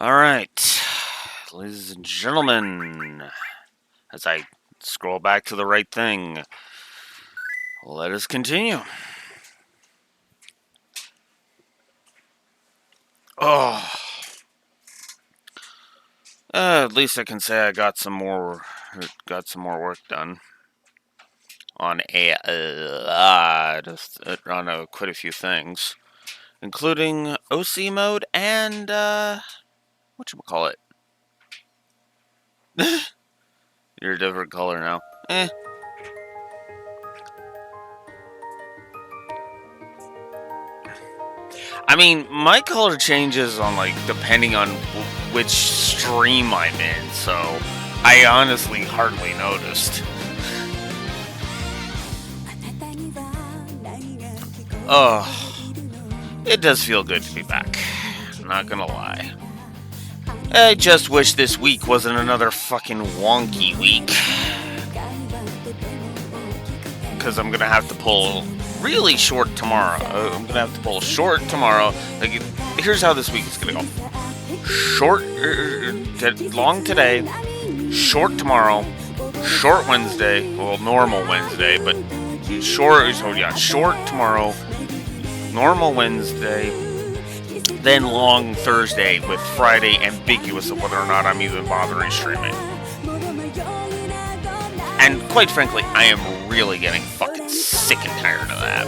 All right, ladies and gentlemen, as I scroll back to the right thing, let us continue. Oh, at least I can say I got some more work done on quite a few things, including OC mode and whatchamacallit. You're a different color now. I mean, my color changes on depending on which stream I'm in, so I honestly hardly noticed. Oh, it does feel good to be back. Not gonna lie. I just wish this week wasn't another fucking wonky week. Because I'm gonna have to pull really short tomorrow. I'm gonna have to pull short tomorrow. Here's how this week is gonna go: short, long today, short tomorrow, short Wednesday. Well, normal Wednesday, but short. So yeah, short tomorrow, normal Wednesday, then long Thursday, with Friday ambiguous of whether or not I'm even bothering streaming. And quite frankly, I am really getting fucking sick and tired of that.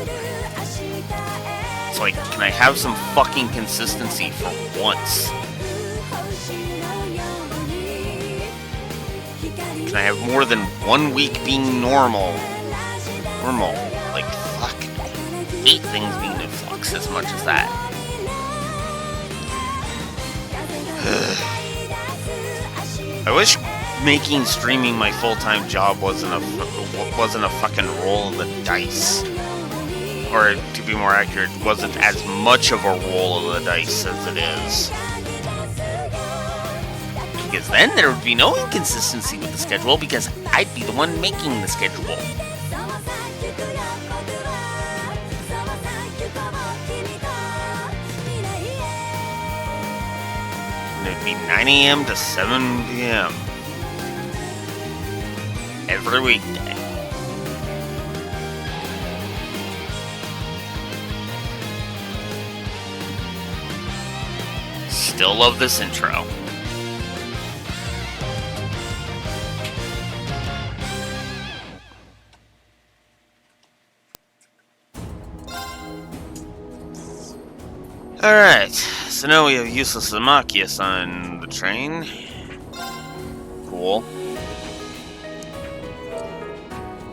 It's like, can I have some fucking consistency for once? Can I have more than 1 week being normal? Like, fuck. I hate things being in flux as much as that. I wish making streaming my full-time job wasn't a fucking roll of the dice. Or, to be more accurate, wasn't as much of a roll of the dice as it is. Because then there would be no inconsistency with the schedule, because I'd be the one making the schedule. And it'd be 9 a.m. to 7 p.m. every weekday. Still love this intro. Alright, so now we have Useless Amachius on the train. Cool.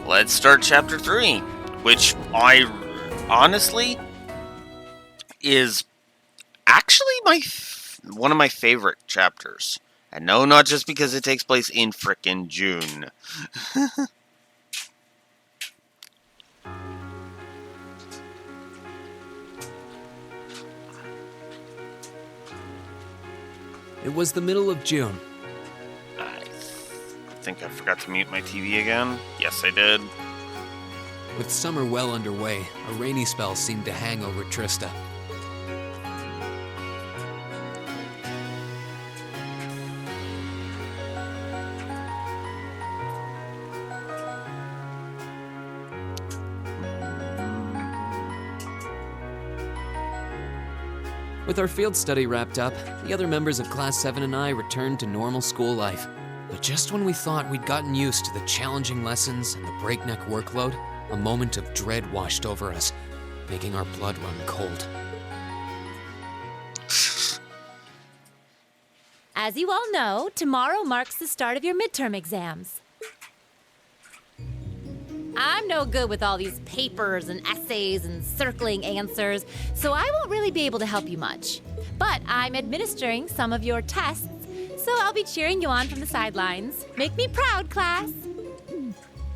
Let's start chapter 3, which I honestly is actually one of my favorite chapters. And no, not just because it takes place in frickin' June. It was the middle of June. I think I forgot to mute my TV again. Yes, I did. With summer well underway, a rainy spell seemed to hang over Trista. With our field study wrapped up, the other members of Class 7 and I returned to normal school life. But just when we thought we'd gotten used to the challenging lessons and the breakneck workload, a moment of dread washed over us, making our blood run cold. As you all know, tomorrow marks the start of your midterm exams. I'm no good with all these papers and essays and circling answers, so I won't really be able to help you much. But I'm administering some of your tests, so I'll be cheering you on from the sidelines. Make me proud, class!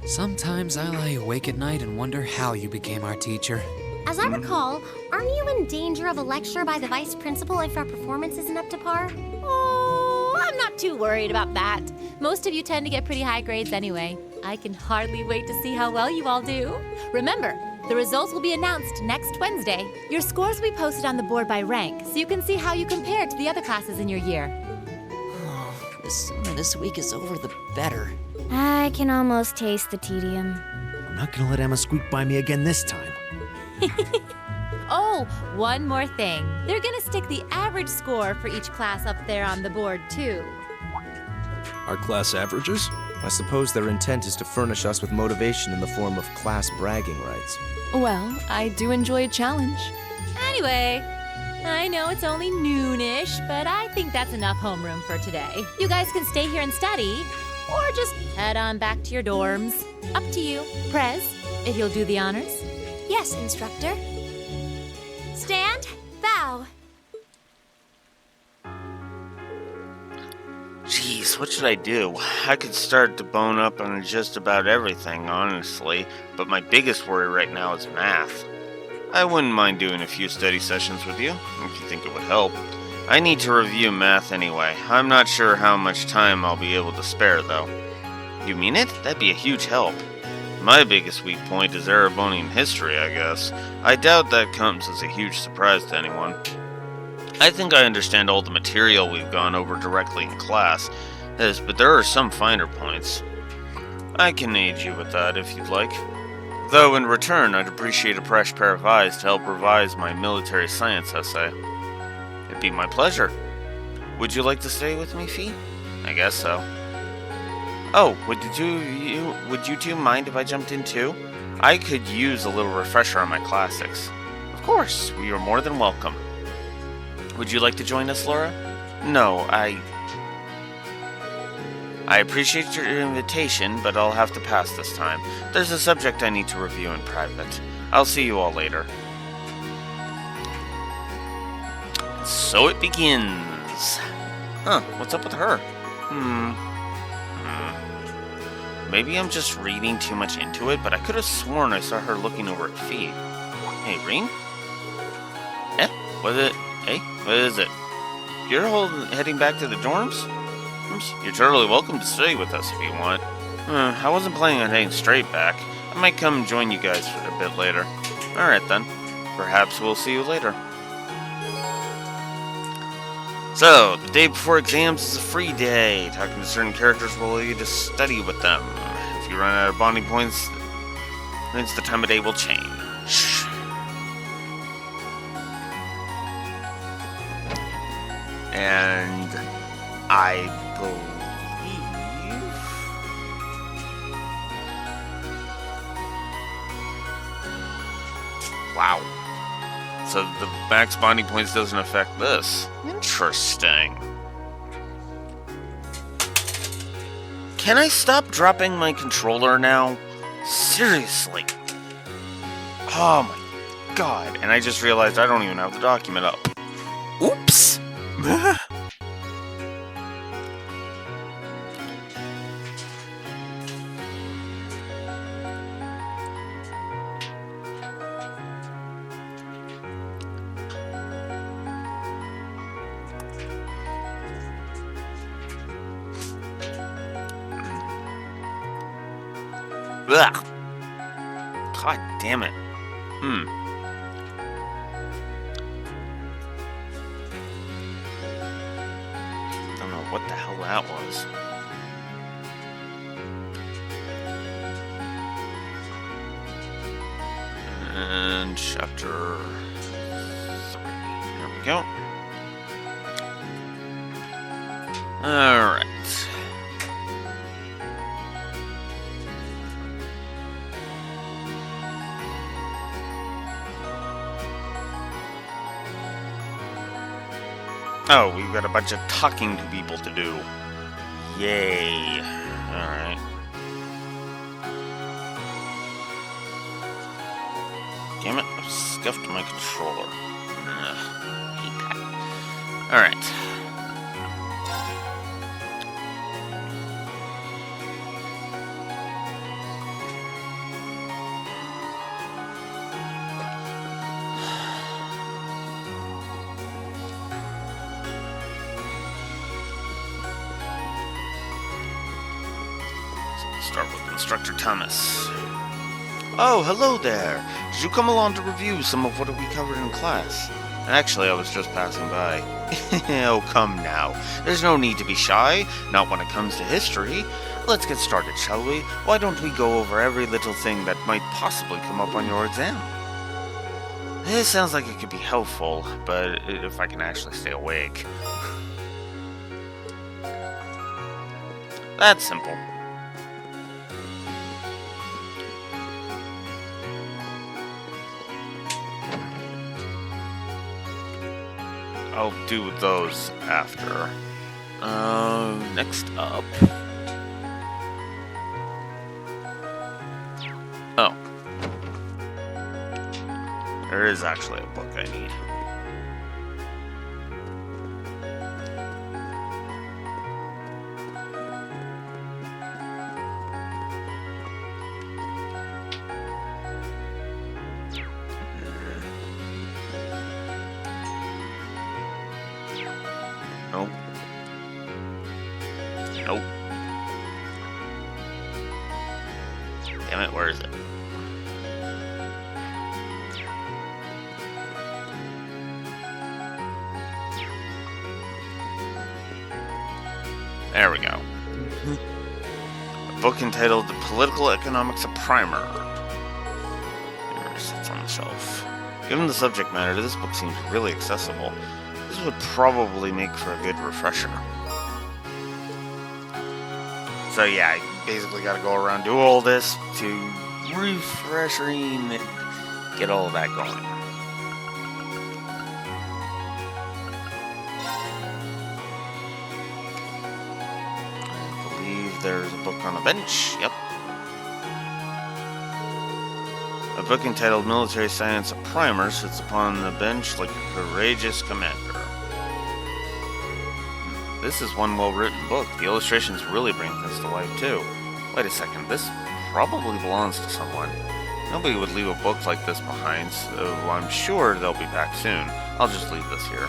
Sometimes I lie awake at night and wonder how you became our teacher. As I recall, aren't you in danger of a lecture by the vice principal if our performance isn't up to par? Oh, I'm not too worried about that. Most of you tend to get pretty high grades anyway. I can hardly wait to see how well you all do. Remember, The results will be announced next Wednesday. Your scores will be posted on the board by rank, so you can see how you compare to the other classes in your year. The sooner this week is over, the better. I can almost taste the tedium. I'm not gonna let Emma squeak by me again this time. Oh, one more thing. They're gonna stick the average score for each class up there on the board, too. Our class averages? I suppose their intent is to furnish us with motivation in the form of class bragging rights. Well, I do enjoy a challenge. Anyway, I know it's only noonish, but I think that's enough homeroom for today. You guys can stay here and study, or just head on back to your dorms. Up to you. Prez, if you'll do the honors. Yes, instructor. Stand, bow. Jeez, what should I do? I could start to bone up on just about everything, honestly, but my biggest worry right now is math. I wouldn't mind doing a few study sessions with you, if you think it would help. I need to review math anyway. I'm not sure how much time I'll be able to spare, though. You mean it? That'd be a huge help. My biggest weak point is Erebonian history, I guess. I doubt that comes as a huge surprise to anyone. I think I understand all the material we've gone over directly in class, but there are some finer points. I can aid you with that if you'd like. Though in return, I'd appreciate a fresh pair of eyes to help revise my military science essay. It'd be my pleasure. Would you like to stay with me, Fee? I guess so. Oh, would you two mind if I jumped in too? I could use a little refresher on my classics. Of course, you are more than welcome. Would you like to join us, Laura? No, I appreciate your invitation, but I'll have to pass this time. There's a subject I need to review in private. I'll see you all later. So it begins. Huh, what's up with her? Maybe I'm just reading too much into it, but I could have sworn I saw her looking over at Fee. Hey, Rean? What is it? You're heading back to the dorms? You're totally welcome to stay with us if you want. I wasn't planning on heading straight back. I might come and join you guys for a bit later. Alright then. Perhaps we'll see you later. So, the day before exams is a free day. Talking to certain characters will allow you to study with them. If you run out of bonding points, then the time of day will change. And I believe... Wow. So the max bonding points doesn't affect this. Interesting. Can I stop dropping my controller now? Seriously. Oh my god. And I just realized I don't even have the document up. Oops. Ugh. God damn it. Don't know what the hell that was. And chapter 3. Here we go. Alright. Oh, we've got a bunch of talking to people to do. Yay. Alright. Damn it, I've scuffed my controller. Ugh, hate that. Alright. Start with Instructor Thomas. Oh, hello there. Did you come along to review some of what we covered in class? Actually, I was just passing by. Oh, come now. There's no need to be shy, not when it comes to history. Let's get started, shall we? Why don't we go over every little thing that might possibly come up on your exam? This sounds like it could be helpful, but if I can actually stay awake. That's simple. I'll do those after. Next up. Oh. There is actually a book I need. Nope. Nope. Damn it, where is it? There we go. A book entitled The Political Economics of Primer. Here it sits on the shelf. Given the subject matter, this book seems really accessible. This would probably make for a good refresher. So yeah, I basically gotta go around, do all this to refreshing and get all of that going. I believe there's a book on the bench. Yep. A book entitled Military Science of Primer sits upon the bench like a courageous commander. This is one well-written book. The illustrations really bring things to life, too. Wait a second, this probably belongs to someone. Nobody would leave a book like this behind, so I'm sure they'll be back soon. I'll just leave this here.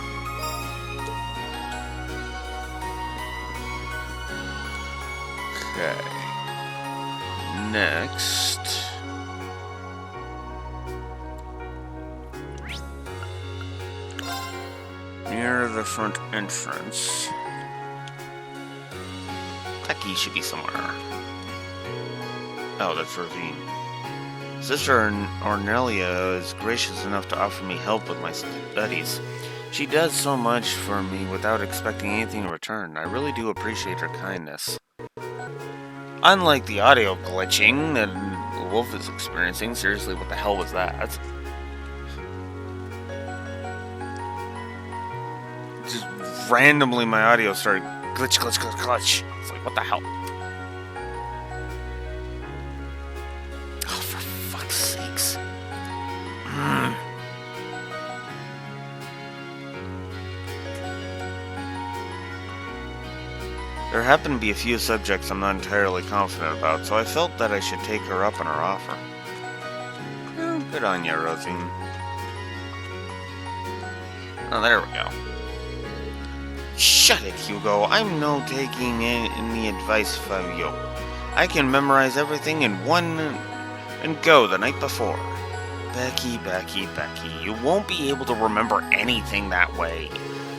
Okay. Next... near the front entrance. That key should be somewhere. Oh, that's Ravine. Sister Ornelia is gracious enough to offer me help with my studies. She does so much for me without expecting anything in return. I really do appreciate her kindness. Unlike the audio glitching that Wolf is experiencing, seriously, what the hell was that? Just randomly my audio started glitch, glitch, glitch, glitch. It's like, what the hell? Oh, for fuck's sakes. There happen to be a few subjects I'm not entirely confident about, so I felt that I should take her up on her offer. Oh, good on you, Rosine. Oh, there we go. Shut it, Hugo. I'm no taking any advice from you. I can memorize everything in one and go the night before. Becky, you won't be able to remember anything that way.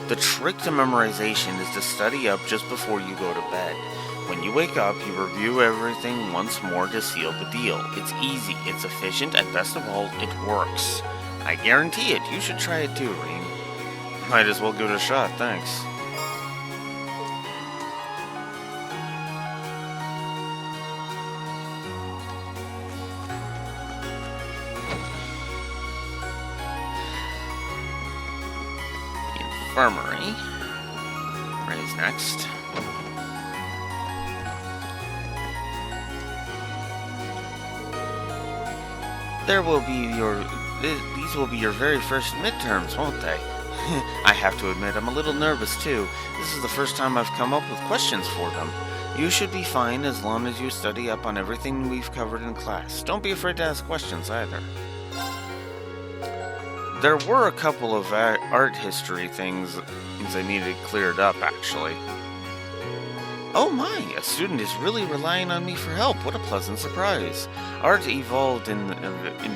The trick to memorization is to study up just before you go to bed. When you wake up, you review everything once more to seal the deal. It's easy, it's efficient, and best of all, it works. I guarantee it. You should try it too, Reem. Might as well give it a shot, thanks. Infirmary. Ray's next. These will be your very first midterms, won't they? I have to admit, I'm a little nervous too. This is the first time I've come up with questions for them. You should be fine as long as you study up on everything we've covered in class. Don't be afraid to ask questions either. There were a couple of art history things I needed cleared up, actually. Oh my, a student is really relying on me for help. What a pleasant surprise. Art evolved in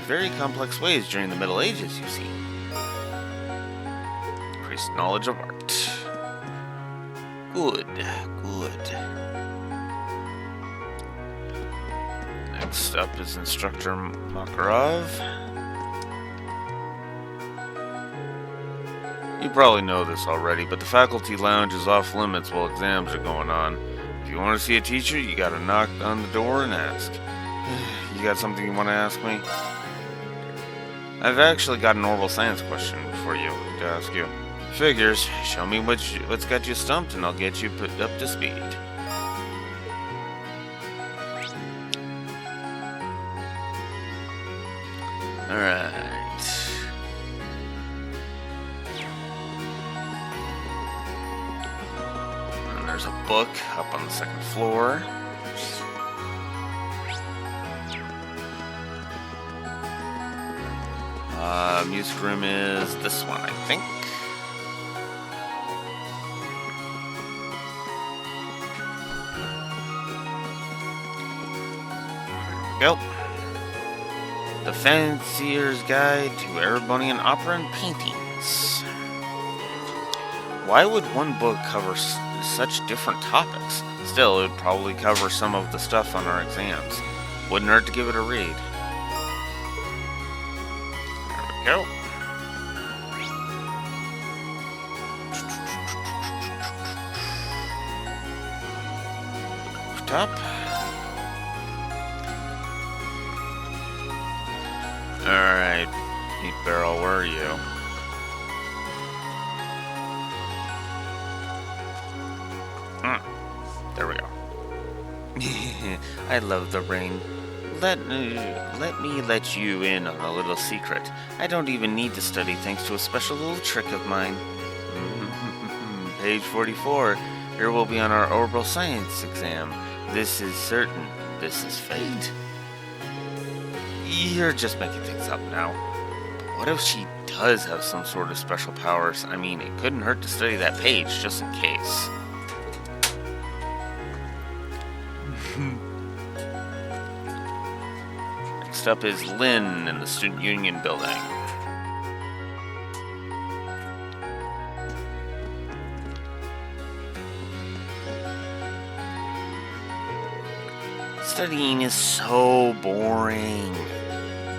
very complex ways during the Middle Ages, you see. Increased knowledge of art. Good, good. Next up is Instructor Makarov. You probably know this already, but the faculty lounge is off limits while exams are going on. If you want to see a teacher, you gotta knock on the door and ask. You got something you want to ask me? I've actually got an oral science question for you to ask you. Figures. Show me what's got you stumped and I'll get you put up to speed. Alright. And there's a book up on the second floor. Music room is this one, I think. There we go. The Fancier's Guide to Erebonian Opera and Paintings. Why would one book cover such different topics? Still, it would probably cover some of the stuff on our exams. Wouldn't hurt to give it a read. There we go. Top. Alright, Meat Barrel, where are you? There we go. I love the rain. Let me let you in on a little secret. I don't even need to study thanks to a special little trick of mine. Page 44. Here we'll be on our orbital science exam. This is certain. This is fate. You're just making things up now. But what if she does have some sort of special powers? I mean, it couldn't hurt to study that page just in case. Next up is Lynn in the Student Union building. Studying is so boring.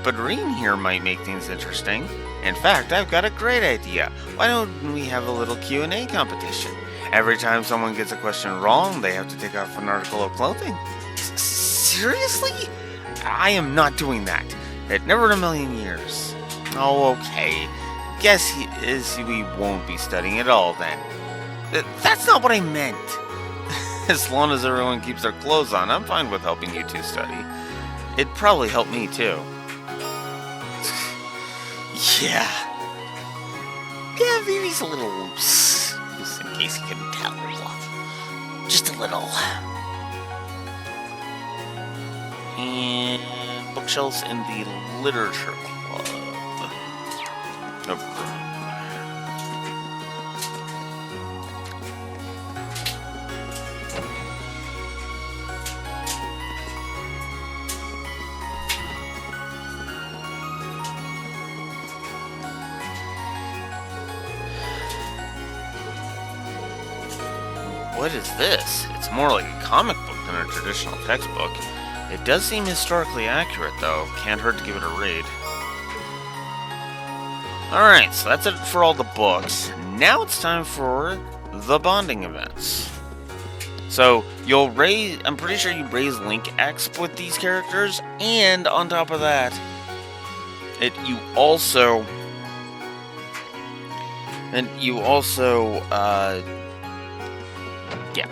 But reading here might make things interesting. In fact, I've got a great idea. Why don't we have a little Q&A competition? Every time someone gets a question wrong, they have to take off an article of clothing. Seriously? I am not doing that. Never in a million years. Oh, okay. Guess we won't be studying at all then. That's not what I meant. As long as everyone keeps their clothes on, I'm fine with helping you two study. It'd probably help me too. Yeah, maybe he's a little loose. Just in case you couldn't tell. Just a little. And bookshelves in the literature club. Nope. What is this? It's more like a comic book than a traditional textbook. It does seem historically accurate, though. Can't hurt to give it a read. Alright, so that's it for all the books. Now it's time for the bonding events. So, I'm pretty sure you raise Link Exp with these characters, and on top of that, you also, yeah.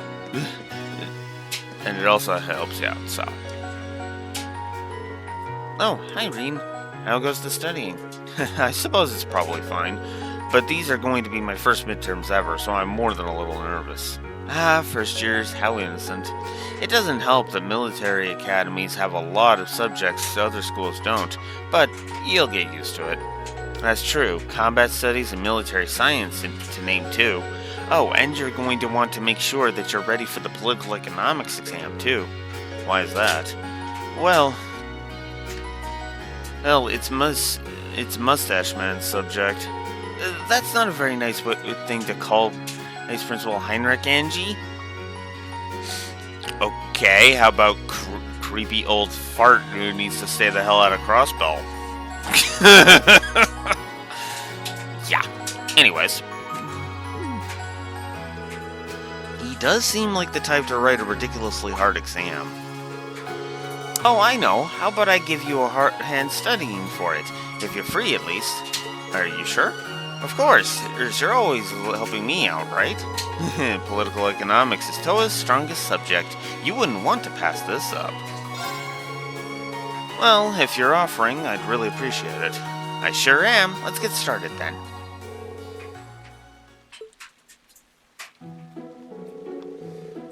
And it also helps you out, so. Oh, hi, Reen. How goes the studying? I suppose it's probably fine, but these are going to be my first midterms ever, so I'm more than a little nervous. First years, how innocent. It doesn't help that military academies have a lot of subjects other schools don't, but you'll get used to it. That's true, combat studies and military science, to name two, Oh, and you're going to want to make sure that you're ready for the political economics exam, too. Why is that? Well, it's Mustache Man's subject. That's not a very nice thing to call Vice Principal Heinrich, Angie. Okay, how about creepy old fart who needs to stay the hell out of Crossbell? Yeah. Anyways. He does seem like the type to write a ridiculously hard exam. Oh, I know. How about I give you a hand studying for it? If you're free, at least. Are you sure? Of course. You're always helping me out, right? Political economics is Toa's strongest subject. You wouldn't want to pass this up. Well, if you're offering, I'd really appreciate it. I sure am. Let's get started then.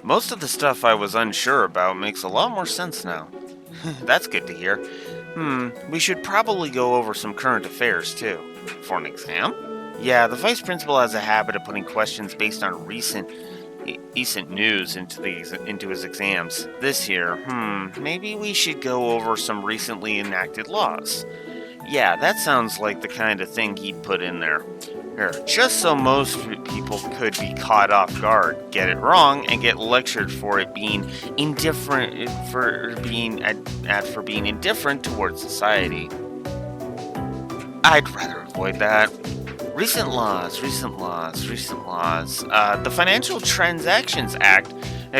Most of the stuff I was unsure about makes a lot more sense now. That's good to hear. We should probably go over some current affairs, too. For an exam? Yeah, the Vice Principal has a habit of putting questions based on recent news into his exams. This year, maybe we should go over some recently enacted laws. Yeah, that sounds like the kind of thing he'd put in there. Just so most people could be caught off guard, get it wrong, and get lectured for it being indifferent for being indifferent towards society. I'd rather avoid that. Recent laws. The Financial Transactions Act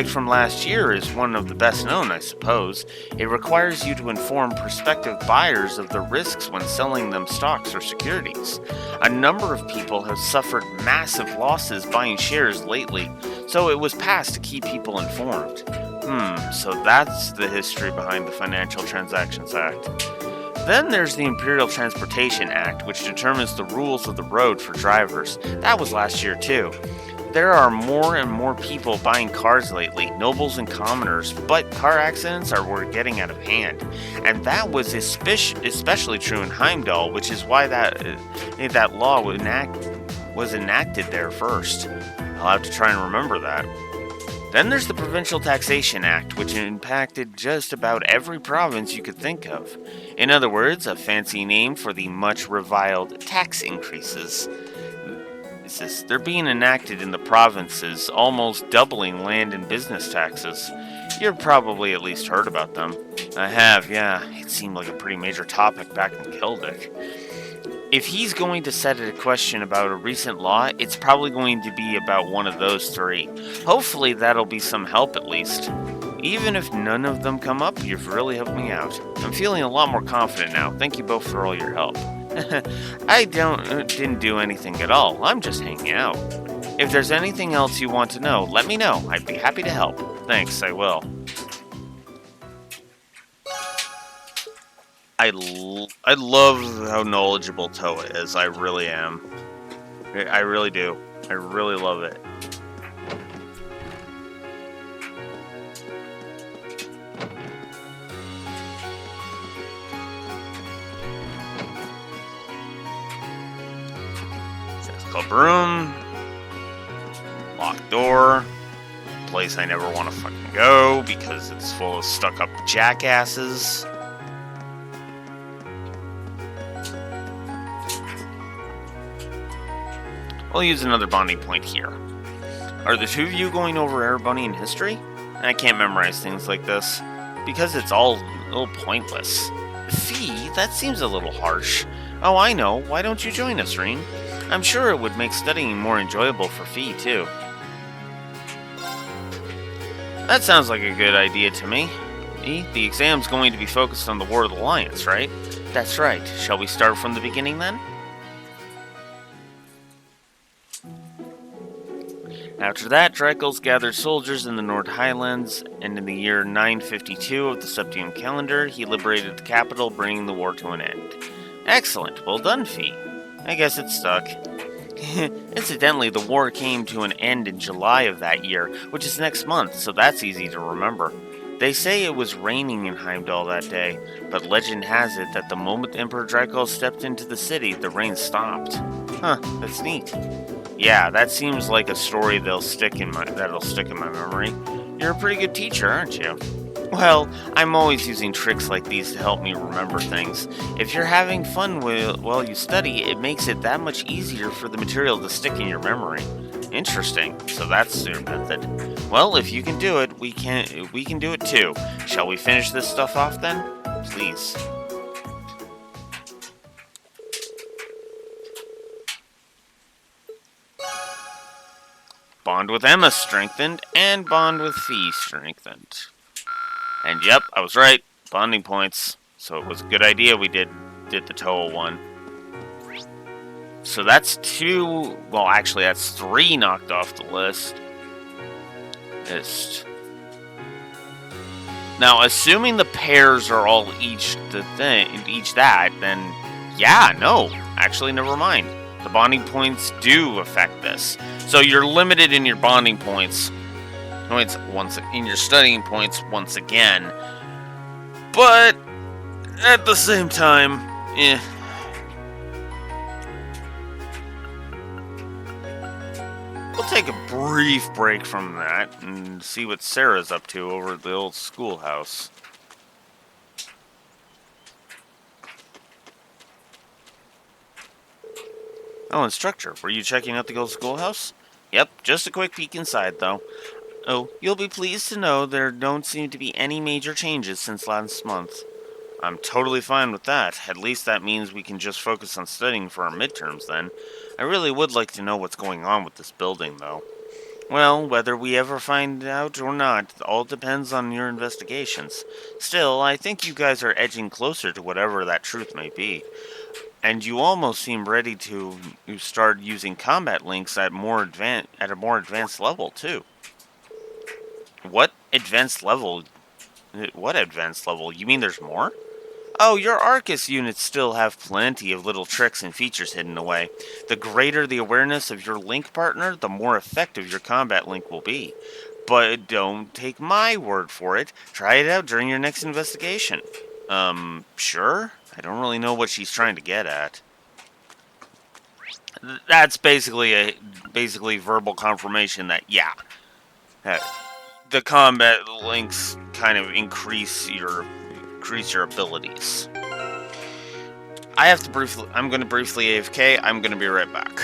from last year is one of the best known, I suppose. It requires you to inform prospective buyers of the risks when selling them stocks or securities. A number of people have suffered massive losses buying shares lately, so it was passed to keep people informed. So that's the history behind the Financial Transactions Act. Then there's the Imperial Transportation Act, which determines the rules of the road for drivers. That was last year, too. There are more and more people buying cars lately, nobles and commoners, but car accidents were getting out of hand. And that was especially true in Heimdall, which is why that law was enacted there first. I'll have to try and remember that. Then there's the Provincial Taxation Act, which impacted just about every province you could think of. In other words, a fancy name for the much reviled tax increases. They're being enacted in the provinces, almost doubling land and business taxes. You've probably at least heard about them. I have, yeah. It seemed like a pretty major topic back in Kildick. If he's going to set a question about a recent law, it's probably going to be about one of those three. Hopefully that'll be some help at least. Even if none of them come up, you've really helped me out. I'm feeling a lot more confident now. Thank you both for all your help. I didn't do anything at all. I'm just hanging out. If there's anything else you want to know, let me know. I'd be happy to help. Thanks, I will. I love how knowledgeable Toa is. I really am. I really do. I really love it. Club room. Locked door. Place I never want to fucking go because it's full of stuck-up jackasses. I'll use another bonding point here. Are the two of you going over Air Bunny in history? I can't memorize things like this, because it's all a little pointless. Fee? That seems a little harsh. Oh, I know. Why don't you join us, Rean? I'm sure it would make studying more enjoyable for Fee, too. That sounds like a good idea to me. The exam's going to be focused on the War of the Alliance, right? That's right. Shall we start from the beginning, then? After that, Dreichels gathered soldiers in the Nord Highlands, and in the year 952 of the Septium calendar, he liberated the capital, bringing the war to an end. Excellent. Well done, Fee. I guess it stuck. Incidentally, the war came to an end in July of that year, which is next month, so that's easy to remember. They say it was raining in Heimdall that day, but legend has it that the moment Emperor Dreichels stepped into the city, the rain stopped. Huh, that's neat. Yeah, that seems like a story that'll stick in my memory. You're a pretty good teacher, aren't you? Well, I'm always using tricks like these to help me remember things. If you're having fun while you study, it makes it that much easier for the material to stick in your memory. Interesting. So that's your method. Well, if you can do it, we can do it too. Shall we finish this stuff off then? Please. Bond with Emma strengthened, and bond with Fee strengthened. And yep, I was right. Bonding points. So it was a good idea we did the Toa one. So that's 2. Well, actually, that's 3 knocked off the list. Now, assuming the pairs are all each that, then yeah, no. Actually, never mind. The bonding points do affect this. So you're limited in your bonding points. In your studying points once again. But at the same time, We'll take a brief break from that and see what Sarah's up to over at the old schoolhouse. Oh, instructor, were you checking out the old schoolhouse? Yep, just a quick peek inside, though. Oh, you'll be pleased to know there don't seem to be any major changes since last month. I'm totally fine with that. At least that means we can just focus on studying for our midterms then. I really would like to know what's going on with this building, though. Well, whether we ever find out or not, all depends on your investigations. Still, I think you guys are edging closer to whatever that truth may be. And you almost seem ready to start using combat links at a more advanced level, too. What advanced level? What advanced level? You mean there's more? Oh, your Arcus units still have plenty of little tricks and features hidden away. The greater the awareness of your link partner, the more effective your combat link will be. But don't take my word for it. Try it out during your next investigation. Sure? I don't really know what she's trying to get at. That's basically verbal confirmation that, yeah, the combat links kind of increase your abilities. I'm going to briefly AFK. I'm going to be right back.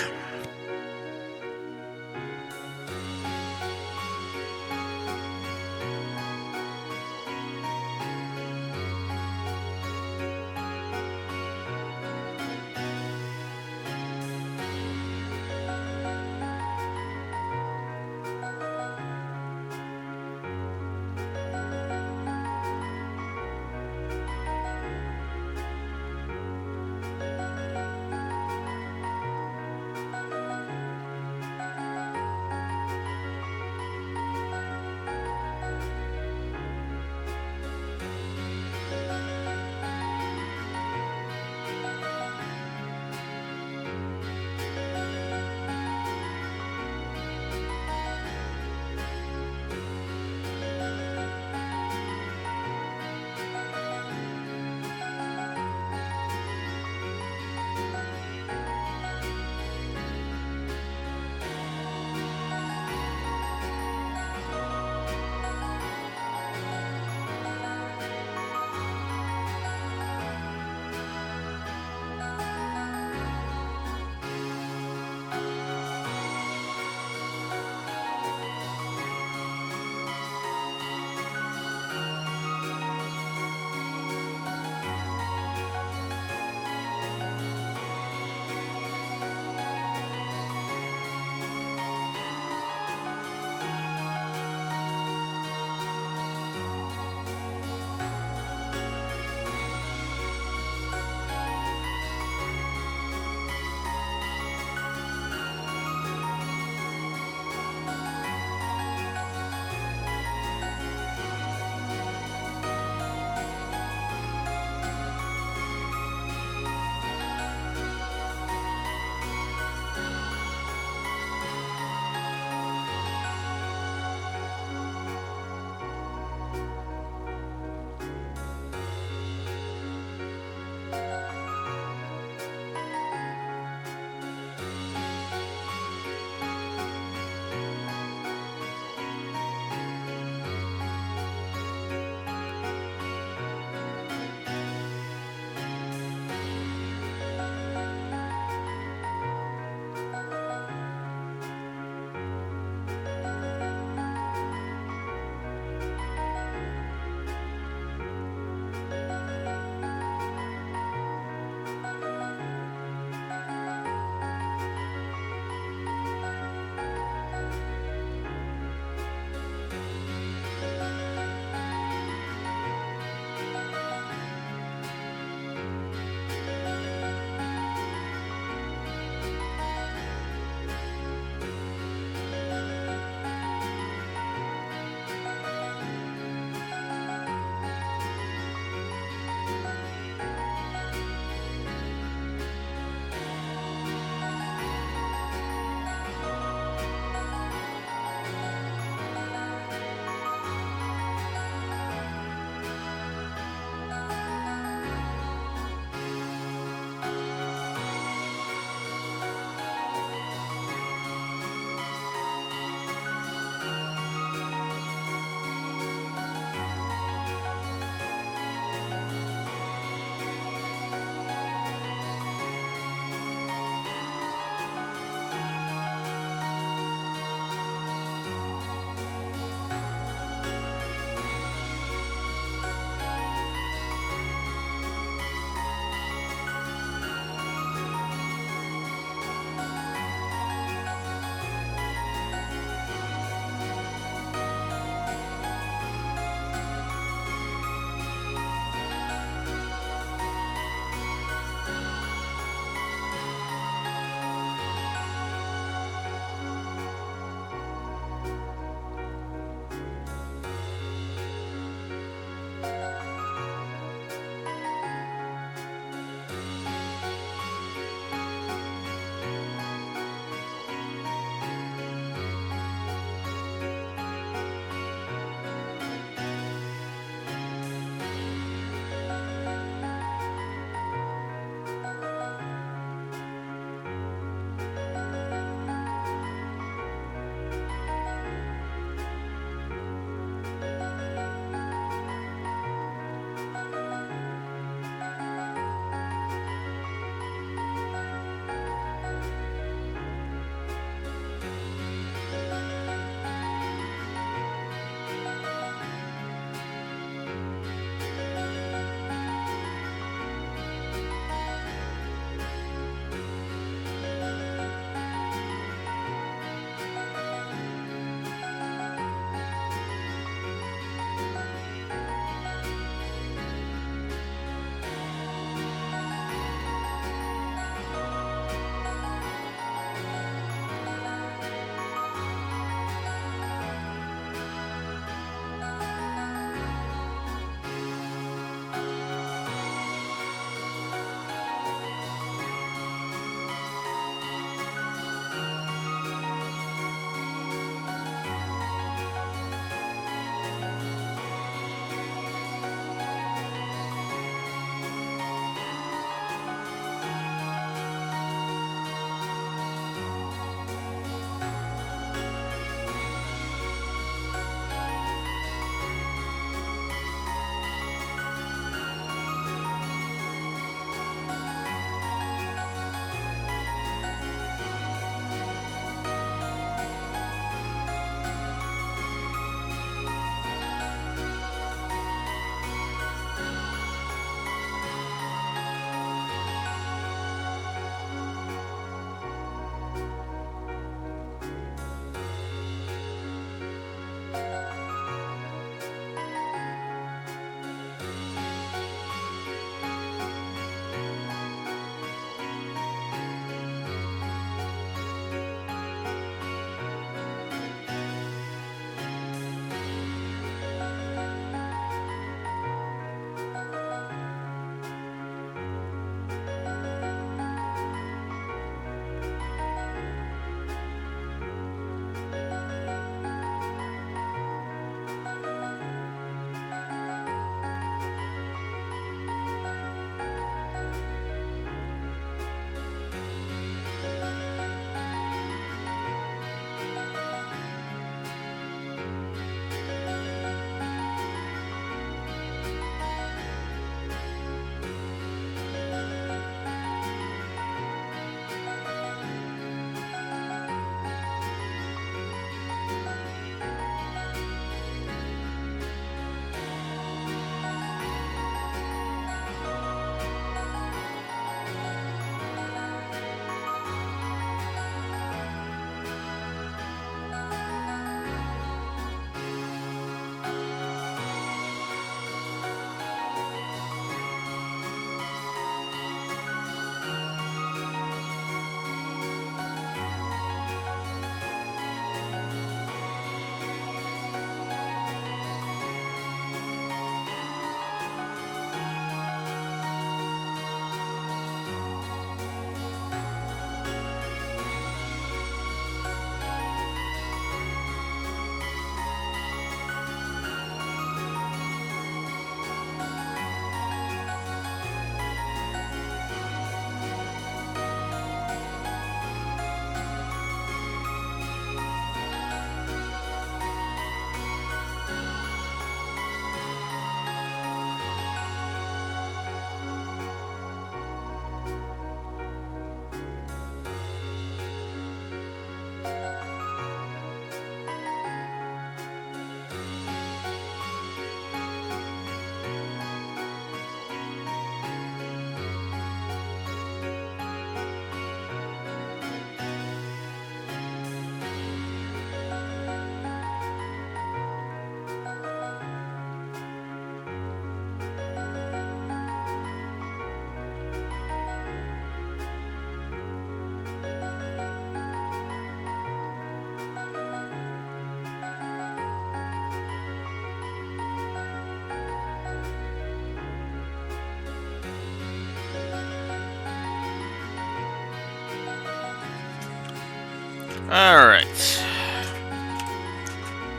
Alright.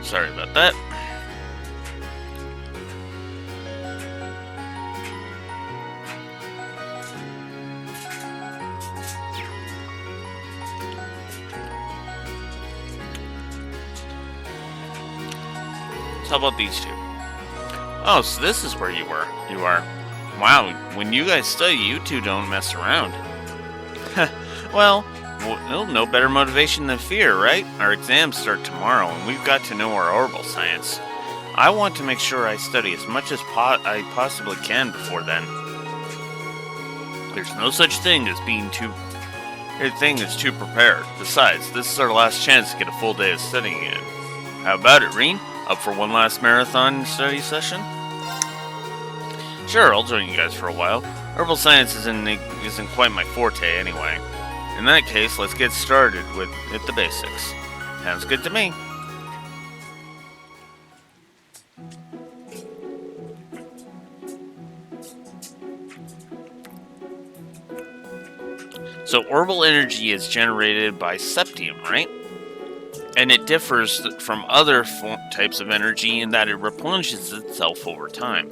Sorry about that. So how about these two? Oh, so this is where you were. You are. Wow, when you guys study, you two don't mess around. Well, no better motivation than fear, right? Our exams start tomorrow, and we've got to know our orbital science. I want to make sure I study as much as I possibly can before then. There's no such thing as being too prepared. Besides, this is our last chance to get a full day of studying in. How about it, Reen? Up for one last marathon study session? Sure, I'll join you guys for a while. Herbal science isn't quite my forte anyway. In that case, let's get started with the basics. Sounds good to me. So orbital energy is generated by septium, right? And it differs from other types of energy in that it replenishes itself over time.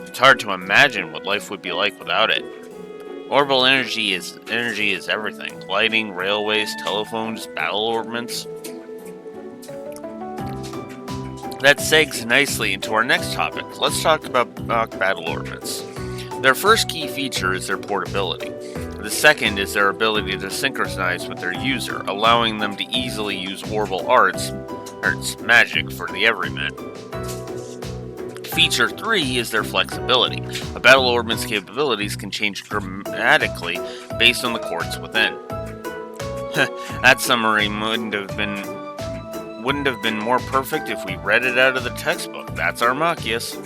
It's hard to imagine what life would be like without it. Orbital energy is everything. Lighting, railways, telephones, battle orbments. That segs nicely into our next topic. Let's talk about battle orbments. Their first key feature is their portability. The second is their ability to synchronize with their user, allowing them to easily use orbital arts magic for the everyman. Feature 3 is their flexibility. A battle orbment's capabilities can change dramatically based on the quartz within. That summary wouldn't have been more perfect if we read it out of the textbook. That's Armachius.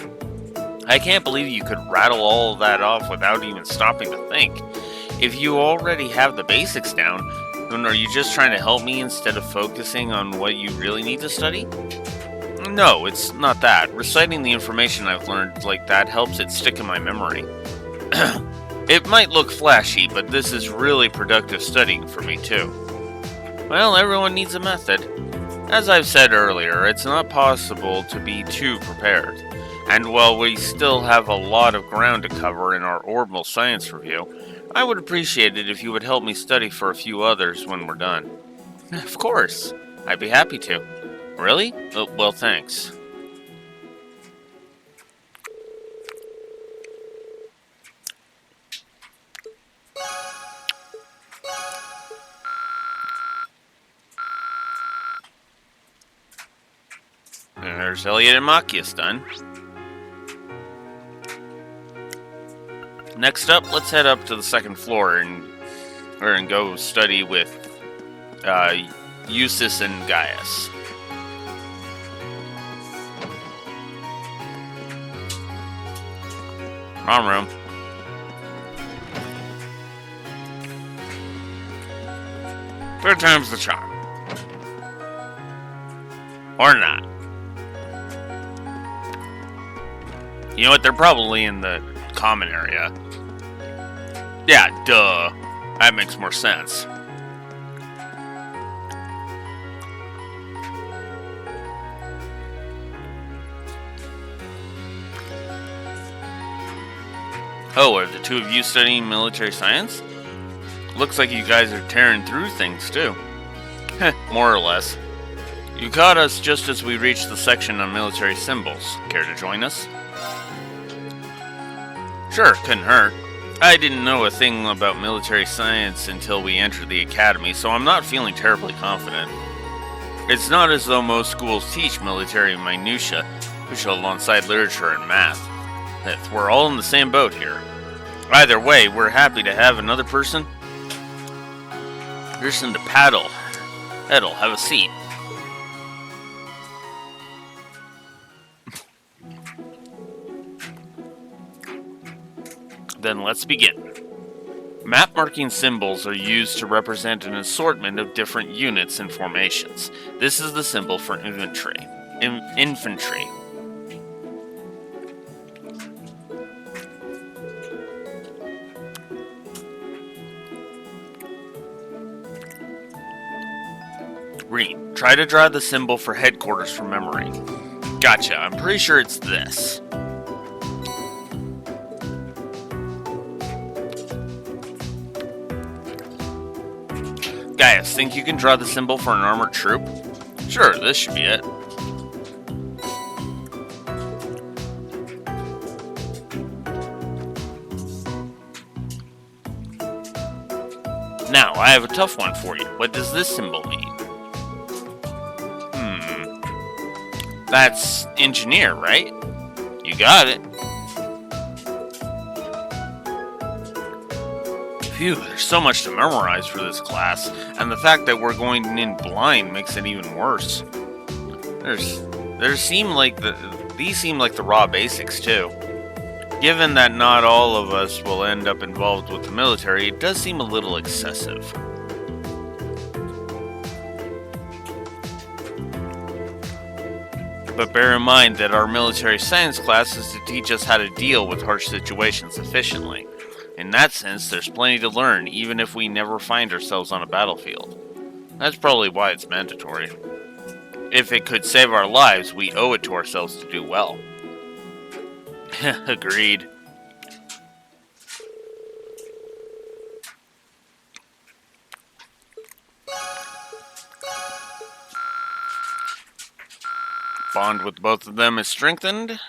I can't believe you could rattle all of that off without even stopping to think. If you already have the basics down, then are you just trying to help me instead of focusing on what you really need to study? No, it's not that. Reciting the information I've learned like that helps it stick in my memory. It might look flashy, but this is really productive studying for me too. Well, everyone needs a method. As I've said earlier, it's not possible to be too prepared. And while we still have a lot of ground to cover in our orbital science review, I would appreciate it if you would help me study for a few others when we're done. Of course, I'd be happy to. Really? Well, thanks. There's Elliot and Machias done. Next up, let's head up to the second floor and go study with Eustace and Gaius. Wrong room. Third time's the charm. Or not. You know what? They're probably in the common area. Yeah, duh. That makes more sense. Oh, are the two of you studying military science? Looks like you guys are tearing through things, too. More or less. You caught us just as we reached the section on military symbols. Care to join us? Sure, couldn't hurt. I didn't know a thing about military science until we entered the academy, so I'm not feeling terribly confident. It's not as though most schools teach military minutiae, alongside literature and math. We're all in the same boat here. Either way, we're happy to have another person to paddle. Edel, have a seat. Then let's begin. Map marking symbols are used to represent an assortment of different units and formations. This is the symbol for infantry. Infantry. Try to draw the symbol for headquarters from memory. Gotcha, I'm pretty sure it's this. Gaius, think you can draw the symbol for an armored troop? Sure, this should be it. Now, I have a tough one for you. What does this symbol mean? That's engineer, right? You got it. Phew, there's so much to memorize for this class, and the fact that we're going in blind makes it even worse. These seem like the raw basics too. Given that not all of us will end up involved with the military, it does seem a little excessive. But bear in mind that our military science class is to teach us how to deal with harsh situations efficiently. In that sense, there's plenty to learn, even if we never find ourselves on a battlefield. That's probably why it's mandatory. If it could save our lives, we owe it to ourselves to do well. Agreed. Bond with both of them is strengthened.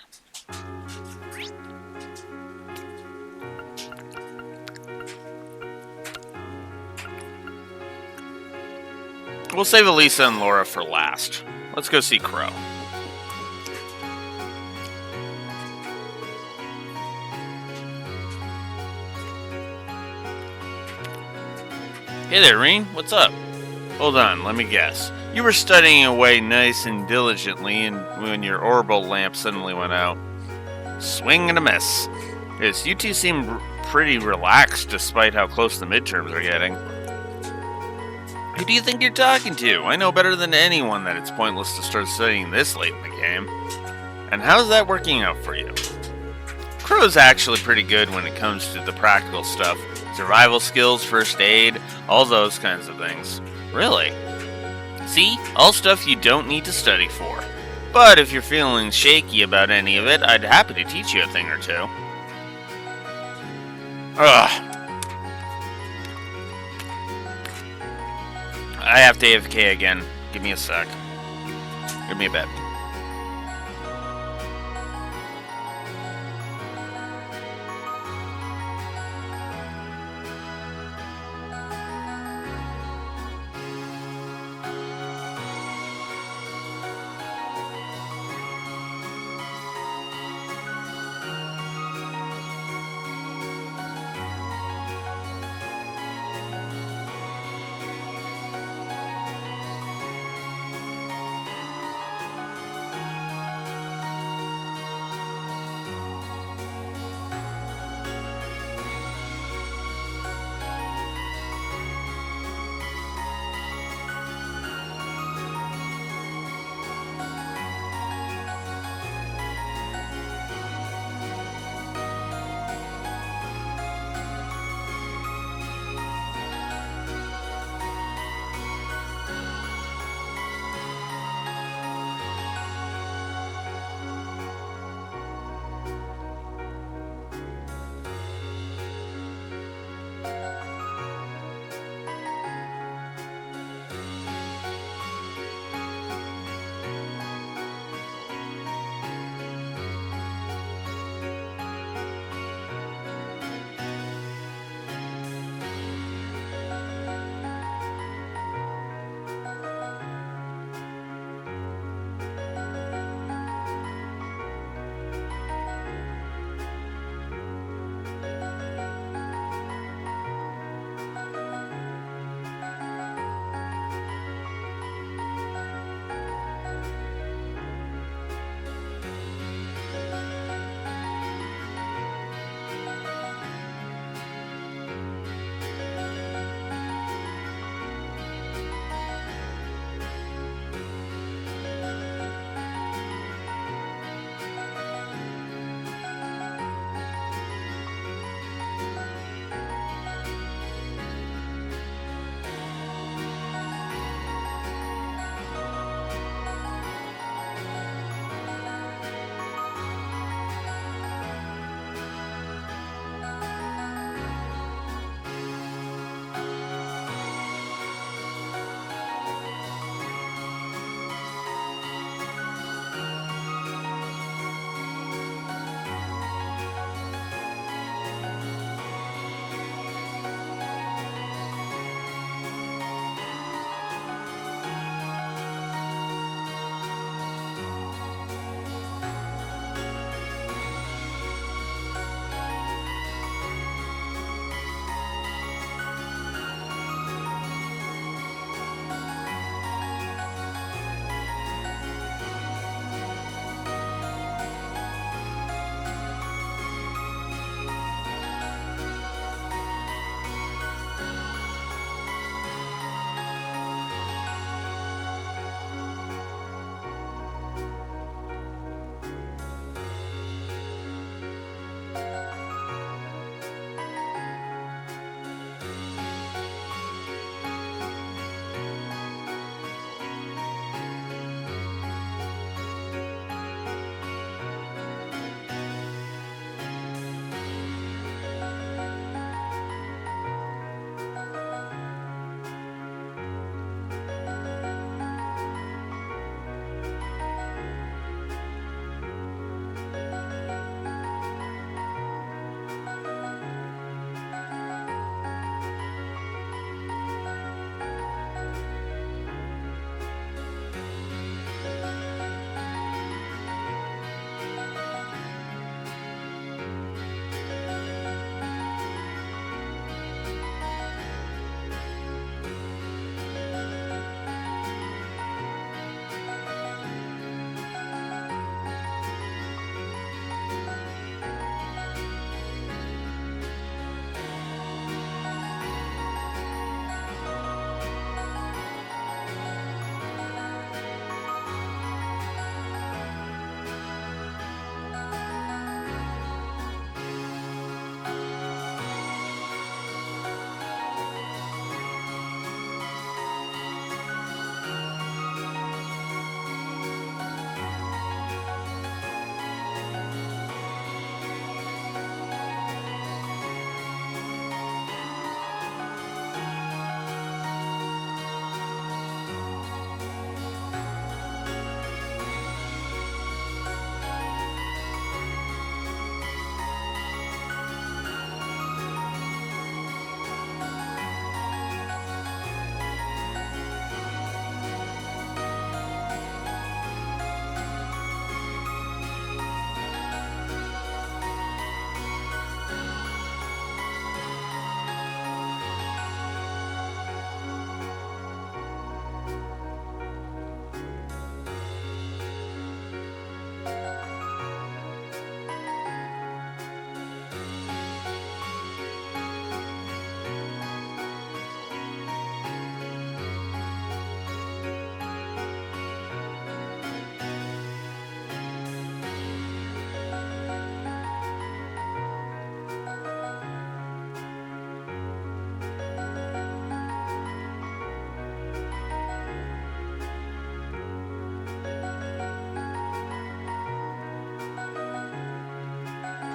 We'll save Elisa and Laura for last. Let's go see Crow. Hey there, Reen. What's up? Hold on, let me guess. You were studying away nice and diligently, and when your orbital lamp suddenly went out. Swing and a miss. Yes, you two seem pretty relaxed despite how close the midterms are getting. Who do you think you're talking to? I know better than anyone that it's pointless to start studying this late in the game. And how's that working out for you? Crow's actually pretty good when it comes to the practical stuff. Survival skills, first aid, all those kinds of things. Really? See? All stuff you don't need to study for. But if you're feeling shaky about any of it, I'd happy to teach you a thing or two. Ugh. I have to AFK again. Give me a sec. Give me a bit.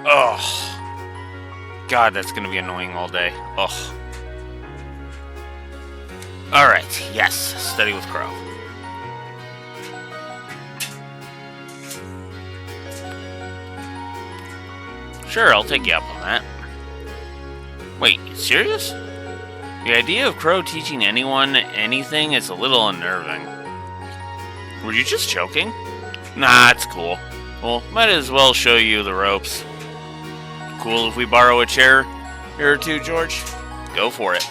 Ugh. God, that's gonna be annoying all day. Ugh. Alright, yes, study with Crow. Sure, I'll take you up on that. Wait, you serious? The idea of Crow teaching anyone anything is a little unnerving. Were you just joking? Nah, it's cool. Well, might as well show you the ropes. Cool if we borrow a chair here or two, George? Go for it.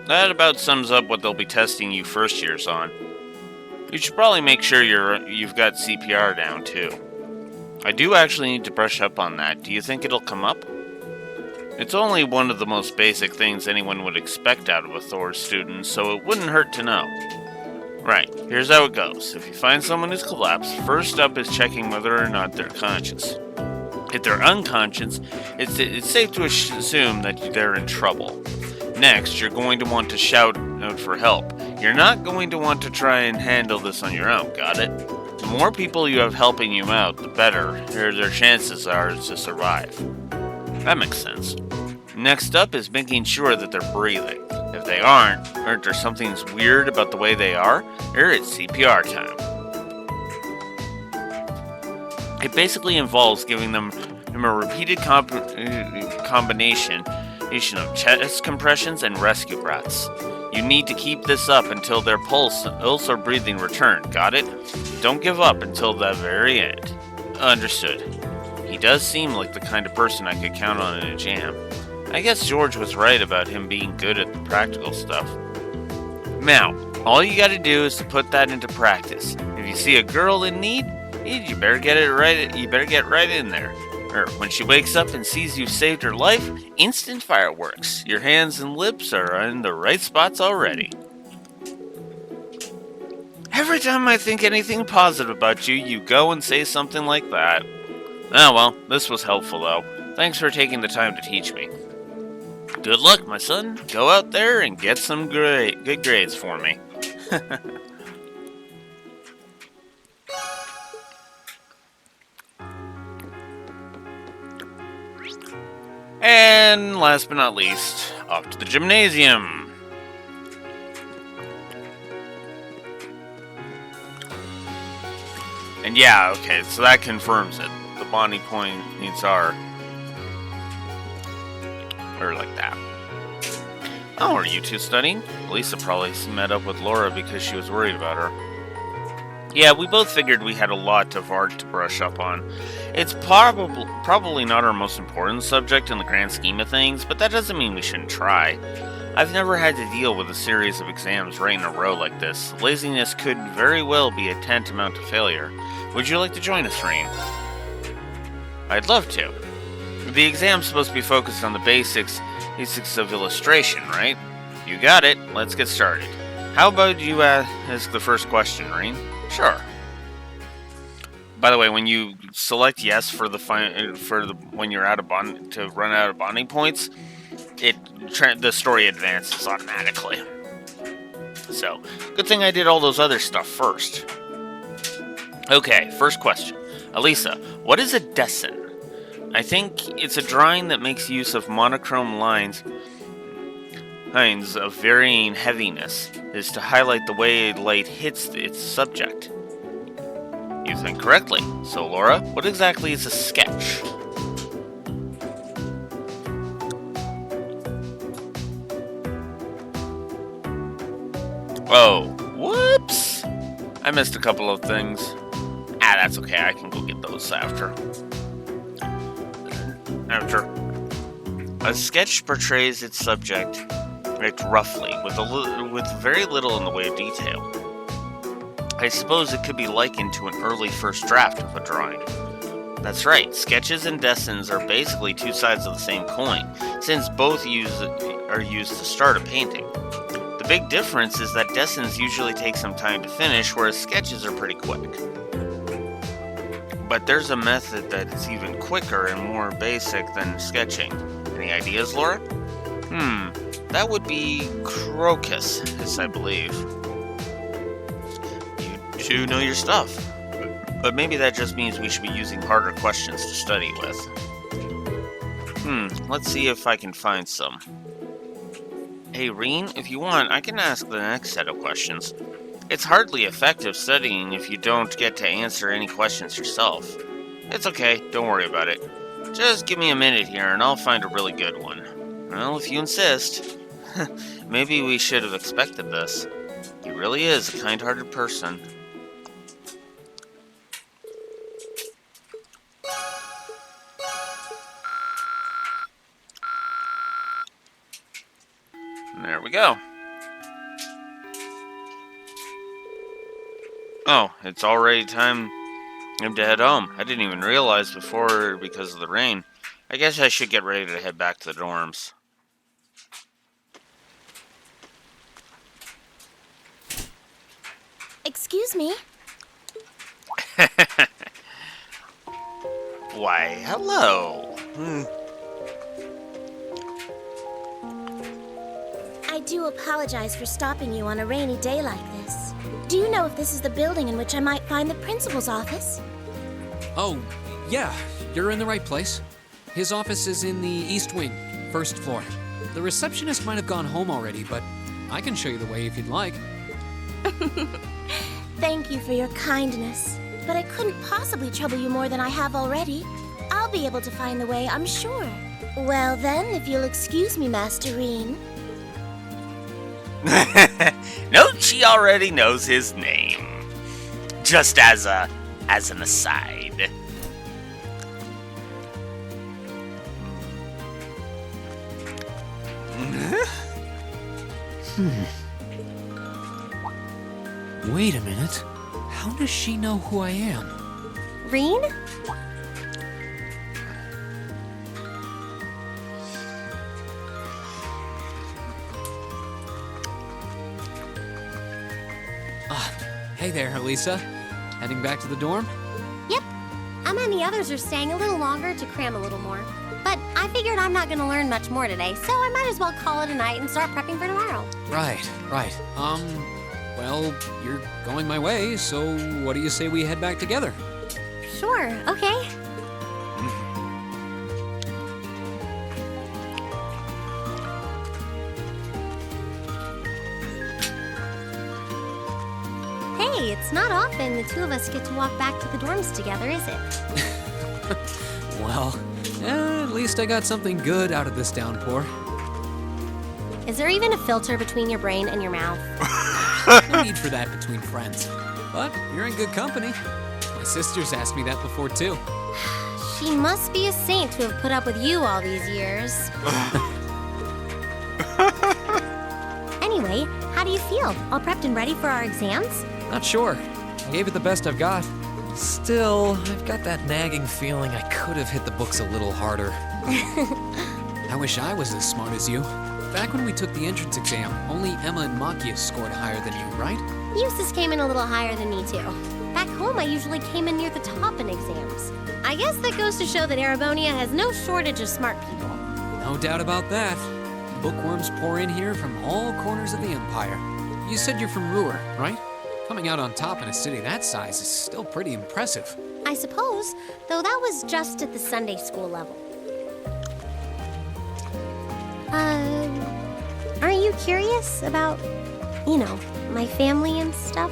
That about sums up what they'll be testing you first years on. You should probably make sure you've got CPR down too. I do actually need to brush up on that. Do you think it'll come up? It's only one of the most basic things anyone would expect out of a Thor student, so it wouldn't hurt to know. Right, here's how it goes. If you find someone who's collapsed, first up is checking whether or not they're conscious. If they're unconscious, it's safe to assume that they're in trouble. Next, you're going to want to shout out for help. You're not going to want to try and handle this on your own, got it? The more people you have helping you out, the better their chances are to survive. That makes sense. Next up is making sure that they're breathing. If they aren't, or if there's something weird about the way they are, it's CPR time. It basically involves giving them a repeated combination of chest compressions and rescue breaths. You need to keep this up until their pulse or breathing return, got it? Don't give up until the very end. Understood. He does seem like the kind of person I could count on in a jam. I guess George was right about him being good at the practical stuff. Now, all you gotta do is to put that into practice. If you see a girl in need, you better get right in there. When she wakes up and sees you've saved her life, instant fireworks. Your hands and lips are in the right spots already. Every time I think anything positive about you, you go and say something like that. Oh well, this was helpful though. Thanks for taking the time to teach me. Good luck, my son. Go out there and get some good grades for me. And last but not least, off to the gymnasium. And yeah, okay, so that confirms it. The bonding points are like that. Oh, are you two studying? Lisa probably met up with Laura because she was worried about her. Yeah, we both figured we had a lot of art to brush up on. It's probably not our most important subject in the grand scheme of things, but that doesn't mean we shouldn't try. I've never had to deal with a series of exams right in a row like this. Laziness could very well be a tantamount to failure. Would you like to join us, Rain? I'd love to. The exam's supposed to be focused on the basics of illustration, right? You got it. Let's get started. How about you ask the first question, Rain? Sure. By the way, when you select yes for when you're out of run out of bonding points, the story advances automatically. So, good thing I did all those other stuff first. Okay, first question. Elisa, what is a dessen? I think it's a drawing that makes use of monochrome lines of varying heaviness, is to highlight the way light hits its subject. You think correctly. So, Laura, what exactly is a sketch? Oh, whoops! I missed a couple of things. That's okay, I can go get those after. A sketch portrays its subject roughly, with very little in the way of detail. I suppose it could be likened to an early first draft of a drawing. That's right, sketches and dessins are basically two sides of the same coin, since both are used to start a painting. The big difference is that dessins usually take some time to finish, whereas sketches are pretty quick. But there's a method that is even quicker and more basic than sketching. Any ideas, Laura? That would be Crocus, yes, I believe. You do know your stuff. But maybe that just means we should be using harder questions to study with. Let's see if I can find some. Hey, Reen, if you want, I can ask the next set of questions. It's hardly effective studying if you don't get to answer any questions yourself. It's okay, don't worry about it. Just give me a minute here and I'll find a really good one. Well, if you insist. Maybe we should have expected this. He really is a kind-hearted person. There we go. Oh, it's already time to head home. I didn't even realize before because of the rain. I guess I should get ready to head back to the dorms. Excuse me? Why, hello. I do apologize for stopping you on a rainy day like this. Do you know if this is the building in which I might find the principal's office? Oh, yeah, you're in the right place. His office is in the East Wing, first floor. The receptionist might have gone home already, but I can show you the way if you'd like. Thank you for your kindness, but I couldn't possibly trouble you more than I have already. I'll be able to find the way, I'm sure. Well then, if you'll excuse me, Master Reen. Note she already knows his name. Just as an aside. Wait a minute. How does she know who I am? Reen? Hey there, Elisa. Heading back to the dorm? Yep. Emma and the others are staying a little longer to cram a little more. But I figured I'm not gonna learn much more today, so I might as well call it a night and start prepping for tomorrow. Right. Well, you're going my way, so what do you say we head back together? Sure, okay. Hey, it's not often the two of us get to walk back to the dorms together, is it? Well, at least I got something good out of this downpour. Is there even a filter between your brain and your mouth? No need for that between friends. But you're in good company. My sister's asked me that before, too. She must be a saint to have put up with you all these years. Anyway, how do you feel? All prepped and ready for our exams? Not sure. I gave it the best I've got. Still, I've got that nagging feeling I could have hit the books a little harder. I wish I was as smart as you. Back when we took the entrance exam, only Emma and Machias scored higher than you, right? Eustace came in a little higher than me, too. Back home, I usually came in near the top in exams. I guess that goes to show that Erebonia has no shortage of smart people. No doubt about that. Bookworms pour in here from all corners of the Empire. You said you're from Ruhr, right? Coming out on top in a city that size is still pretty impressive. I suppose, though that was just at the Sunday school level. Aren't you curious about, my family and stuff?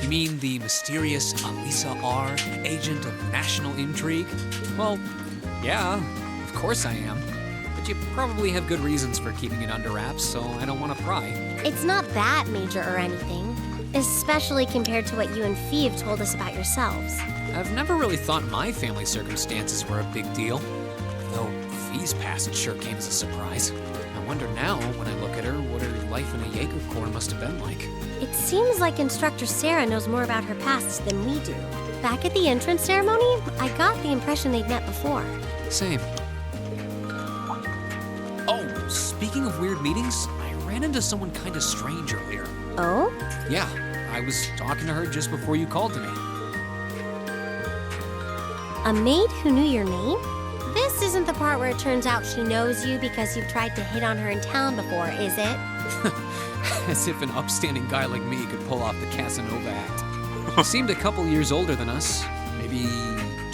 You mean the mysterious Elisa R., agent of national intrigue? Well, yeah, of course I am. But you probably have good reasons for keeping it under wraps, so I don't want to pry. It's not that major or anything, especially compared to what you and Fee have told us about yourselves. I've never really thought my family circumstances were a big deal, though Fee's past sure came as a surprise. I wonder now, when I look at her, what her life in a Jaeger Corps must have been like. It seems like Instructor Sarah knows more about her past than we do. Back at the entrance ceremony, I got the impression they'd met before. Same. Oh, speaking of weird meetings, I ran into someone kind of strange earlier. Oh? Yeah, I was talking to her just before you called to me. A maid who knew your name? This isn't the part where it turns out she knows you because you've tried to hit on her in town before, is it? As if an upstanding guy like me could pull off the Casanova act. She seemed a couple years older than us, maybe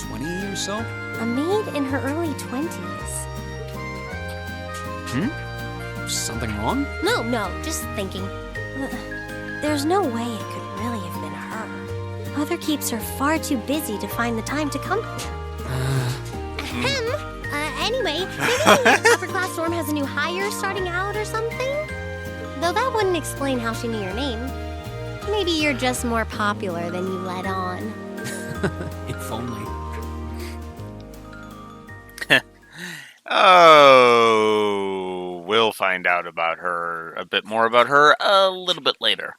20 or so. A maid in her early 20s. Something wrong? No, just thinking. There's no way it could really have been her. Mother keeps her far too busy to find the time to come here. Anyway, maybe the upper class dorm has a new hire starting out or something? Though that wouldn't explain how she knew your name. Maybe you're just more popular than you let on. If only. Oh, we'll find out about her, a bit more about her, a little bit later.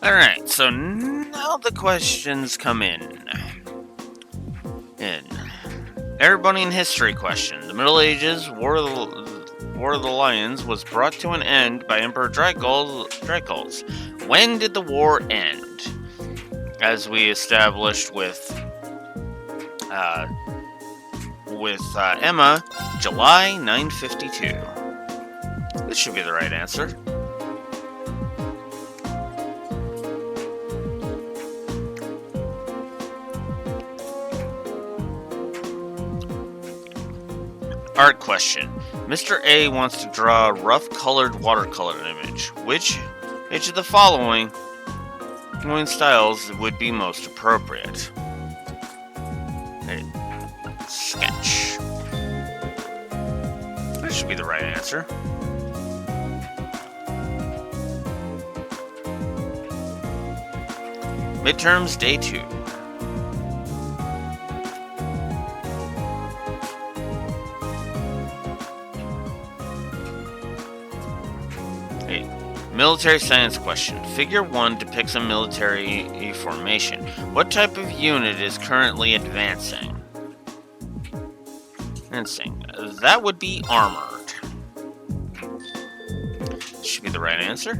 Alright, so now the questions come in. Airbunnying history question. The Middle Ages, War of the Lions, was brought to an end by Emperor Draculs. When did the war end? As we established with Emma, July 952. This should be the right answer. Art question. Mr. A wants to draw a rough colored watercolor image. Which of the following styles would be most appropriate? Sketch. That should be the right answer. Midterms, day 2. Military science question. Figure 1 depicts a military formation. What type of unit is currently advancing? That would be armored. Should be the right answer.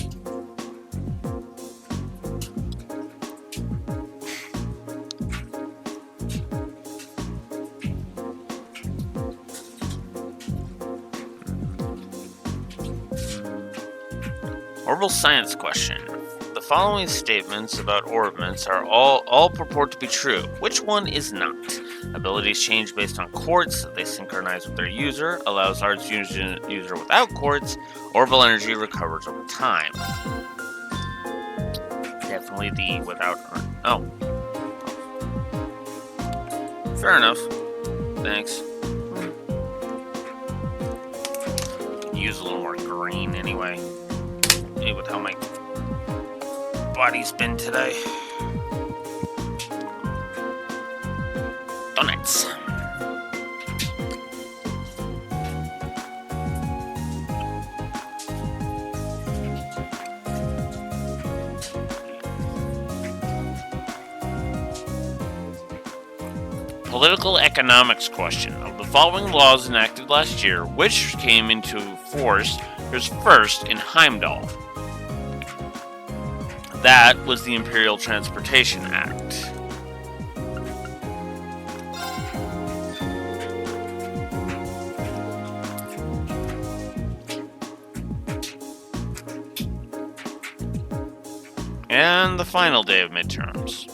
Orbital science question. The following statements about orbits are all purport to be true. Which one is not? Abilities change based on quartz. They synchronize with their user. Allows arts user without quartz. Orbital energy recovers over time. Definitely the without. Oh. Fair enough. Thanks. Use a little more green anyway. With how my body's been today. Donuts. Political economics question. Of the following laws enacted last year, which came into force first in Heimdall? That was the Imperial Transportation Act. And the final day of midterms.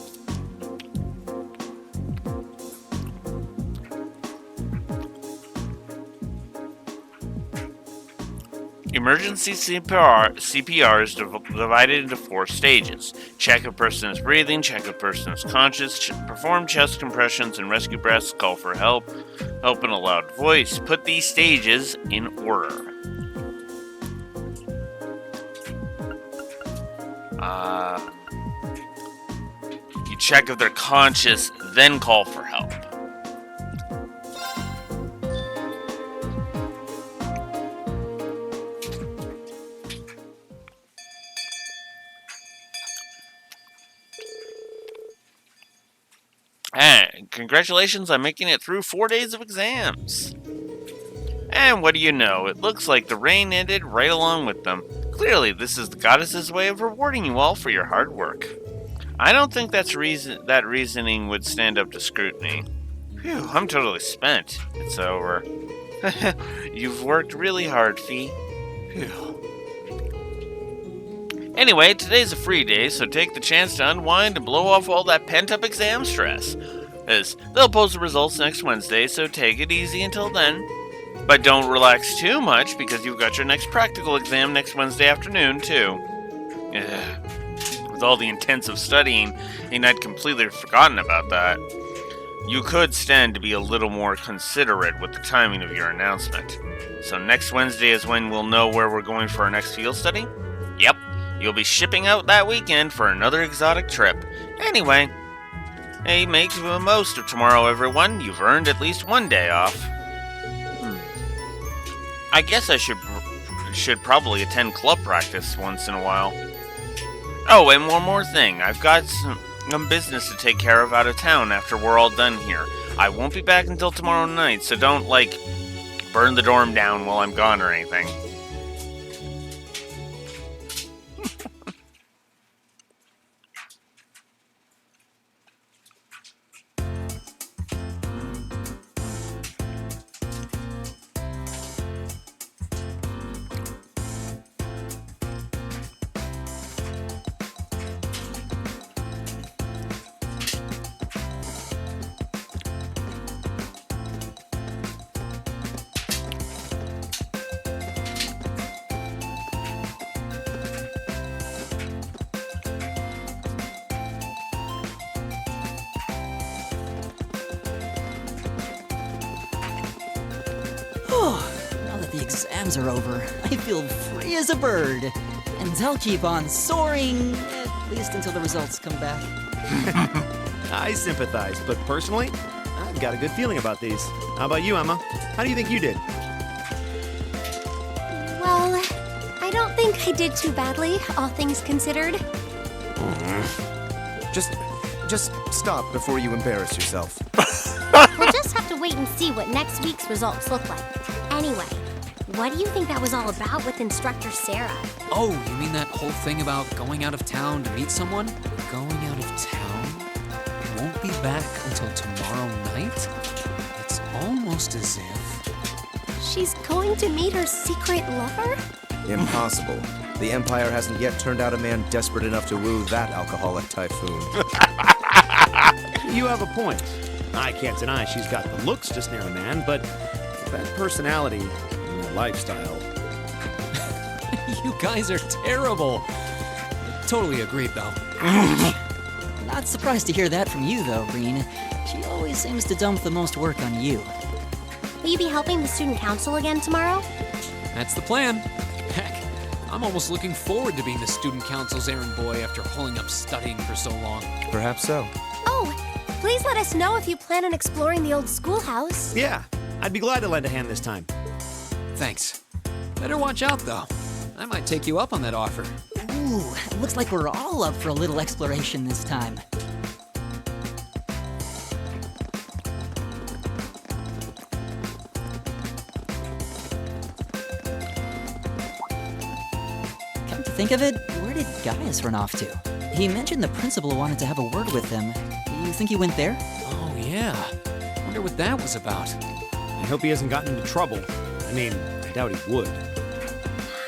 Emergency CPR is divided into 4 stages. Check if person is breathing, check if person is conscious, perform chest compressions and rescue breaths, call for help in a loud voice. Put these stages in order. You check if they're conscious, then call for help. Hey, congratulations on making it through 4 days of exams. And what do you know? It looks like the rain ended right along with them. Clearly, this is the goddess's way of rewarding you all for your hard work. I don't think that reasoning would stand up to scrutiny. Phew, I'm totally spent. It's over. You've worked really hard, Fee. Phew. Anyway, today's a free day, so take the chance to unwind and blow off all that pent-up exam stress. As they'll post the results next Wednesday, so take it easy until then. But don't relax too much, because you've got your next practical exam next Wednesday afternoon, too. Ugh. With all the intensive studying, I'd completely forgotten about that. You could stand to be a little more considerate with the timing of your announcement. So next Wednesday is when we'll know where we're going for our next field study? Yep, you'll be shipping out that weekend for another exotic trip. Anyway, hey, make the most of tomorrow, everyone. You've earned at least one day off. I guess I should probably attend club practice once in a while. Oh, and one more thing. I've got some business to take care of out of town after we're all done here. I won't be back until tomorrow night, so don't, burn the dorm down while I'm gone or anything. Now that the exams are over, I feel free as a bird. And I'll keep on soaring, at least until the results come back. I sympathize, but personally, I've got a good feeling about these. How about you, Emma? How do you think you did? Well, I don't think I did too badly, all things considered. Just stop before you embarrass yourself. We'll just have to wait and see what next week's results look like. Anyway, what do you think that was all about with Instructor Sarah? Oh, you mean that whole thing about going out of town to meet someone? Going out of town? Won't be back until tomorrow night? It's almost as if... She's going to meet her secret lover? Impossible. The Empire hasn't yet turned out a man desperate enough to woo that alcoholic typhoon. You have a point. I can't deny she's got the looks to snare a man, but that personality and that lifestyle... You guys are terrible. Totally agreed, though. Not surprised to hear that from you, though, Breen. She always seems to dump the most work on you. Will you be helping the student council again tomorrow? That's the plan. Heck, I'm almost looking forward to being the student council's errand boy after holding up studying for so long. Perhaps so. Oh, please let us know if you plan on exploring the old schoolhouse. Yeah, I'd be glad to lend a hand this time. Thanks. Better watch out, though. I might take you up on that offer. Ooh, looks like we're all up for a little exploration this time. Come to think of it, where did Gaius run off to? He mentioned the principal wanted to have a word with him. You think he went there? Oh, yeah. Wonder what that was about. I hope he hasn't gotten into trouble. I mean, I doubt he would.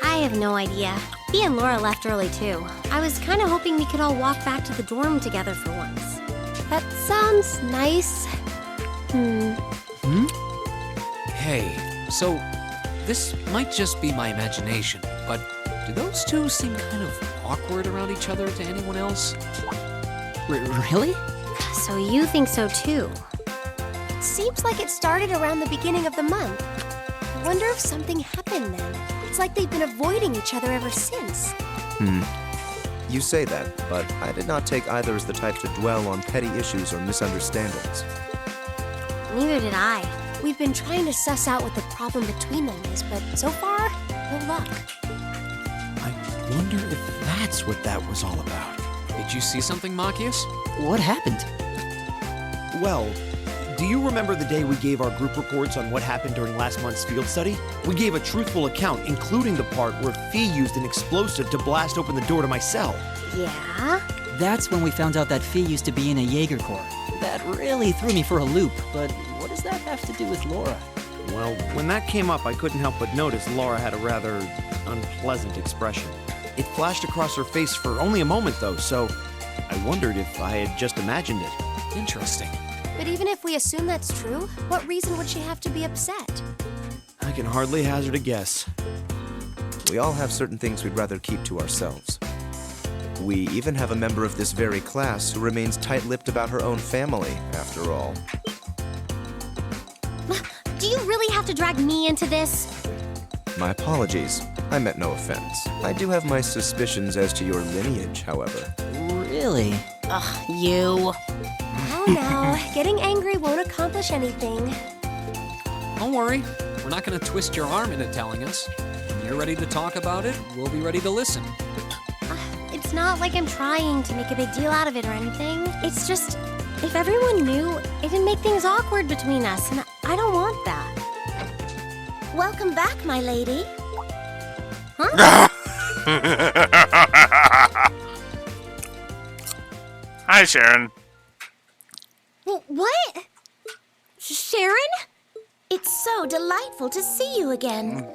I have no idea. He and Laura left early too. I was kind of hoping we could all walk back to the dorm together for once. That sounds nice. Hey, so this might just be my imagination, but do those two seem kind of awkward around each other to anyone else? Really? So you think so too? It seems like it started around the beginning of the month. I wonder if something happened then. It's like they've been avoiding each other ever since. You say that, but I did not take either as the type to dwell on petty issues or misunderstandings. Neither did I. We've been trying to suss out what the problem between them is, but so far, no luck. I wonder if that's what that was all about. Did you see something, Machias? What happened? Well, do you remember the day we gave our group reports on what happened during last month's field study? We gave a truthful account, including the part where Fee used an explosive to blast open the door to my cell. Yeah? That's when we found out that Fee used to be in a Jaeger Corps. That really threw me for a loop, but what does that have to do with Laura? Well, when that came up, I couldn't help but notice Laura had a rather unpleasant expression. It flashed across her face for only a moment, though, so I wondered if I had just imagined it. Interesting. But even if we assume that's true, what reason would she have to be upset? I can hardly hazard a guess. We all have certain things we'd rather keep to ourselves. We even have a member of this very class who remains tight-lipped about her own family, after all. Do you really have to drag me into this? My apologies. I meant no offense. I do have my suspicions as to your lineage, however. Really? Ugh, you. Oh no, getting angry won't accomplish anything. Don't worry, we're not going to twist your arm into telling us. When you're ready to talk about it, we'll be ready to listen. It's not like I'm trying to make a big deal out of it or anything. It's just, if everyone knew, it'd make things awkward between us, and I don't want that. Welcome back, my lady. Huh? Hi, Sharon. What? Sharon? It's so delightful to see you again.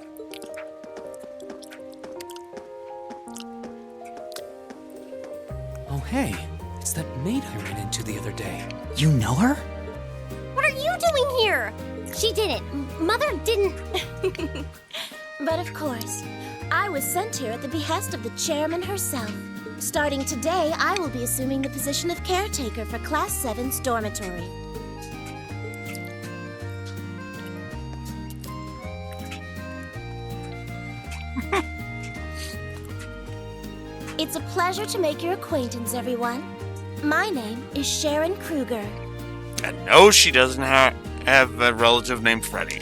Oh, hey, it's that maid I ran into the other day. You know her? What are you doing here? She didn't. Mother didn't. But of course, I was sent here at the behest of the chairman herself. Starting today, I will be assuming the position of caretaker for Class 7's dormitory. It's a pleasure to make your acquaintance, everyone. My name is Sharon Kruger. And no, she doesn't have a relative named Freddy.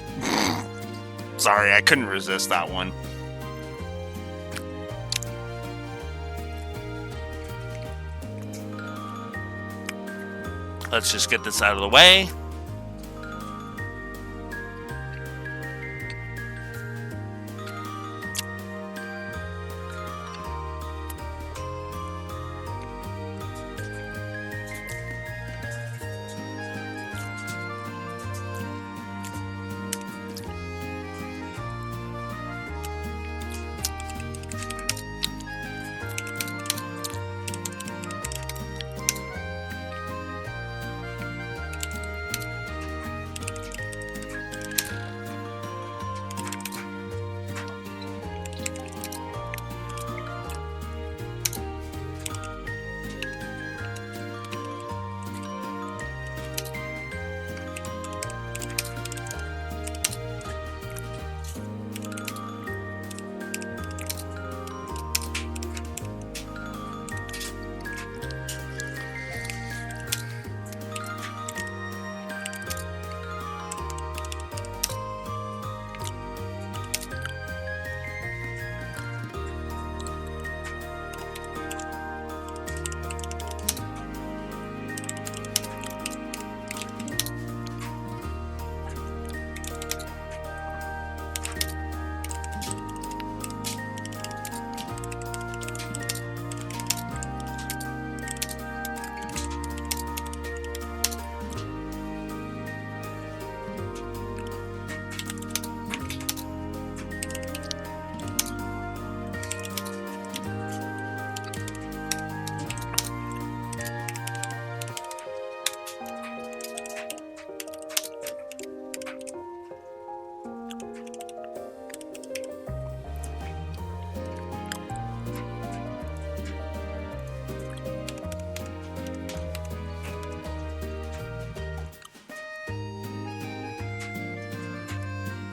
Sorry, I couldn't resist that one. Let's just get this out of the way.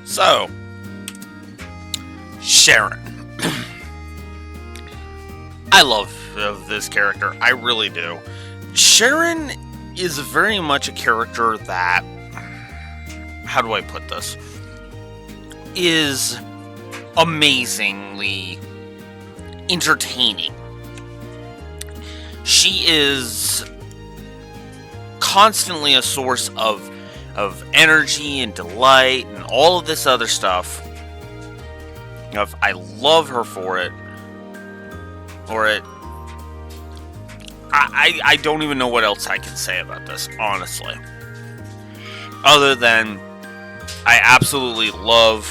So, Sharon. I love this character. I really do. Sharon is very much a character that, how do I put this, is amazingly entertaining. She is constantly a source of energy and delight and all of this other stuff. I love her for it. I don't even know what else I can say about this, honestly. Other than I absolutely love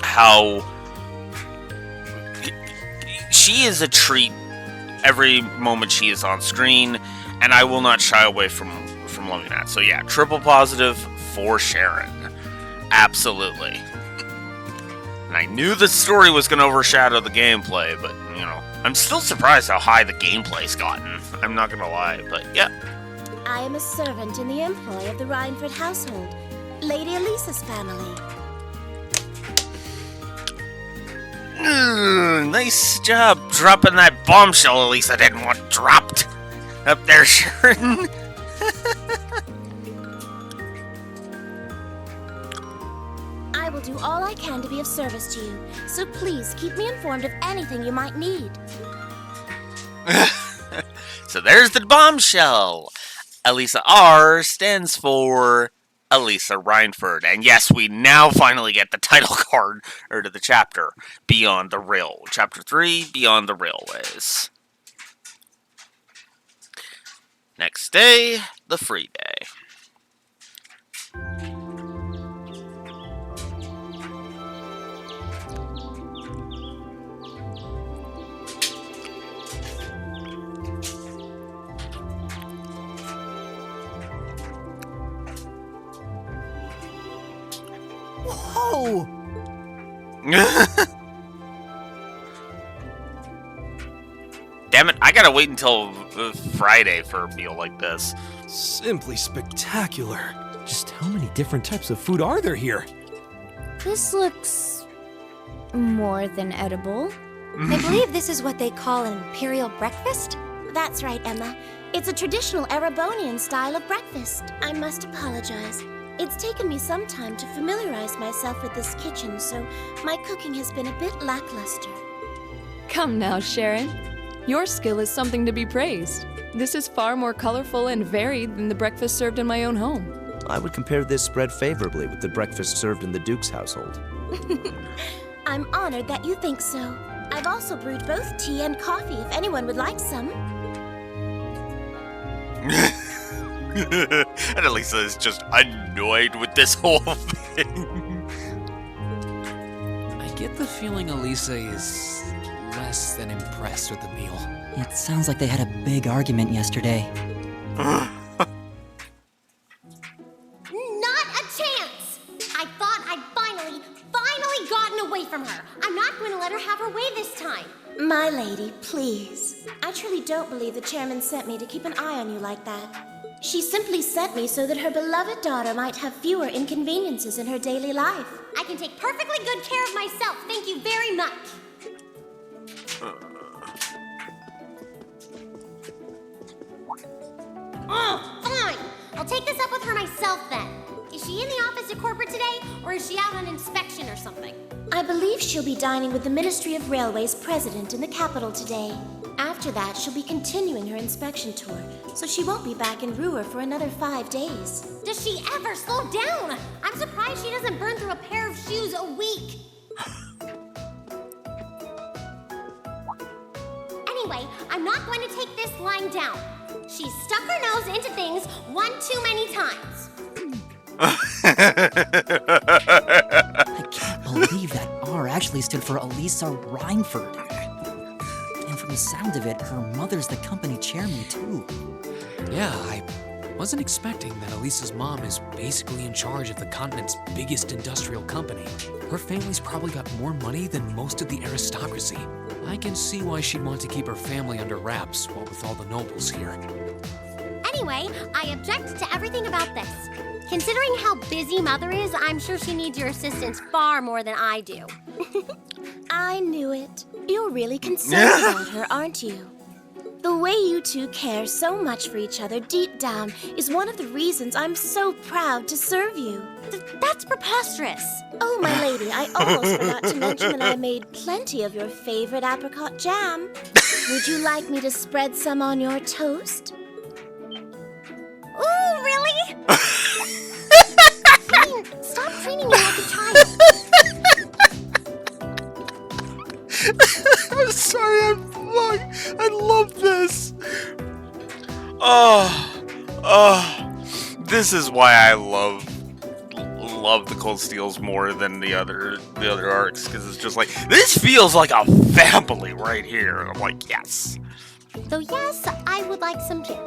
how she is a treat every moment she is on screen, and I will not shy away from loving that. So yeah, triple positive for Sharon. Absolutely. And I knew the story was going to overshadow the gameplay, but, you know, I'm still surprised how high the gameplay's gotten. I'm not going to lie, but yeah. I am a servant in the employ of the Rhineford household, Lady Elisa's family. Nice job dropping that bombshell Elisa didn't want dropped. Up there, Sharon. I will do all I can to be of service to you, so please keep me informed of anything you might need. So there's the bombshell. Elisa R stands for Elisa Rhineford. And yes, we now finally get the title card, or to the chapter, Beyond the Rail. Chapter 3, Beyond the Railways. Next day, the free day. Whoa! Damn it, I gotta wait until Friday for a meal like this. Simply spectacular. Just how many different types of food are there here? This looks more than edible. I believe this is what they call an imperial breakfast. That's right, Emma. It's a traditional Erebonian style of breakfast. I must apologize. It's taken me some time to familiarize myself with this kitchen, so my cooking has been a bit lackluster. Come now, Sharon. Your skill is something to be praised. This is far more colorful and varied than the breakfast served in my own home. I would compare this spread favorably with the breakfast served in the Duke's household. I'm honored that you think so. I've also brewed both tea and coffee if anyone would like some. And Elisa is just annoyed with this whole thing. I get the feeling Elisa is less than impressed with the meal. It sounds like they had a big argument yesterday. Not a chance! I thought I'd finally gotten away from her. I'm not going to let her have her way this time. My lady, please. I truly don't believe the chairman sent me to keep an eye on you like that. She simply sent me so that her beloved daughter might have fewer inconveniences in her daily life. I can take perfectly good care of myself. Thank you very much. Oh, fine. I'll take this up with her myself then. Is she in the office at corporate today, or is she out on inspection or something? I believe she'll be dining with the Ministry of Railways president in the capital today. After that, she'll be continuing her inspection tour, so she won't be back in Ruhr for another 5 days. Does she ever slow down? I'm surprised she doesn't burn through a pair of shoes a week. Anyway, I'm not going to take this lying down. She's stuck her nose into things one too many times. I can't believe that R actually stood for Elisa Rhineford. And from the sound of it, her mother's the company chairman, too. Yeah, I wasn't expecting that Elisa's mom is basically in charge of the continent's biggest industrial company. Her family's probably got more money than most of the aristocracy. I can see why she'd want to keep her family under wraps, what with all the nobles here. Anyway, I object to everything about this. Considering how busy Mother is, I'm sure she needs your assistance far more than I do. I knew it. You're really concerned about her, aren't you? The way you two care so much for each other deep down is one of the reasons I'm so proud to serve you. That's preposterous. Oh, my lady, I almost forgot to mention that I made plenty of your favorite apricot jam. Would you like me to spread some on your toast? Ooh, treating me like a child. I'm sorry, I love this. This is why I love the Cold Steels more than the other arcs, because it's just like, this feels like a family right here. And I'm like, yes. So yes, I would like some too.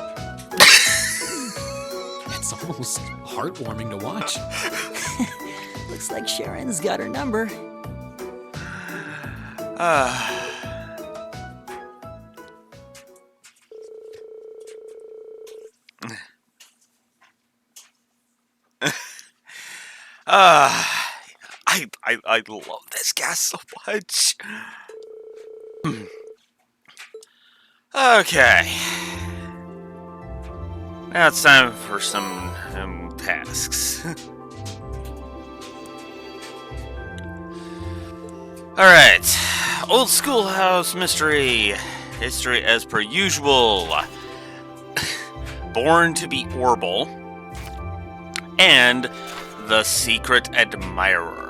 It's almost heartwarming to watch. Looks like Sharon's got her number. I love this cast so much. Okay. Now it's time for some tasks. Alright. Old Schoolhouse Mystery. History as per usual. Born to be Orbital. And The Secret Admirer.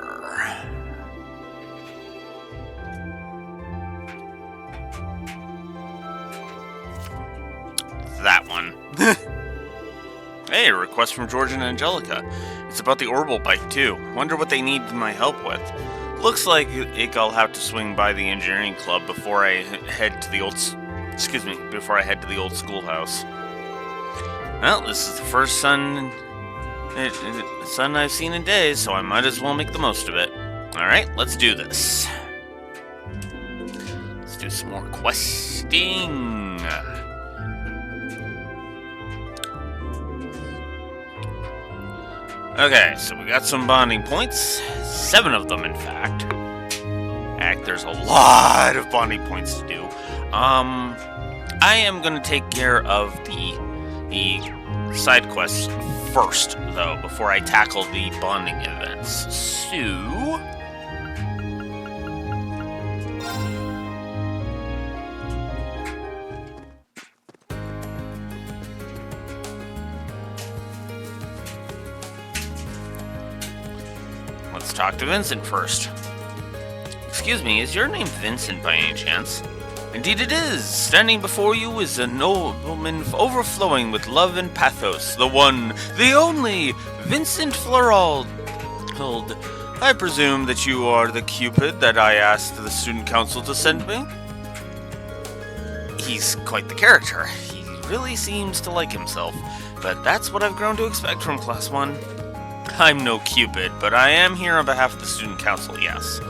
That one. Hey, a request from George and Angelica. It's about the Orbital bike, too. Wonder what they need my help with. Looks like I'll have to swing by the engineering club before I head to the old schoolhouse. Well, this is the first sun I've seen in days, so I might as well make the most of it. Alright, let's do this. Let's do some more questing. Okay, so we got some bonding points. 7 of them, in fact. There's a lot of bonding points to do. I am going to take care of the side quests first, though, before I tackle the bonding events. So... let's talk to Vincent first. Excuse me, is your name Vincent by any chance? Indeed it is. Standing before you is a nobleman overflowing with love and pathos. The one, the only, Vincent Florald. I presume that you are the Cupid that I asked the student council to send me? He's quite the character. He really seems to like himself. But that's what I've grown to expect from Class 1. I'm no Cupid, but I am here on behalf of the student council, yes.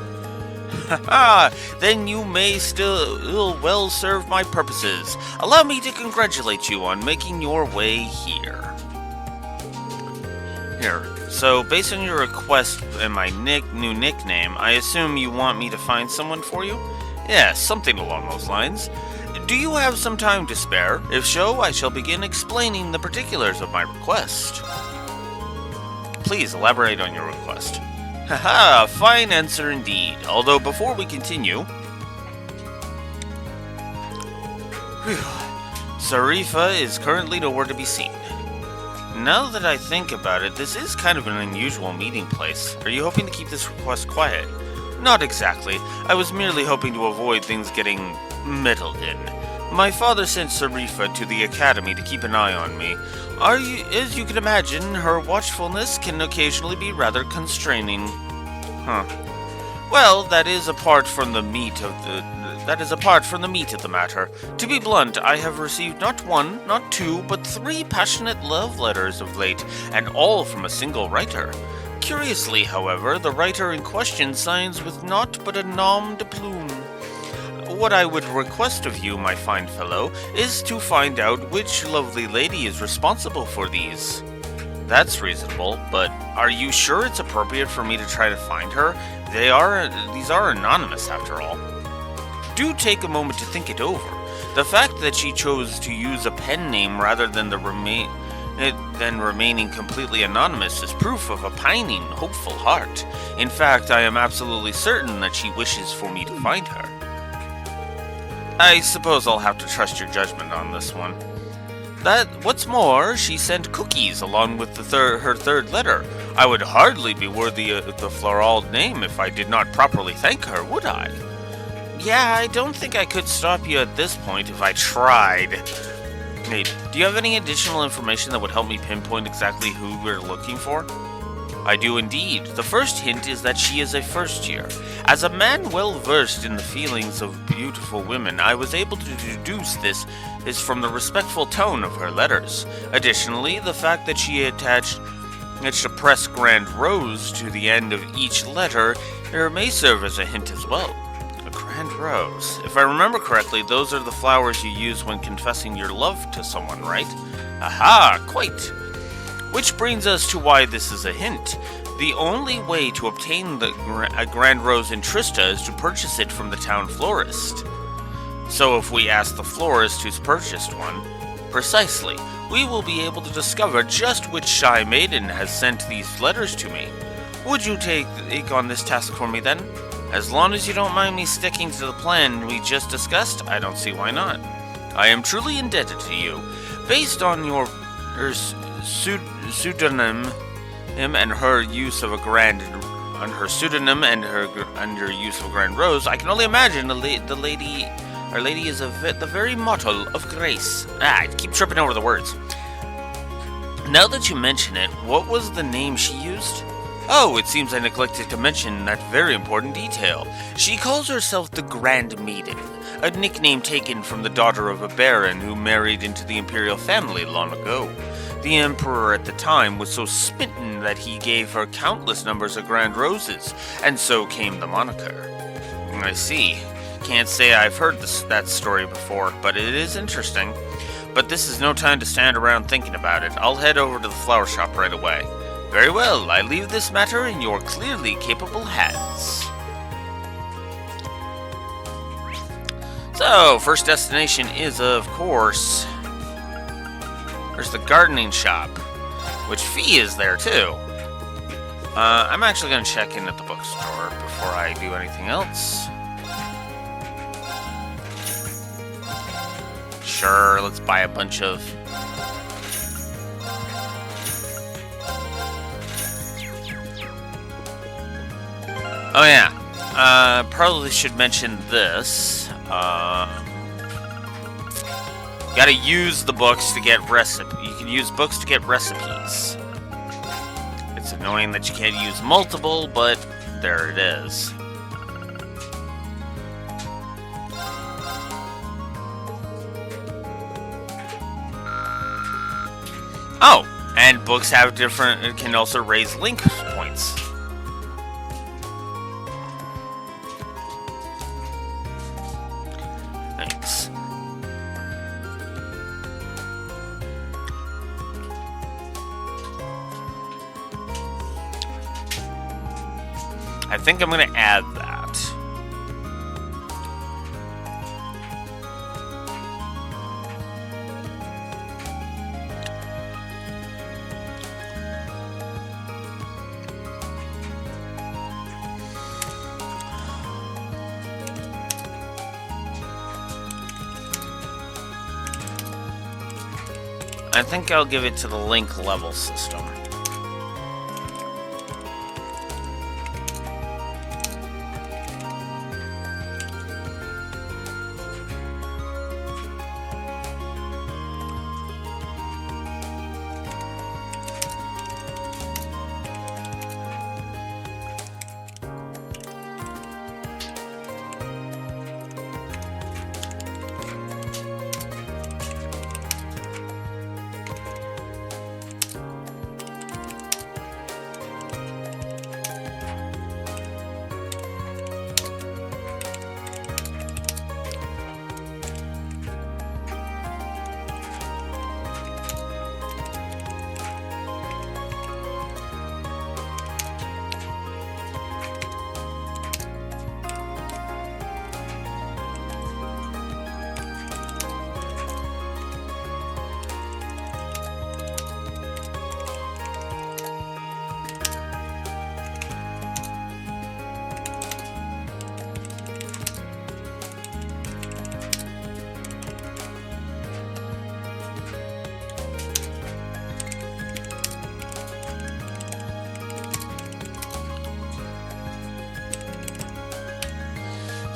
Haha, then you may still well serve my purposes. Allow me to congratulate you on making your way here. Here, so based on your request and my new nickname, I assume you want me to find someone for you? Yes, something along those lines. Do you have some time to spare? If so, I shall begin explaining the particulars of my request. Please elaborate on your request. Haha, fine answer indeed. Although before we continue... Sarifa is currently nowhere to be seen. Now that I think about it, this is kind of an unusual meeting place. Are you hoping to keep this request quiet? Not exactly. I was merely hoping to avoid things getting meddled in. My father sent Sarifa to the academy to keep an eye on me. As you can imagine, her watchfulness can occasionally be rather constraining. Well, that is apart from the meat of the matter. To be blunt, I have received not 1, not 2, but 3 passionate love letters of late, and all from a single writer. Curiously, however, the writer in question signs with naught but a nom de plume. What I would request of you, my fine fellow, is to find out which lovely lady is responsible for these. That's reasonable, but are you sure it's appropriate for me to try to find her? These are anonymous, after all. Do take a moment to think it over. The fact that she chose to use a pen name rather than remaining completely anonymous is proof of a pining, hopeful heart. In fact, I am absolutely certain that she wishes for me to find her. I suppose I'll have to trust your judgment on this one. What's more, she sent cookies along with her third letter. I would hardly be worthy of the Florald name if I did not properly thank her, would I? Yeah, I don't think I could stop you at this point if I tried. Hey, do you have any additional information that would help me pinpoint exactly who we're looking for? I do indeed. The first hint is that she is a first year. As a man well versed in the feelings of beautiful women, I was able to deduce this is from the respectful tone of her letters. Additionally, the fact that she attached a pressed grand rose to the end of each letter may serve as a hint as well. A grand rose. If I remember correctly, those are the flowers you use when confessing your love to someone, right? Aha, quite. Which brings us to why this is a hint. The only way to obtain a grand rose in Trista is to purchase it from the town florist. So if we ask the florist who's purchased one, precisely, we will be able to discover just which shy maiden has sent these letters to me. Would you take on this task for me then? As long as you don't mind me sticking to the plan we just discussed, I don't see why not. I am truly indebted to you. Based on your pseudonym and her use of a grand rose, I can only imagine our lady is the very model of grace. I keep tripping over the words. Now that you mention it, what was the name she used? Oh, it seems I neglected to mention that very important detail. She calls herself the Grand Maiden, a nickname taken from the daughter of a baron who married into the imperial family long ago. The emperor at the time was so smitten that he gave her countless numbers of grand roses, and so came the moniker. I see. Can't say I've heard that story before, but it is interesting. But this is no time to stand around thinking about it. I'll head over to the flower shop right away. Very well, I leave this matter in your clearly capable hands. So, first destination is, of course, there's the gardening shop, which Fee is there too. I'm actually going to check in at the bookstore before I do anything else. Sure, let's buy a bunch of... Oh yeah, probably should mention this. Gotta use the books to get You can use books to get recipes. It's annoying that you can't use multiple, but there it is. Oh, and books have it can also raise link points. Thanks. I think I'm going to add that. I think I'll give it to the link level system.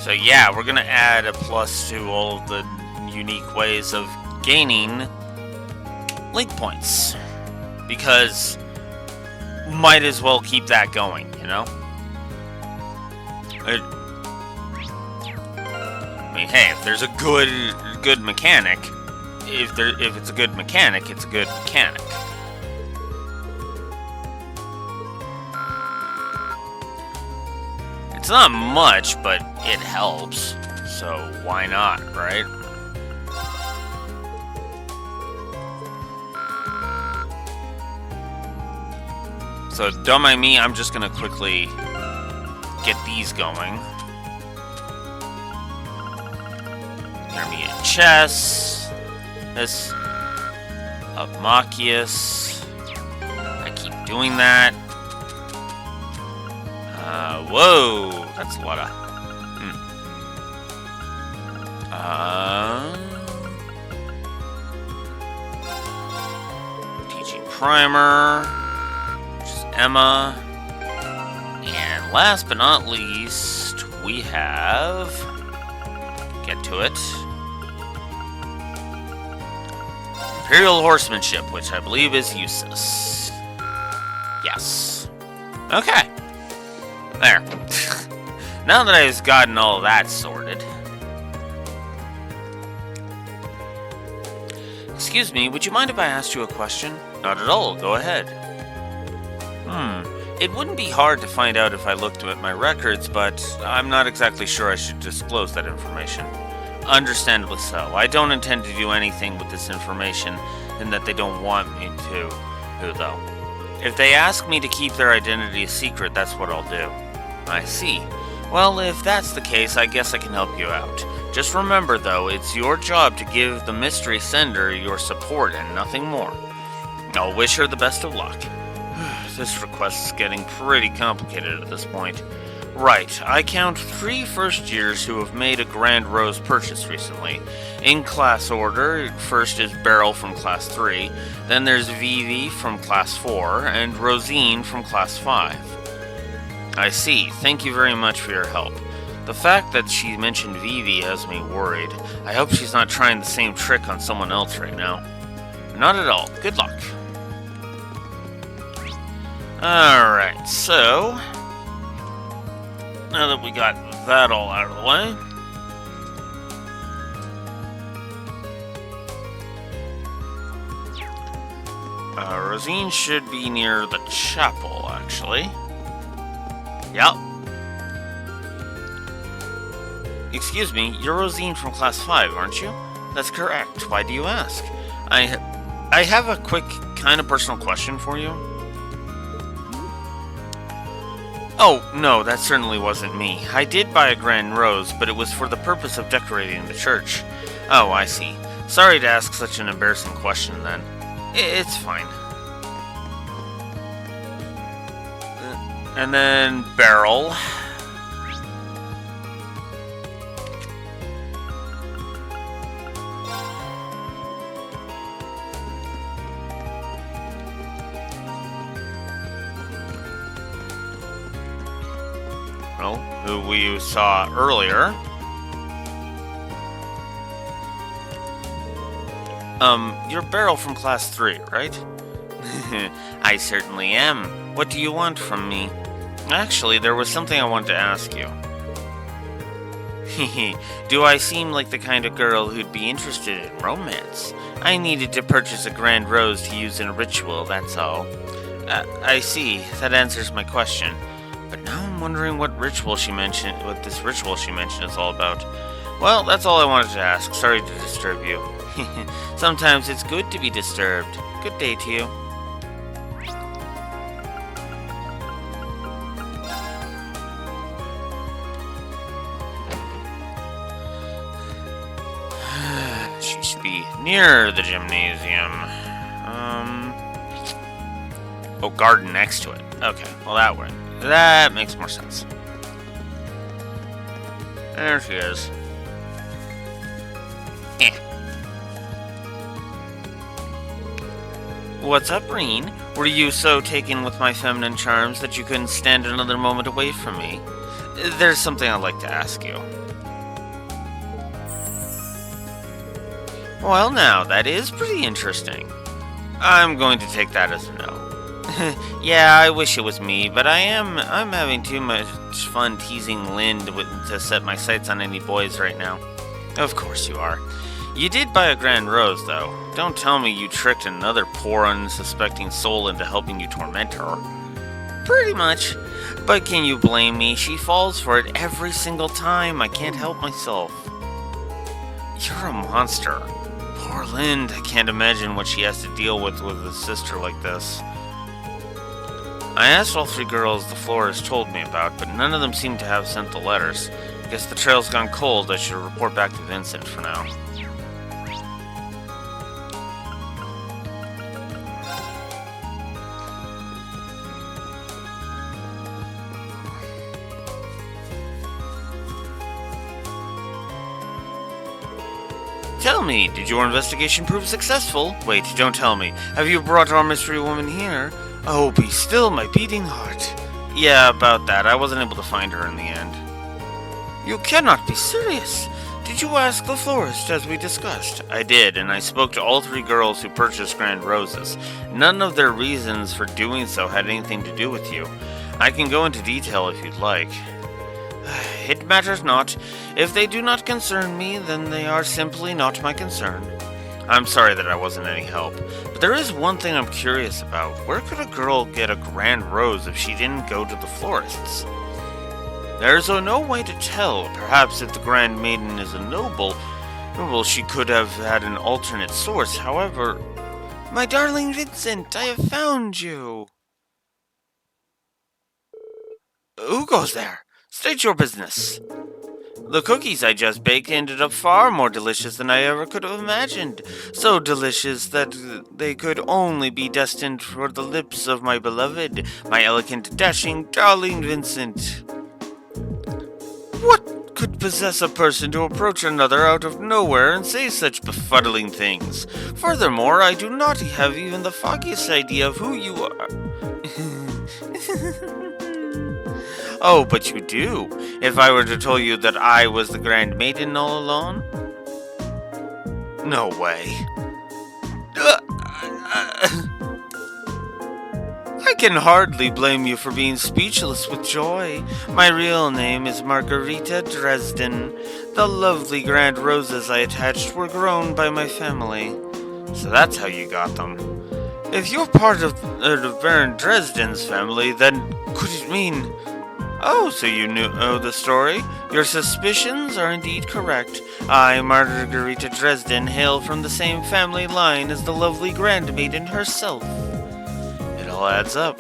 So yeah, we're gonna add a plus to all of the unique ways of gaining link points. Because might as well keep that going, you know? I mean, hey, if there's a good mechanic, if it's a good mechanic, it's a good mechanic. It's not much, but it helps. So why not, right? So don't mind me, I'm just gonna quickly get these going. Intermediate chess. This. Obmachius. I keep doing that. Whoa! That's a lot of... Teaching primer. Which is Emma. And last but not least, we have... Get to it. Imperial Horsemanship, which I believe is useless. Yes. Okay. There. Now that I've gotten all that sorted. Excuse me, would you mind if I asked you a question? Not at all, go ahead. It wouldn't be hard to find out if I looked at my records, but I'm not exactly sure I should disclose that information. Understandably so. I don't intend to do anything with this information, and that they don't want me to, though. If they ask me to keep their identity a secret, that's what I'll do. I see. Well, if that's the case, I guess I can help you out. Just remember, though, it's your job to give the mystery sender your support and nothing more. I'll wish her the best of luck. This request is getting pretty complicated at this point. Right, I count 3 first years who have made a Grand Rose purchase recently. In class order, first is Beryl from Class 3, then there's Vivi from Class 4, and Rosine from Class 5. I see, thank you very much for your help. The fact that she mentioned Vivi has me worried. I hope she's not trying the same trick on someone else right now. Not at all, good luck. Alright, so... now that we got that all out of the way... Rosine should be near the chapel, actually. Yep. Excuse me, you're Rosine from Class 5, aren't you? That's correct. Why do you ask? I have a quick, kind of personal question for you. Oh, no, that certainly wasn't me. I did buy a Grand Rose, but it was for the purpose of decorating the church. Oh, I see. Sorry to ask such an embarrassing question, then. It's fine. And then Beryl. Well, who we saw earlier. You're Beryl from Class 3, right? I certainly am. What do you want from me? Actually, there was something I wanted to ask you. Do I seem like the kind of girl who'd be interested in romance? I needed to purchase a Grand Rose to use in a ritual, that's all. I see. That answers my question. But now I'm wondering what this ritual she mentioned is all about. Well, that's all I wanted to ask. Sorry to disturb you. Sometimes it's good to be disturbed. Good day to you. She should be near the gymnasium. Oh, garden next to it. Okay, well that way. That makes more sense. There she is. What's up, Reen? Were you so taken with my feminine charms that you couldn't stand another moment away from me? There's something I'd like to ask you. Well, now, that is pretty interesting. I'm going to take that as a no. Yeah, I wish it was me, but I'm having too much fun teasing Lynn to set my sights on any boys right now. Of course you are. You did buy a grand rose, though. Don't tell me you tricked another poor, unsuspecting soul into helping you torment her. Pretty much. But can you blame me? She falls for it every single time. I can't help myself. You're a monster. Poor Lind. I can't imagine what she has to deal with a sister like this. I asked all 3 girls the florist told me about, but none of them seem to have sent the letters. I guess the trail's gone cold. I should report back to Vincent for now. Tell me, did your investigation prove successful? Wait, don't tell me. Have you brought our mystery woman here? Oh, be still, my beating heart. Yeah, about that. I wasn't able to find her in the end. You cannot be serious. Did you ask the florist as we discussed? I did, and I spoke to all 3 girls who purchased grand roses. None of their reasons for doing so had anything to do with you. I can go into detail if you'd like. It matters not. If they do not concern me, then they are simply not my concern. I'm sorry that I wasn't any help, but there is one thing I'm curious about. Where could a girl get a grand rose if she didn't go to the florist's? There's no way to tell. Perhaps if the Grand Maiden is a noble, she could have had an alternate source. However, my darling Vincent, I have found you. Who goes there? State your business. The cookies I just baked ended up far more delicious than I ever could have imagined. So delicious that they could only be destined for the lips of my beloved, my elegant, dashing, darling Vincent. What could possess a person to approach another out of nowhere and say such befuddling things? Furthermore, I do not have even the foggiest idea of who you are. Oh, but you do. If I were to tell you that I was the Grand Maiden all along? No way. I can hardly blame you for being speechless with joy. My real name is Margarita Dresden. The lovely grand roses I attached were grown by my family. So that's how you got them. If you're part of Baron Dresden's family, then could it mean... Oh, so you know the story? Your suspicions are indeed correct. I, Margarita Dresden, hail from the same family line as the lovely Grand Maiden herself. It all adds up.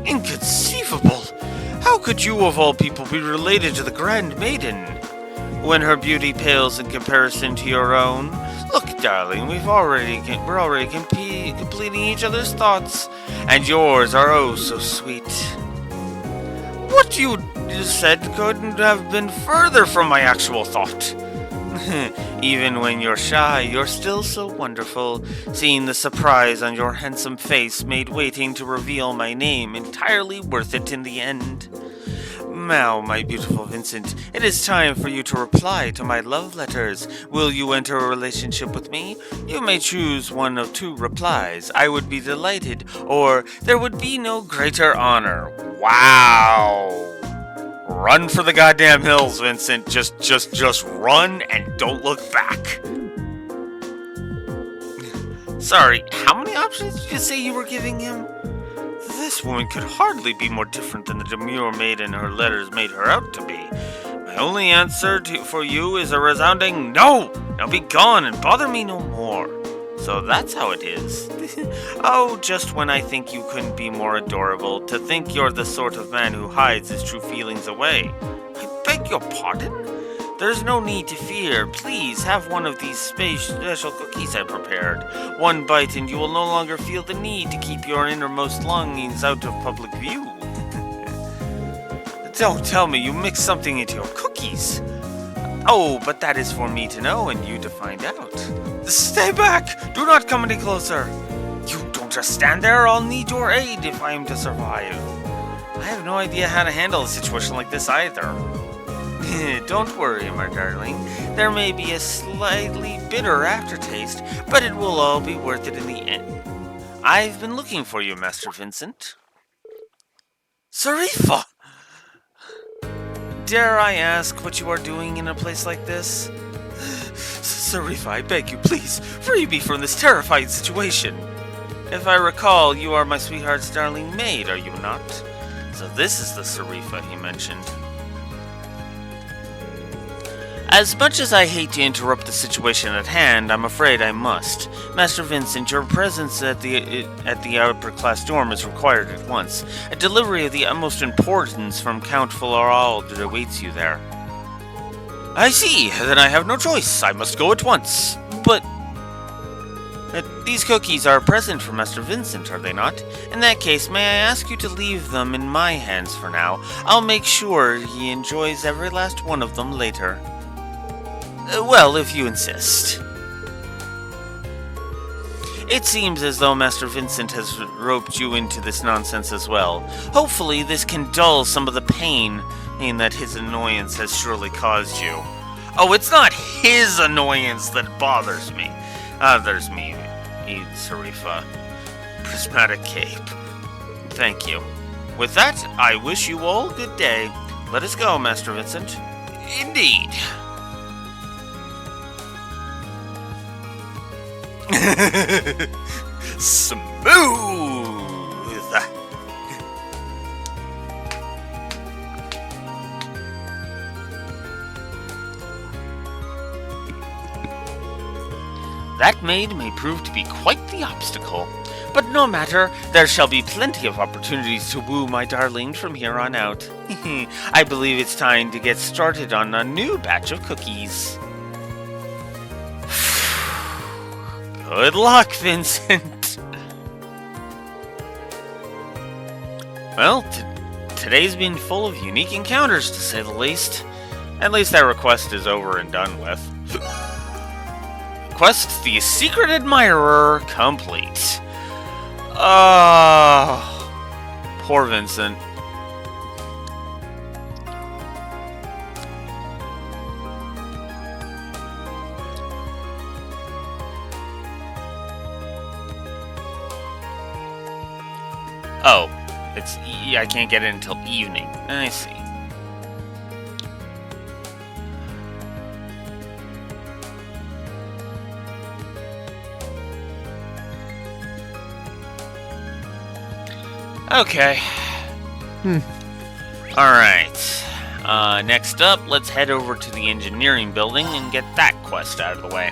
Inconceivable! How could you, of all people, be related to the Grand Maiden? When her beauty pales in comparison to your own? Look, darling, we're already completing each other's thoughts, and yours are oh so sweet. What you said couldn't have been further from my actual thought. Even when you're shy, you're still so wonderful. Seeing the surprise on your handsome face made waiting to reveal my name entirely worth it in the end. Now, my beautiful Vincent, it is time for you to reply to my love letters. Will you enter a relationship with me? You may choose one of 2 replies. I would be delighted, or there would be no greater honor. Wow! Run for the goddamn hills, Vincent. Just run and don't look back. Sorry, how many options did you say you were giving him? This woman could hardly be more different than the demure maiden her letters made her out to be. My only answer for you is a resounding no! Now be gone and bother me no more. So that's how it is. Oh, just when I think you couldn't be more adorable, to think you're the sort of man who hides his true feelings away. I beg your pardon? There's no need to fear. Please have one of these special cookies I prepared. One bite and you will no longer feel the need to keep your innermost longings out of public view. Don't tell me you mixed something into your cookies. Oh, but that is for me to know and you to find out. Stay back! Do not come any closer! You don't just stand there, I'll need your aid if I am to survive. I have no idea how to handle a situation like this either. Don't worry, my darling. There may be a slightly bitter aftertaste, but it will all be worth it in the end. I've been looking for you, Master Vincent. Sarifa! Dare I ask what you are doing in a place like this? Sarifa, I beg you, please, free me from this terrifying situation. If I recall, you are my sweetheart's darling maid, are you not? So this is the Sarifa he mentioned. As much as I hate to interrupt the situation at hand, I'm afraid I must. Master Vincent, your presence at the upper class dorm is required at once. A delivery of the utmost importance from Count Fularald awaits you there. I see. Then I have no choice. I must go at once. But these cookies are a present for Master Vincent, are they not? In that case, may I ask you to leave them in my hands for now? I'll make sure he enjoys every last one of them later. Well, if you insist. It seems as though Master Vincent has roped you into this nonsense as well. Hopefully this can dull some of the pain that his annoyance has surely caused you. Oh, it's not his annoyance that bothers me. There's me, Sarifa. Prismatic cape. Thank you. With that, I wish you all good day. Let us go, Master Vincent. Indeed. Smooth! That maid may prove to be quite the obstacle. But no matter, there shall be plenty of opportunities to woo my darling from here on out. I believe it's time to get started on a new batch of cookies. Good luck, Vincent. Well, today's been full of unique encounters, to say the least. At least that request is over and done with. Quest the Secret Admirer complete. Oh, poor Vincent. Oh, I can't get it until evening. I see. Okay. Alright. Next up, let's head over to the engineering building and get that quest out of the way.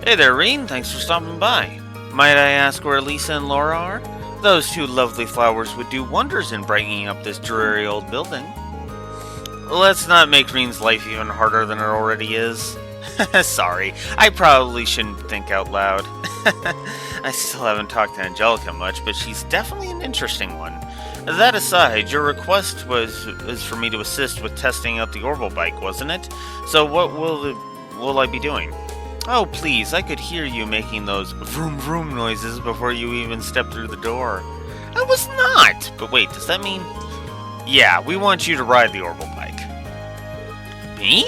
Hey there, Reen. Thanks for stopping by. Might I ask where Lisa and Laura are? Those two lovely flowers would do wonders in brightening up this dreary old building. Let's not make Reen's life even harder than it already is. Sorry, I probably shouldn't think out loud. I still haven't talked to Angelica much, but she's definitely an interesting one. That aside, your request was for me to assist with testing out the Orbital bike, wasn't it? So what will I be doing? Oh, please, I could hear you making those vroom vroom noises before you even stepped through the door. I was not! But wait, does that mean... Yeah, we want you to ride the Orbital bike. Me?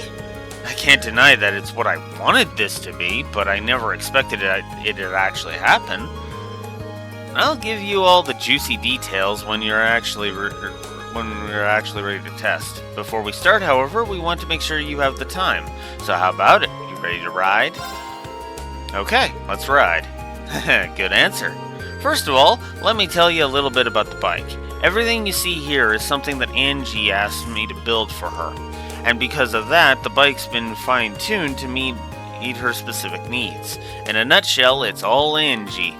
I can't deny that it's what I wanted this to be, but I never expected it to actually happen. I'll give you all the juicy details when we're actually ready to test. Before we start, however, we want to make sure you have the time. So how about it? You ready to ride? Okay, let's ride. Good answer. First of all, let me tell you a little bit about the bike. Everything you see here is something that Angie asked me to build for her. And because of that, the bike's been fine-tuned to meet her specific needs. In a nutshell, it's all Angie.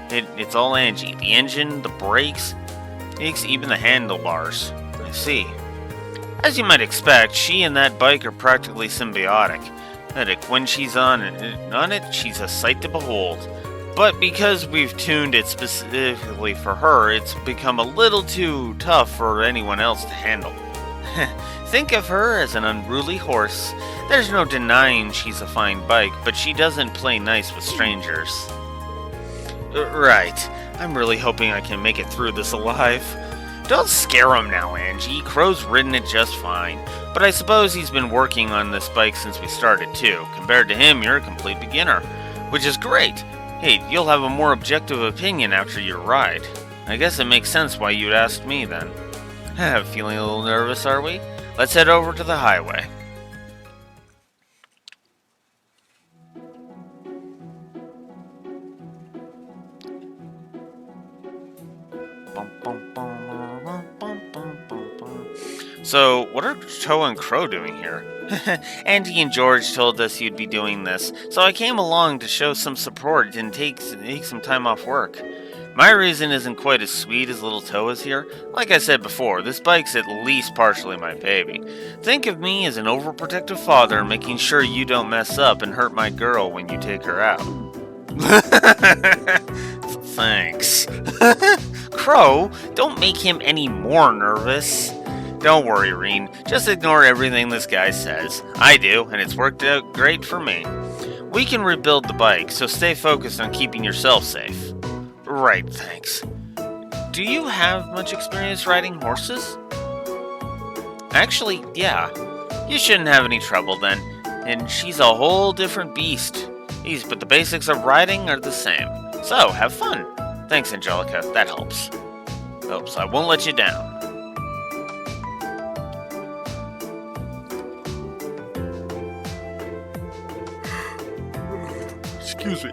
It's all Angie. The engine, the brakes, even the handlebars. I see. As you might expect, she and that bike are practically symbiotic. When she's on it, she's a sight to behold. But because we've tuned it specifically for her, it's become a little too tough for anyone else to handle. Think of her as an unruly horse. There's no denying she's a fine bike, but she doesn't play nice with strangers. Right. I'm really hoping I can make it through this alive. Don't scare him now, Angie. Crow's ridden it just fine. But I suppose he's been working on this bike since we started, too. Compared to him, you're a complete beginner. Which is great. Hey, you'll have a more objective opinion after your ride. I guess it makes sense why you'd ask me, then. Feeling a little nervous, are we? Let's head over to the highway. So, what are Toa and Crow doing here? Andy and George told us you'd be doing this, so I came along to show some support and take some time off work. My reason isn't quite as sweet as little Toa's here. Like I said before, this bike's at least partially my baby. Think of me as an overprotective father making sure you don't mess up and hurt my girl when you take her out. Thanks. Crow, don't make him any more nervous. Don't worry, Reen. Just ignore everything this guy says. I do, and it's worked out great for me. We can rebuild the bike, so stay focused on keeping yourself safe. Right, thanks. Do you have much experience riding horses? Actually, yeah. You shouldn't have any trouble then. And she's a whole different beast. But the basics of riding are the same. So, have fun. Thanks, Angelica. That helps. Oops, I won't let you down. Excuse me.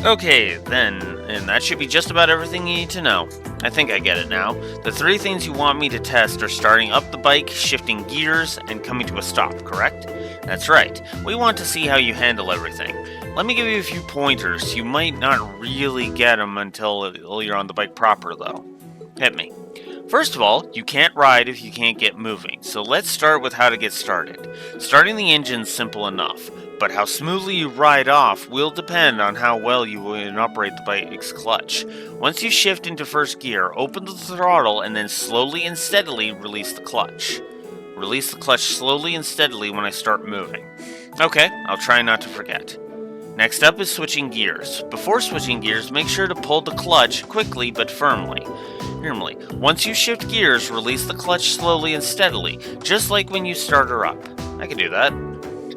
Okay, then, and that should be just about everything you need to know. I think I get it now. The 3 things you want me to test are starting up the bike, shifting gears, and coming to a stop, correct? That's right. We want to see how you handle everything. Let me give you a few pointers. You might not really get them until you're on the bike proper, though. Hit me. First of all, you can't ride if you can't get moving, so let's start with how to get started. Starting the engine's simple enough, but how smoothly you ride off will depend on how well you operate the bike's clutch. Once you shift into first gear, open the throttle and then slowly and steadily release the clutch. Release the clutch slowly and steadily when I start moving. Okay, I'll try not to forget. Next up is switching gears. Before switching gears, make sure to pull the clutch quickly but firmly. Once you shift gears, release the clutch slowly and steadily, just like when you start her up. I can do that.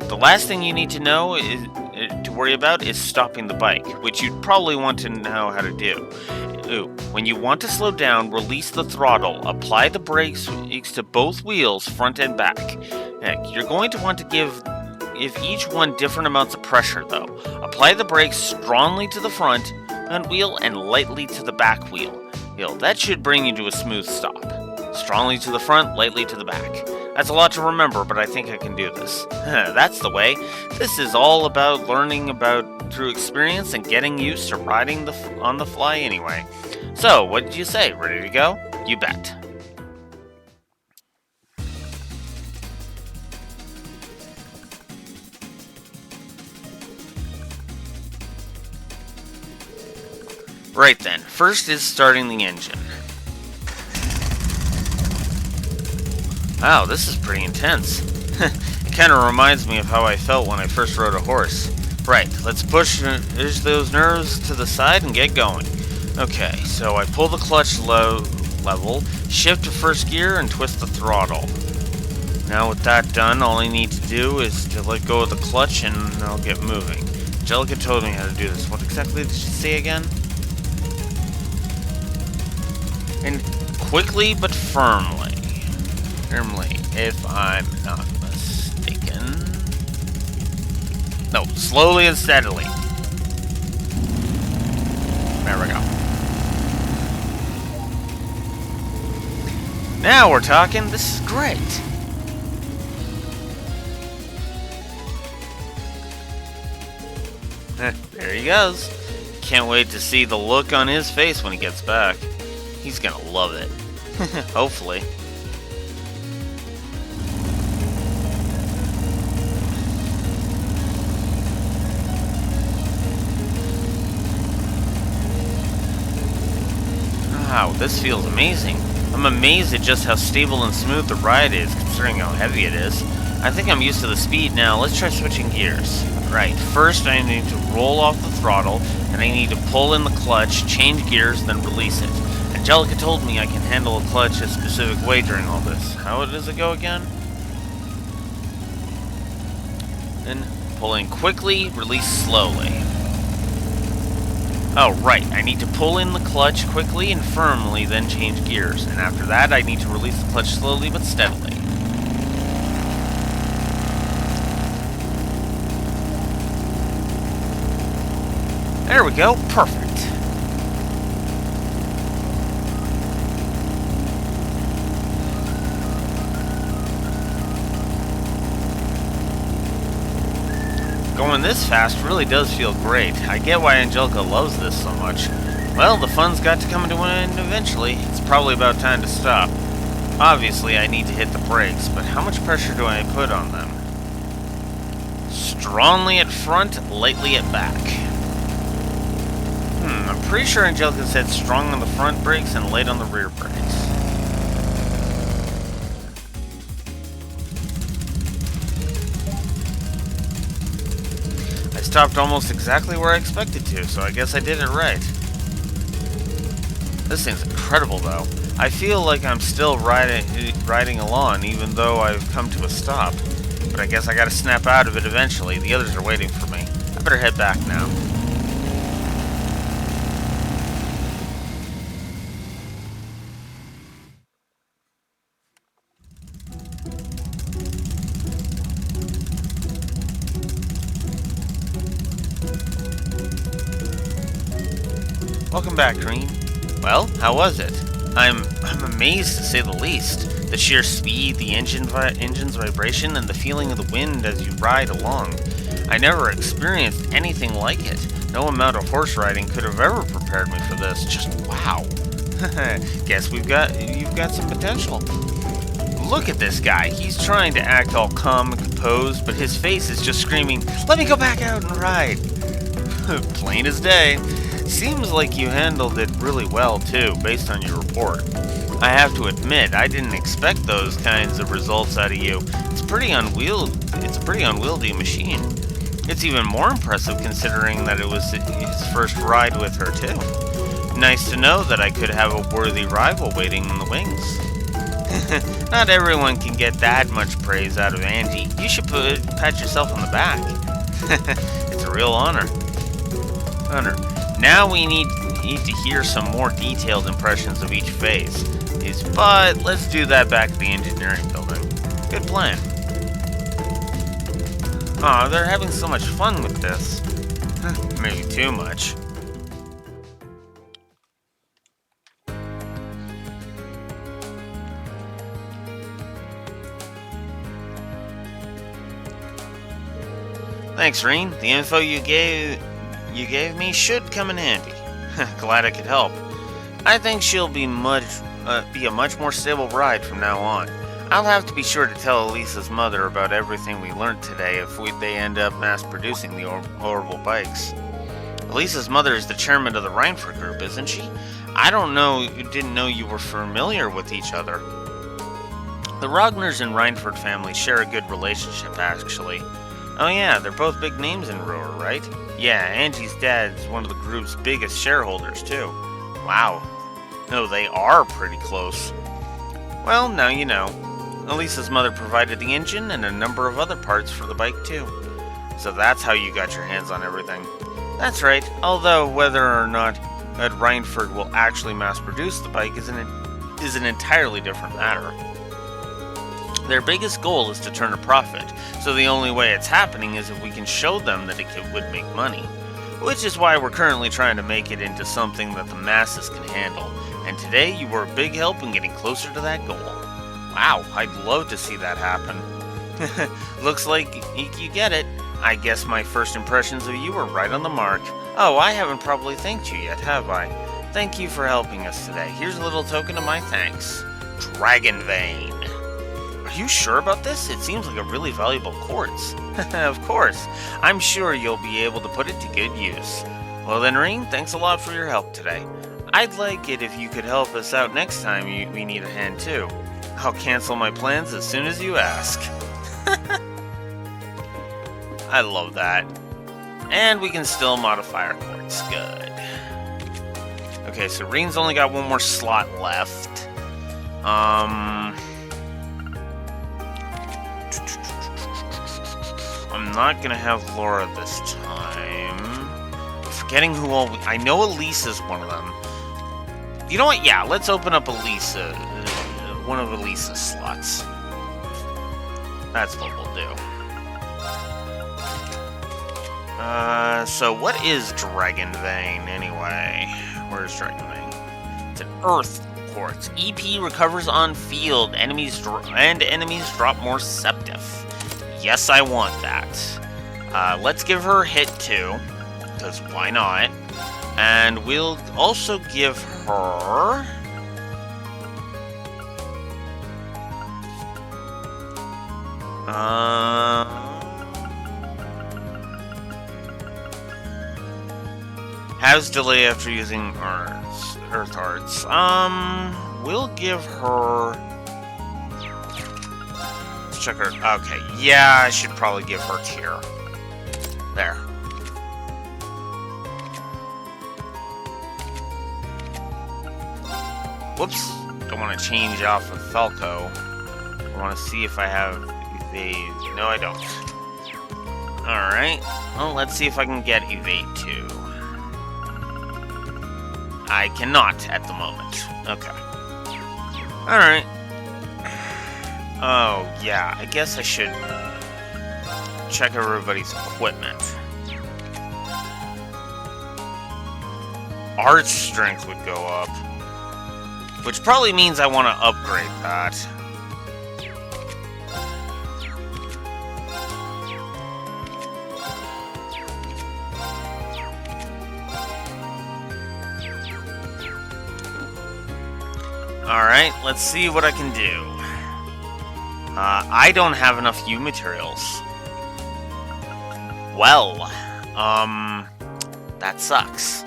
The last thing you need to know to worry about is stopping the bike, which you'd probably want to know how to do. When you want to slow down, release the throttle. Apply the brakes to both wheels, front and back. You're going to want to give each one different amounts of pressure, though. Apply the brakes strongly to the front wheel and lightly to the back wheel. That should bring you to a smooth stop. Strongly to the front, lightly to the back. That's a lot to remember, but I think I can do this. That's the way. This is all about learning through experience and getting used to riding on the fly anyway. So, what did you say? Ready to go? You bet. Right then, first is starting the engine. Wow, this is pretty intense. It kind of reminds me of how I felt when I first rode a horse. Right, let's push those nerves to the side and get going. Okay, so I pull the clutch level, shift to first gear, and twist the throttle. Now with that done, all I need to do is to let go of the clutch and I'll get moving. Angelica told me how to do this. What exactly did she say again? And quickly but firmly. If I'm not mistaken. No, slowly and steadily. There we go. Now we're talking. This is great. There he goes. Can't wait to see the look on his face when he gets back. He's gonna love it. Hopefully. Wow, this feels amazing. I'm amazed at just how stable and smooth the ride is, considering how heavy it is. I think I'm used to the speed now. Let's try switching gears. Right, first I need to roll off the throttle, and I need to pull in the clutch, change gears, then release it. And Angelica told me I can handle a clutch a specific way during all this. How does it go again? Then pull in quickly, release slowly. Oh, right. I need to pull in the clutch quickly and firmly, then change gears. And after that, I need to release the clutch slowly but steadily. There we go. Perfect. Going this fast really does feel great. I get why Angelica loves this so much. Well, the fun's got to come to an end eventually. It's probably about time to stop. Obviously, I need to hit the brakes, but how much pressure do I put on them? Strongly at front, lightly at back. I'm pretty sure Angelica said strong on the front brakes and light on the rear brakes. I stopped almost exactly where I expected to, so I guess I did it right. This thing's incredible, though. I feel like I'm still riding along, even though I've come to a stop. But I guess I gotta snap out of it eventually. The others are waiting for me. I better head back now. Welcome back, Green. Well, how was it? I'm amazed to say the least. The sheer speed, the engine's vibration, and the feeling of the wind as you ride along. I never experienced anything like it. No amount of horse riding could have ever prepared me for this. Just wow. Guess you've got some potential. Look at this guy. He's trying to act all calm and composed, but his face is just screaming, "Let me go back out and ride." Plain as day. Seems like you handled it really well, too, based on your report. I have to admit, I didn't expect those kinds of results out of you. It's a pretty unwieldy machine. It's even more impressive considering that it was his first ride with her, too. Nice to know that I could have a worthy rival waiting in the wings. Not everyone can get that much praise out of Angie. You should pat yourself on the back. It's a real honor. Now we need to hear some more detailed impressions of each phase. But let's do that back at the engineering building. Good plan. Aw, they're having so much fun with this. Maybe too much. Thanks, Reen. The info you gave me should come in handy. Glad I could help. I think she'll be a much more stable ride from now on. I'll have to be sure to tell Elisa's mother about everything we learned today if they end up mass-producing the horrible bikes. Elisa's mother is the chairman of the Reinford group, isn't she? Didn't know you were familiar with each other. The Rogners and Reinford family share a good relationship, actually. Oh yeah, they're both big names in Ruhr, right? Yeah, Angie's dad's one of the group's biggest shareholders, too. Wow. No, they are pretty close. Well, now you know. Elisa's mother provided the engine and a number of other parts for the bike, too. So that's how you got your hands on everything. That's right, although whether or not Reinford will actually mass-produce the bike is an entirely different matter. Their biggest goal is to turn a profit, so the only way it's happening is if we can show them that it would make money. Which is why we're currently trying to make it into something that the masses can handle. And today you were a big help in getting closer to that goal. Wow, I'd love to see that happen. Looks like you get it. I guess my first impressions of you were right on the mark. Oh, I haven't probably thanked you yet, have I? Thank you for helping us today. Here's a little token of my thanks. Dragon Vein. Are you sure about this? It seems like a really valuable quartz. Of course. I'm sure you'll be able to put it to good use. Well then, Reen, thanks a lot for your help today. I'd like it if you could help us out next time we need a hand too. I'll cancel my plans as soon as you ask. I love that. And we can still modify our quartz. Good. Okay, so Reen's only got one more slot left. I'm not gonna have Laura this time. I'm forgetting who all... I know Elisa's one of them. You know what? Yeah, let's open up Elisa. One of Elisa's slots. That's what we'll do. So what is Dragon Vein, anyway? Where's Dragon Vein? It's an Earth Quartz. EP recovers on field. Enemies drop more Septif. Yes, I want that. Let's give her hit 2, because why not? And we'll also give her... Has delay after using Earth Hearts. We'll give her... Let's check her... Okay, yeah, I should probably give her Tear. There. Whoops. Don't want to change off of Falco. I want to see if I have Evade. No, I don't. Alright. Well, let's see if I can get Evade too. I cannot at the moment. Okay. Alright. Oh, yeah. I guess I should check everybody's equipment. Arch strength would go up. Which probably means I want to upgrade that. Alright, let's see what I can do. I don't have enough U materials. Well, that sucks.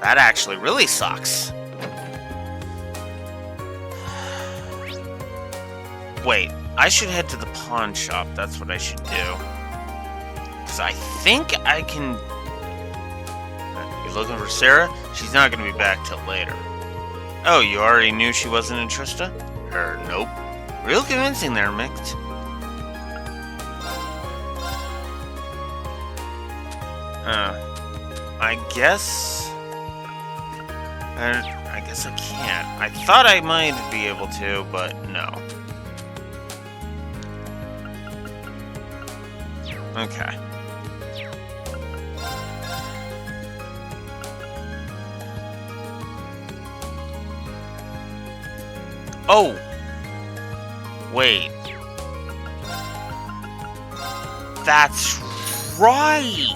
That actually really sucks. Wait, I should head to the pawn shop. That's what I should do. Because I think I can... You looking for Sarah? She's not going to be back till later. Oh, you already knew she wasn't in Trista? Nope. Real convincing there, Mikt. I guess... I guess I can't. I thought I might be able to, but no. Okay. Oh! Wait. That's right!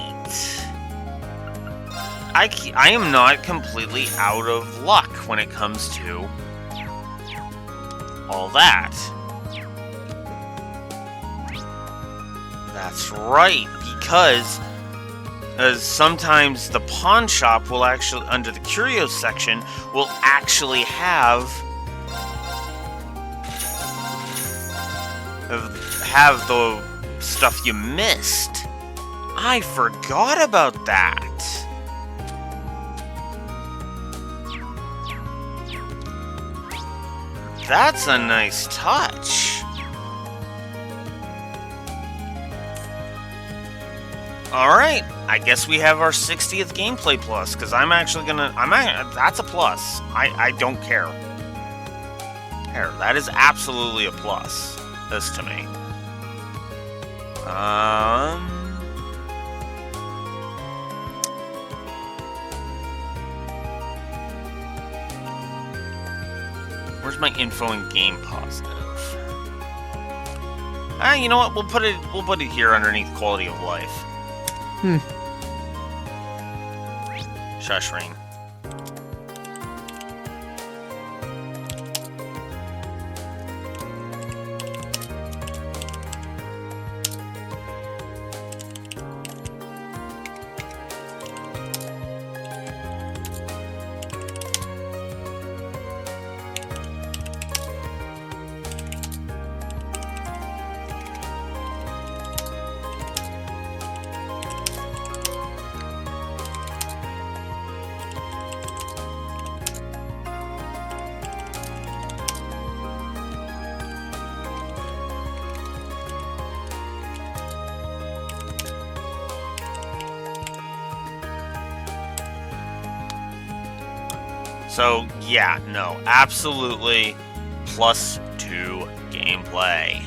I am not completely out of luck when it comes to all that. That's right, because sometimes the pawn shop will actually, under the curios section, will actually have the stuff you missed. I forgot about that. That's a nice touch. Alright, I guess we have our 60th gameplay plus, because I'm actually gonna... that's a plus. I don't care. That is absolutely a plus. This to me. Where's my info and game positive? You know what? We'll put it here underneath quality of life. Shush, Reen. So, yeah, no, absolutely +2 gameplay.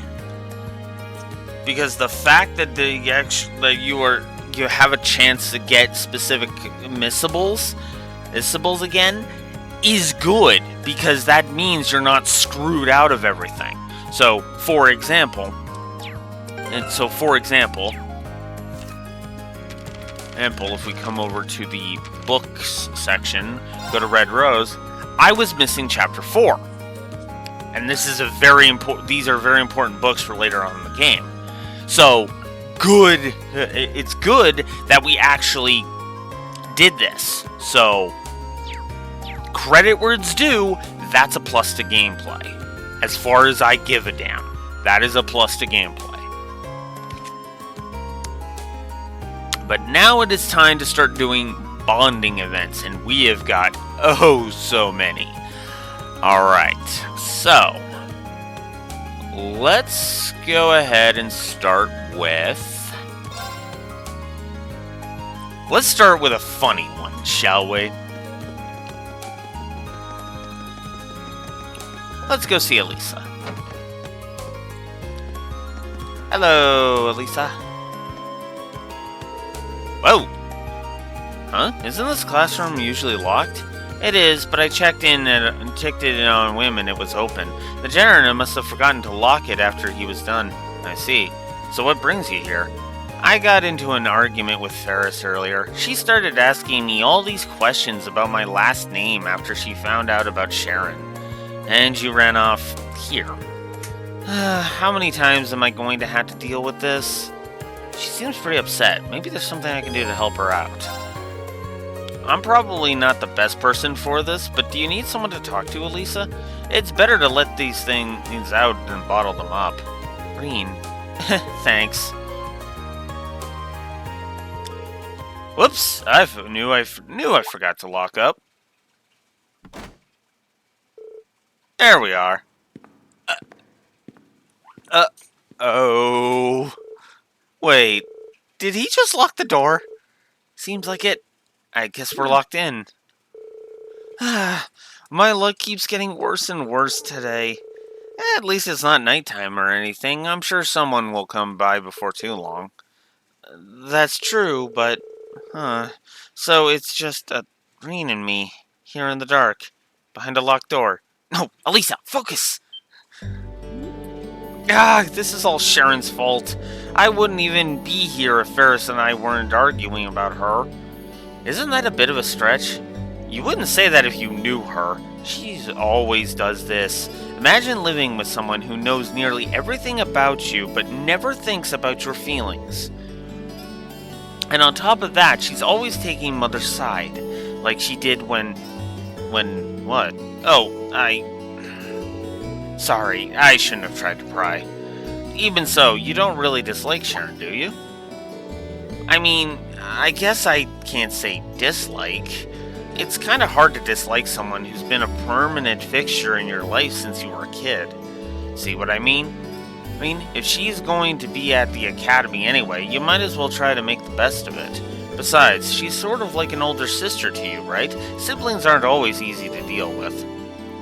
Because the fact that you have a chance to get specific missables again is good, because that means you're not screwed out of everything. So, for example, if we come over to the books section, go to Red Rose, I was missing chapter 4. And this is these are very important books for later on in the game. So, it's good that we actually did this. So, credit where it's due, that's a plus to gameplay. As far as I give a damn, that is a plus to gameplay. But now it is time to start doing bonding events, and we have got so many. Alright, so let's go ahead and start with... Let's start with a funny one, shall we? Let's go see Elisa. Hello, Elisa. Whoa! Huh? Isn't this classroom usually locked? It is, but I checked it on a whim and it was open. The janitor must have forgotten to lock it after he was done. I see. So what brings you here? I got into an argument with Ferris earlier. She started asking me all these questions about my last name after she found out about Sharon. And you ran off here. How many times am I going to have to deal with this? She seems pretty upset. Maybe there's something I can do to help her out. I'm probably not the best person for this, but do you need someone to talk to, Elisa? It's better to let these things out than bottle them up. Green. Thanks. Whoops! I knew I forgot to lock up. There we are. Oh. Wait, did he just lock the door? Seems like it. I guess we're locked in. My luck keeps getting worse and worse today. At least it's not nighttime or anything. I'm sure someone will come by before too long. That's true, but... So it's just Green and me, here in the dark, behind a locked door. No, Elisa, focus! This is all Sharon's fault. I wouldn't even be here if Ferris and I weren't arguing about her. Isn't that a bit of a stretch? You wouldn't say that if you knew her. She always does this. Imagine living with someone who knows nearly everything about you, but never thinks about your feelings. And on top of that, she's always taking Mother's side. Like she did when what? Sorry, I shouldn't have tried to pry. Even so, you don't really dislike Sharon, do you? I mean, I guess I can't say dislike. It's kind of hard to dislike someone who's been a permanent fixture in your life since you were a kid. See what I mean? I mean, if she's going to be at the academy anyway, you might as well try to make the best of it. Besides, she's sort of like an older sister to you, right? Siblings aren't always easy to deal with.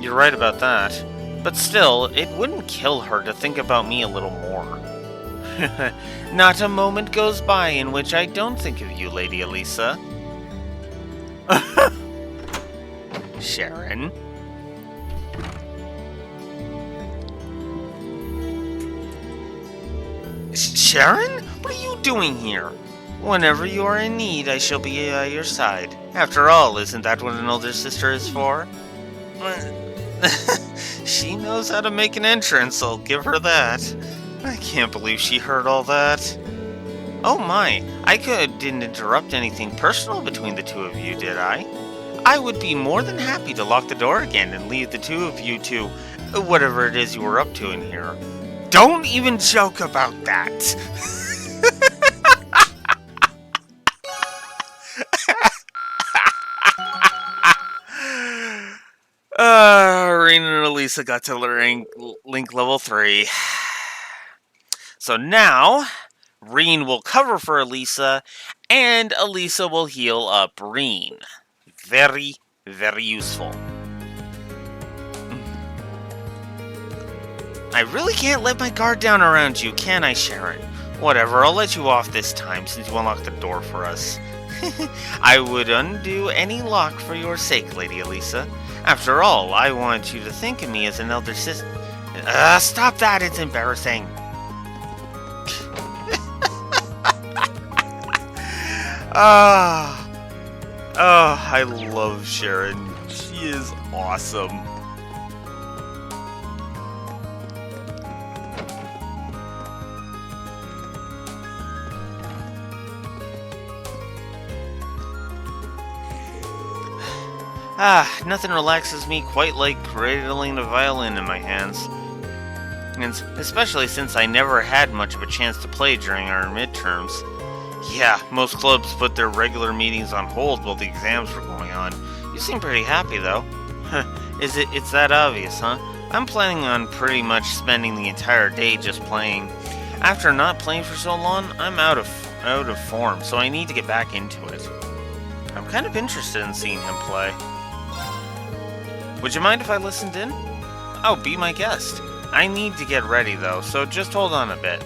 You're right about that. But still, it wouldn't kill her to think about me a little more. Not a moment goes by in which I don't think of you, Lady Elisa. Sharon? Sharon? What are you doing here? Whenever you are in need, I shall be at your side. After all, isn't that what an older sister is for? She knows how to make an entrance, I'll give her that. I can't believe she heard all that. Oh my, I didn't interrupt anything personal between the two of you, did I? I would be more than happy to lock the door again and leave the two of you to whatever it is you were up to in here. Don't even joke about that! Rean and Elisa got to link level 3. So now, Rean will cover for Elisa, and Elisa will heal up Rean. Very, very useful. I really can't let my guard down around you, can I, Sharon? Whatever, I'll let you off this time since you unlocked the door for us. I would undo any lock for your sake, Lady Elisa. After all, I want you to think of me as an elder sister. Stop that, it's embarrassing. I love Sharon. She is awesome. Nothing relaxes me quite like cradling a violin in my hands. And especially since I never had much of a chance to play during our midterms. Yeah, most clubs put their regular meetings on hold while the exams were going on. You seem pretty happy, though. It's that obvious, huh? I'm planning on pretty much spending the entire day just playing. After not playing for so long, I'm out of form, so I need to get back into it. I'm kind of interested in seeing him play. Would you mind if I listened in? Oh, be my guest. I need to get ready, though, so just hold on a bit.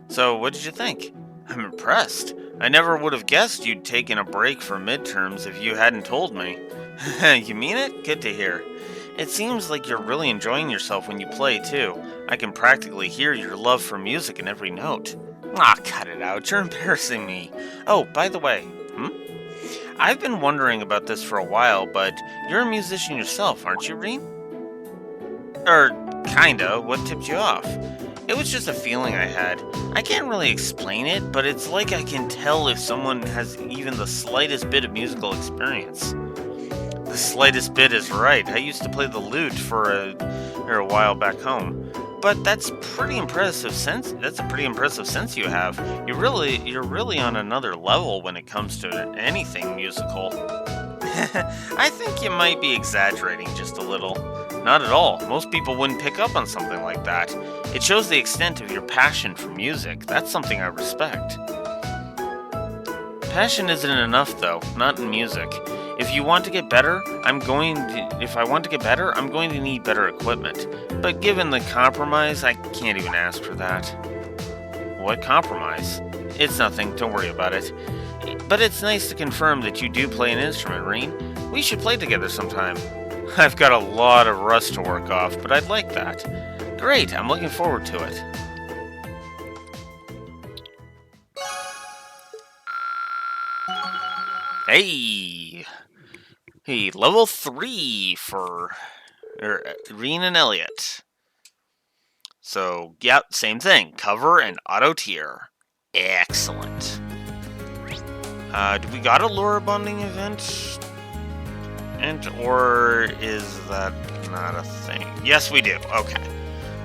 So, what did you think? I'm impressed. I never would have guessed you'd taken a break from midterms if you hadn't told me. You mean it? Good to hear. It seems like you're really enjoying yourself when you play, too. I can practically hear your love for music in every note. Cut it out. You're embarrassing me. Oh, by the way, I've been wondering about this for a while, but you're a musician yourself, aren't you, Rean? Kinda. What tipped you off? It was just a feeling I had. I can't really explain it, but it's like I can tell if someone has even the slightest bit of musical experience. The slightest bit is right. I used to play the lute for a while back home. But that's pretty impressive sense. That's a pretty impressive sense you have. You're really on another level when it comes to anything musical. I think you might be exaggerating just a little. Not at all. Most people wouldn't pick up on something like that. It shows the extent of your passion for music. That's something I respect. Passion isn't enough, though. Not in music. If I want to get better, I'm going to need better equipment. But given the compromise, I can't even ask for that. What compromise? It's nothing. Don't worry about it. But it's nice to confirm that you do play an instrument, Rean. We should play together sometime. I've got a lot of rust to work off, but I'd like that. Great, I'm looking forward to it. Hey, level 3 for Rean and Elliot. So, yep, same thing. Cover and auto tier. Excellent. Do we got a lure bonding event? Or is that not a thing? Yes, we do. Okay.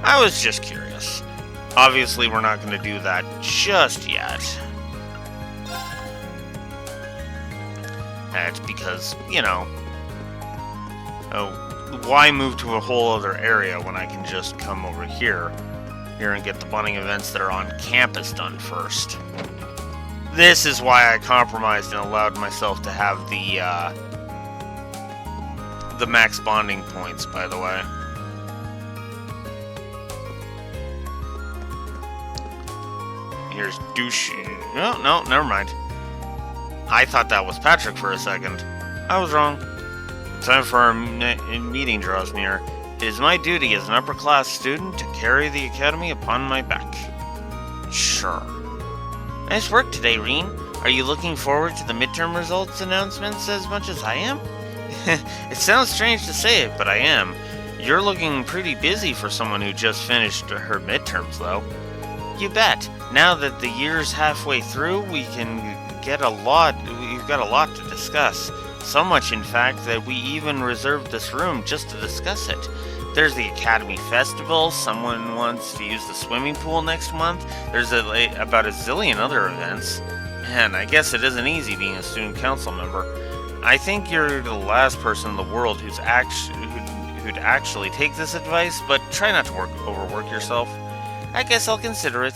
I was just curious. Obviously, we're not going to do that just yet. That's because, why move to a whole other area when I can just come over here and get the bonding events that are on campus done first. This is why I compromised and allowed myself to have the max bonding points, by the way. Here's douche. No, never mind. I thought that was Patrick for a second. I was wrong. Time for our meeting draws near. It is my duty as an upper-class student to carry the academy upon my back. Sure. Nice work today, Rean. Are you looking forward to the midterm results announcements as much as I am? It sounds strange to say it, but I am. You're looking pretty busy for someone who just finished her midterms, though. You bet. Now that the year's halfway through, we've got a lot to discuss. So much, in fact, that we even reserved this room just to discuss it. There's the Academy Festival, someone wants to use the swimming pool next month, there's about a zillion other events. Man, I guess it isn't easy being a student council member. I think you're the last person in the world who'd actually take this advice, but try not to overwork yourself. I guess I'll consider it.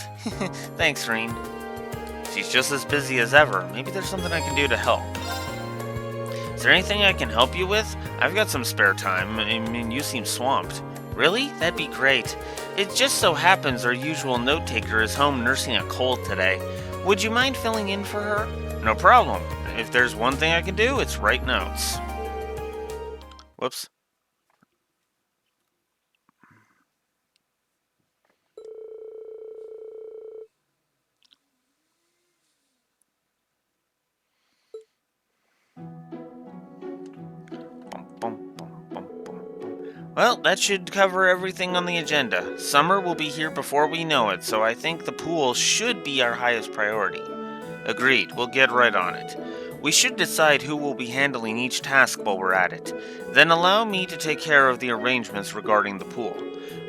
Thanks, Reen. She's just as busy as ever. Maybe there's something I can do to help. Is there anything I can help you with? I've got some spare time. I mean, you seem swamped. Really? That'd be great. It just so happens our usual note-taker is home nursing a cold today. Would you mind filling in for her? No problem. If there's one thing I can do, it's write notes. Whoops. Well, that should cover everything on the agenda. Summer will be here before we know it, so I think the pool should be our highest priority. Agreed, we'll get right on it. We should decide who will be handling each task while we're at it. Then allow me to take care of the arrangements regarding the pool.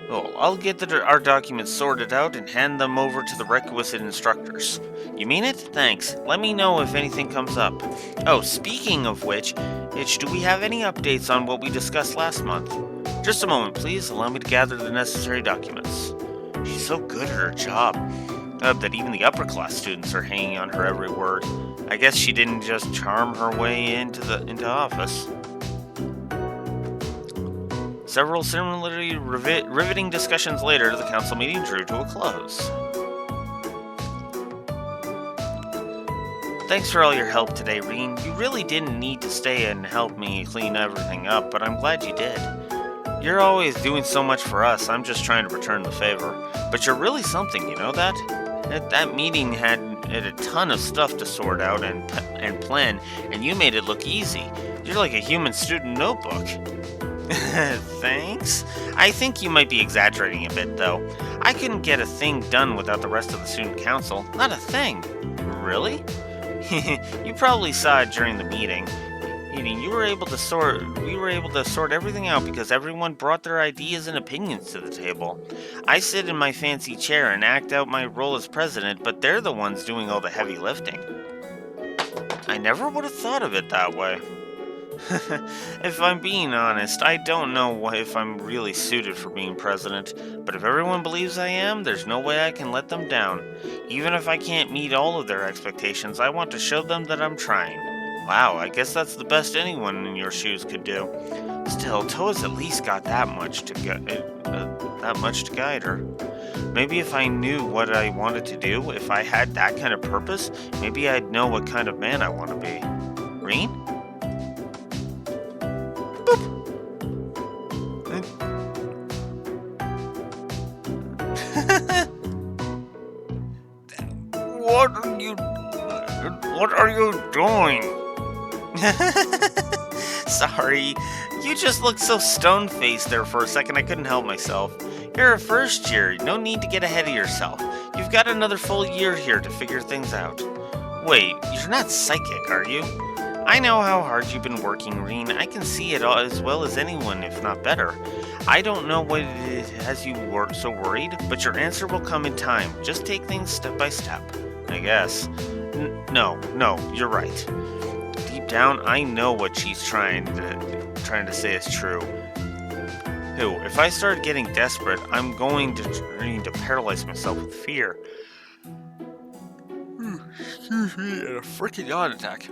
Well, I'll get our documents sorted out and hand them over to the requisite instructors. You mean it? Thanks. Let me know if anything comes up. Oh, speaking of which, do we have any updates on what we discussed last month? Just a moment, please. Allow me to gather the necessary documents. She's so good at her job that even the upper-class students are hanging on her every word. I guess she didn't just charm her way into office. Several similarly riveting discussions later, the council meeting drew to a close. Thanks for all your help today, Reen. You really didn't need to stay and help me clean everything up, but I'm glad you did. You're always doing so much for us, I'm just trying to return the favor. But you're really something, you know that? That meeting had a ton of stuff to sort out and plan, and you made it look easy. You're like a human student notebook. Thanks? I think you might be exaggerating a bit, though. I couldn't get a thing done without the rest of the student council. Not a thing. Really? You probably saw it during the meeting. We were able to sort everything out because everyone brought their ideas and opinions to the table. I sit in my fancy chair and act out my role as president, but they're the ones doing all the heavy lifting. I never would have thought of it that way. If I'm being honest, I don't know if I'm really suited for being president, but if everyone believes I am, there's no way I can let them down. Even if I can't meet all of their expectations, I want to show them that I'm trying. Wow, I guess that's the best anyone in your shoes could do. Still, Toa's at least got that much to guide her. Maybe if I knew what I wanted to do, if I had that kind of purpose, maybe I'd know what kind of man I want to be. Reen? What are you doing? Sorry, you just looked so stone-faced there for a second I couldn't help myself. You're a first year, no need to get ahead of yourself. You've got another full year here to figure things out. Wait, you're not psychic, are you? I know how hard you've been working, Reen. I can see it all as well as anyone, if not better. I don't know what it has you so worried, but your answer will come in time. Just take things step by step, I guess. No, you're right. Deep down, I know what she's trying to say is true. If I start getting desperate, I'm going to paralyze myself with fear. Excuse me, a freaking yawn attack.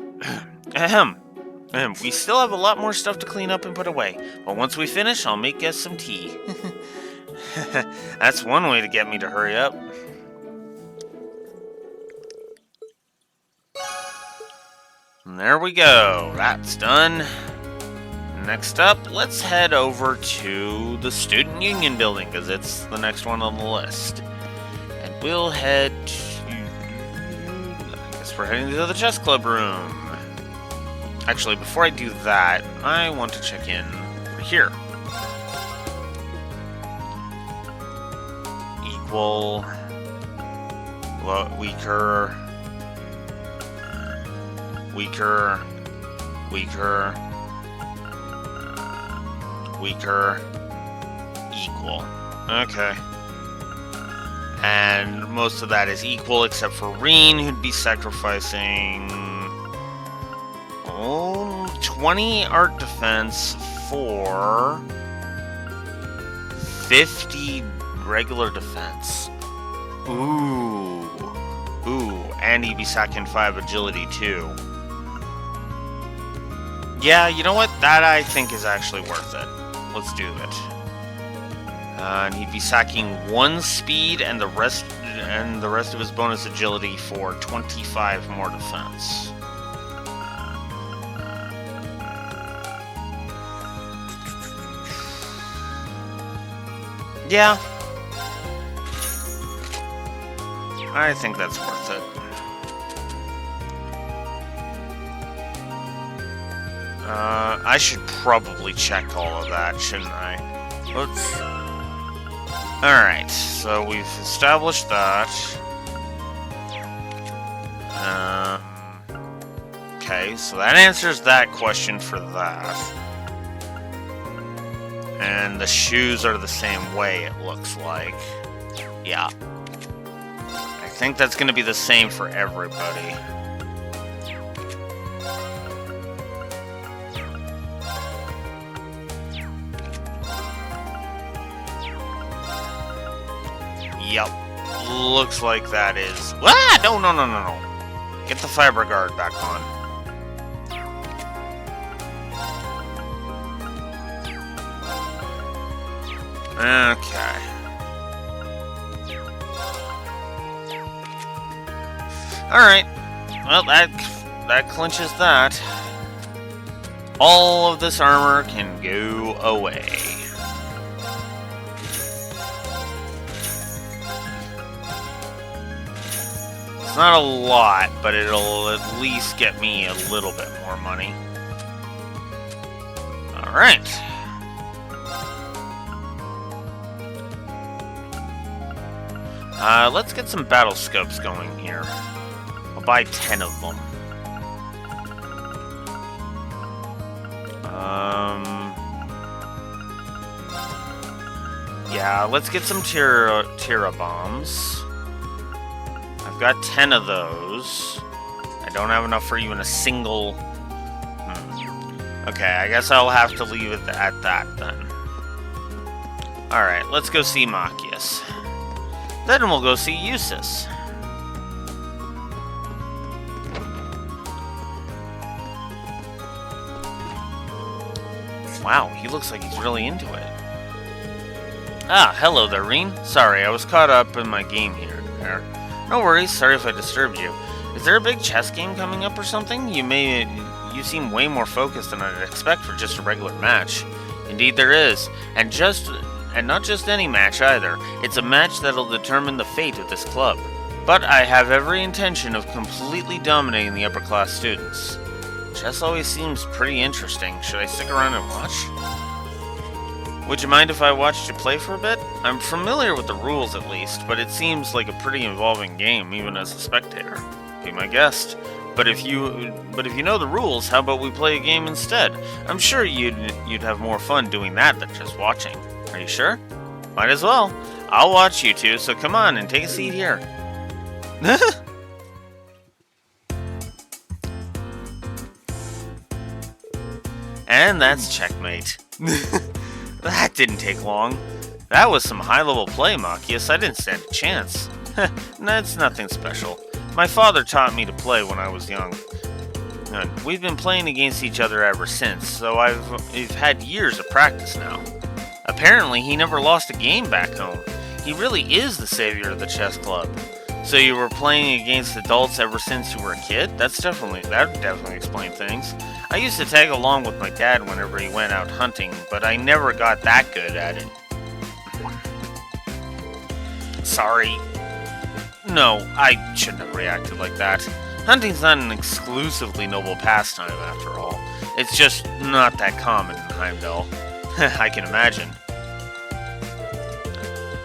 Ahem. We still have a lot more stuff to clean up and put away, but once we finish, I'll make us some tea. That's one way to get me to hurry up. And there we go. That's done. Next up, let's head over to the Student Union building, because it's the next one on the list. And we'll head to... I guess we're heading to the chess club room. Actually, before I do that, I want to check in here. Equal... Weaker... Weaker. Weaker. Equal. Okay. And most of that is equal except for Reen, who'd be sacrificing 20 art defense for 50 regular defense. Ooh. Ooh, and he'd be sacking 5 agility too. Yeah, you know what? That I think is actually worth it. Let's do it. And he'd be sacking 1 speed and the rest of his bonus agility for 25 more defense. Yeah. I think that's worth it. I should probably check all of that, shouldn't I? Let's... Alright, so we've established that. Okay, so that answers that question for that. And the shoes are the same way, it looks like. Yeah. I think that's going to be the same for everybody. Yep. Looks like that is... Ah! No. Get the fiber guard back on. Okay. Alright. Well, that clinches that. All of this armor can go away. It's not a lot, but it'll at least get me a little bit more money. Alright. Let's get some battle scopes going here. I'll buy 10 of them. Yeah, let's get some Tira bombs. I've got 10 of those. I don't have enough for even a single... Okay, I guess I'll have to leave it at that then. Alright, let's go see Machias. Then we'll go see Eustace. Wow, he looks like he's really into it. Ah, hello there, Reen. Sorry, I was caught up in my game here. No worries, sorry if I disturbed you. Is there a big chess game coming up or something? You seem way more focused than I'd expect for just a regular match. Indeed there is. And not just any match either. It's a match that'll determine the fate of this club. But I have every intention of completely dominating the upper class students. Chess always seems pretty interesting. Should I stick around and watch? Would you mind if I watched you play for a bit? I'm familiar with the rules at least, but it seems like a pretty involving game, even as a spectator. Be my guest. But if you know the rules, how about we play a game instead? I'm sure you'd have more fun doing that than just watching. Are you sure? Might as well. I'll watch you two, so come on and take a seat here. And that's checkmate. That didn't take long. That was some high-level play, Machias. I didn't stand a chance. That's nothing special. My father taught me to play when I was young. And we've been playing against each other ever since, so we've had years of practice now. Apparently, he never lost a game back home. He really is the savior of the chess club. So you were playing against adults ever since you were a kid? That would definitely explain things. I used to tag along with my dad whenever he went out hunting, but I never got that good at it. Sorry. No, I shouldn't have reacted like that. Hunting's not an exclusively noble pastime, after all. It's just not that common in Heimdall. I can imagine.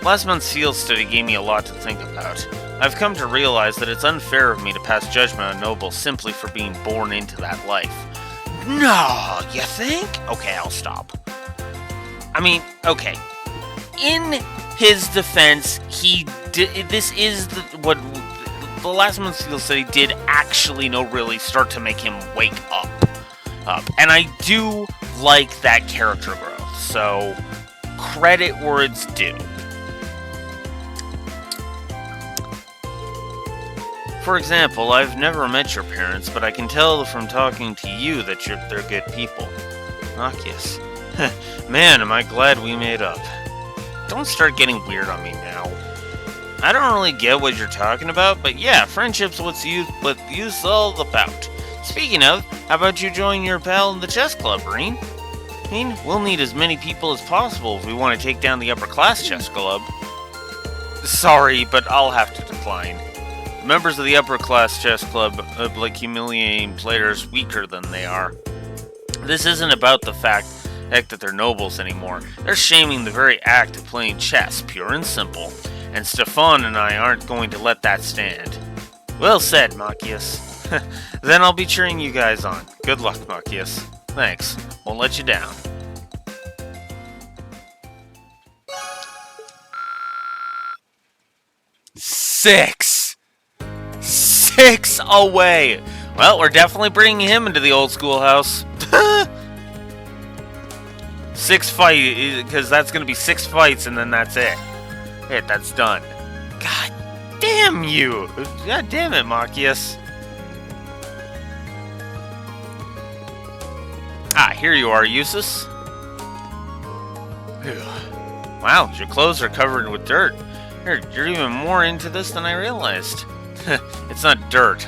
Last month's field study gave me a lot to think about. I've come to realize that it's unfair of me to pass judgment on nobles simply for being born into that life. No, you think? Okay, I'll stop. I mean, okay. In his defense, he did. This is what the last month's field study did actually really start to make him wake up. And I do like that character growth. So, credit where it's due. For example, I've never met your parents, but I can tell from talking to you that they're good people. Marcus. Man, am I glad we made up. Don't start getting weird on me now. I don't really get what you're talking about, but yeah, friendship's what youth's all about. Speaking of, how about you join your pal in the chess club, Reen? I mean, we'll need as many people as possible if we want to take down the upper class chess club. Sorry, but I'll have to decline. Members of the upper class chess club like humiliating players weaker than they are. This isn't about the fact that they're nobles anymore. They're shaming the very act of playing chess, pure and simple. And Stefan and I aren't going to let that stand. Well said, Machias. Then I'll be cheering you guys on. Good luck, Machias. Thanks. Won't let you down. Six away. Well, we're definitely bringing him into the old schoolhouse. 6 fight, because that's going to be 6 fights, and then that's it. That's done. God damn you! God damn it, Machias. Ah, here you are, Eustace. Wow, your clothes are covered with dirt. You're even more into this than I realized. It's not dirt,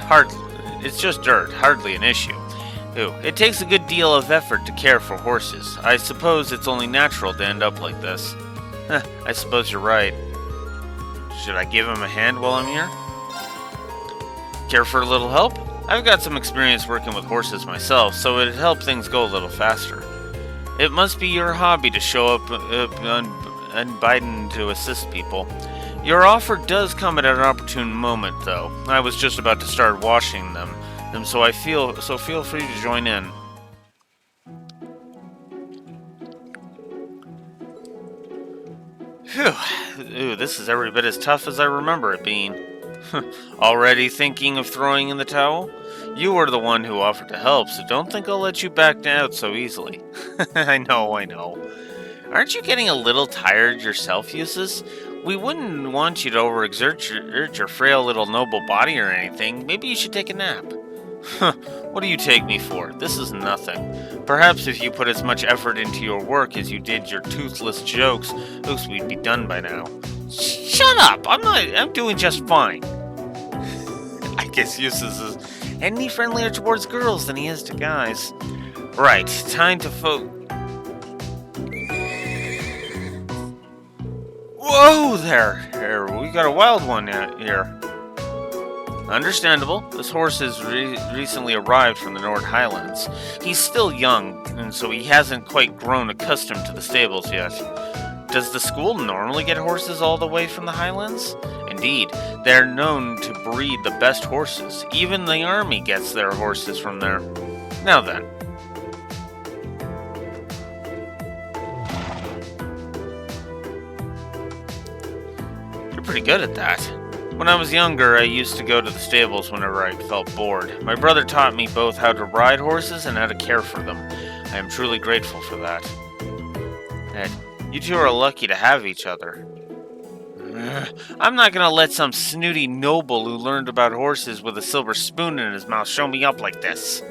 it's just dirt, hardly an issue. It takes a good deal of effort to care for horses. I suppose it's only natural to end up like this. I suppose you're right. Should I give him a hand while I'm here? Care for a little help? I've got some experience working with horses myself, so it'd help things go a little faster. It must be your hobby to show up unbidden to assist people. Your offer does come at an opportune moment, though. I was just about to start washing them, so feel free to join in. Phew. Ooh, this is every bit as tough as I remember it being. Already thinking of throwing in the towel? You were the one who offered to help, so don't think I'll let you back out so easily. I know. Aren't you getting a little tired yourself, Eustace? We wouldn't want you to overexert your frail little noble body or anything. Maybe you should take a nap. What do you take me for? This is nothing. Perhaps if you put as much effort into your work as you did your toothless jokes, we'd be done by now. Shut up! I'm doing just fine. I guess Eustace is any friendlier towards girls than he is to guys. Right, time to Whoa there! We got a wild one here. Understandable. This horse has recently arrived from the Nord Highlands. He's still young, and so he hasn't quite grown accustomed to the stables yet. Does the school normally get horses all the way from the Highlands? Indeed, they're known to breed the best horses. Even the army gets their horses from there. Now then. You're pretty good at that. When I was younger, I used to go to the stables whenever I felt bored. My brother taught me both how to ride horses and how to care for them. I am truly grateful for that. Ed, you two are lucky to have each other. I'm not gonna let some snooty noble who learned about horses with a silver spoon in his mouth show me up like this.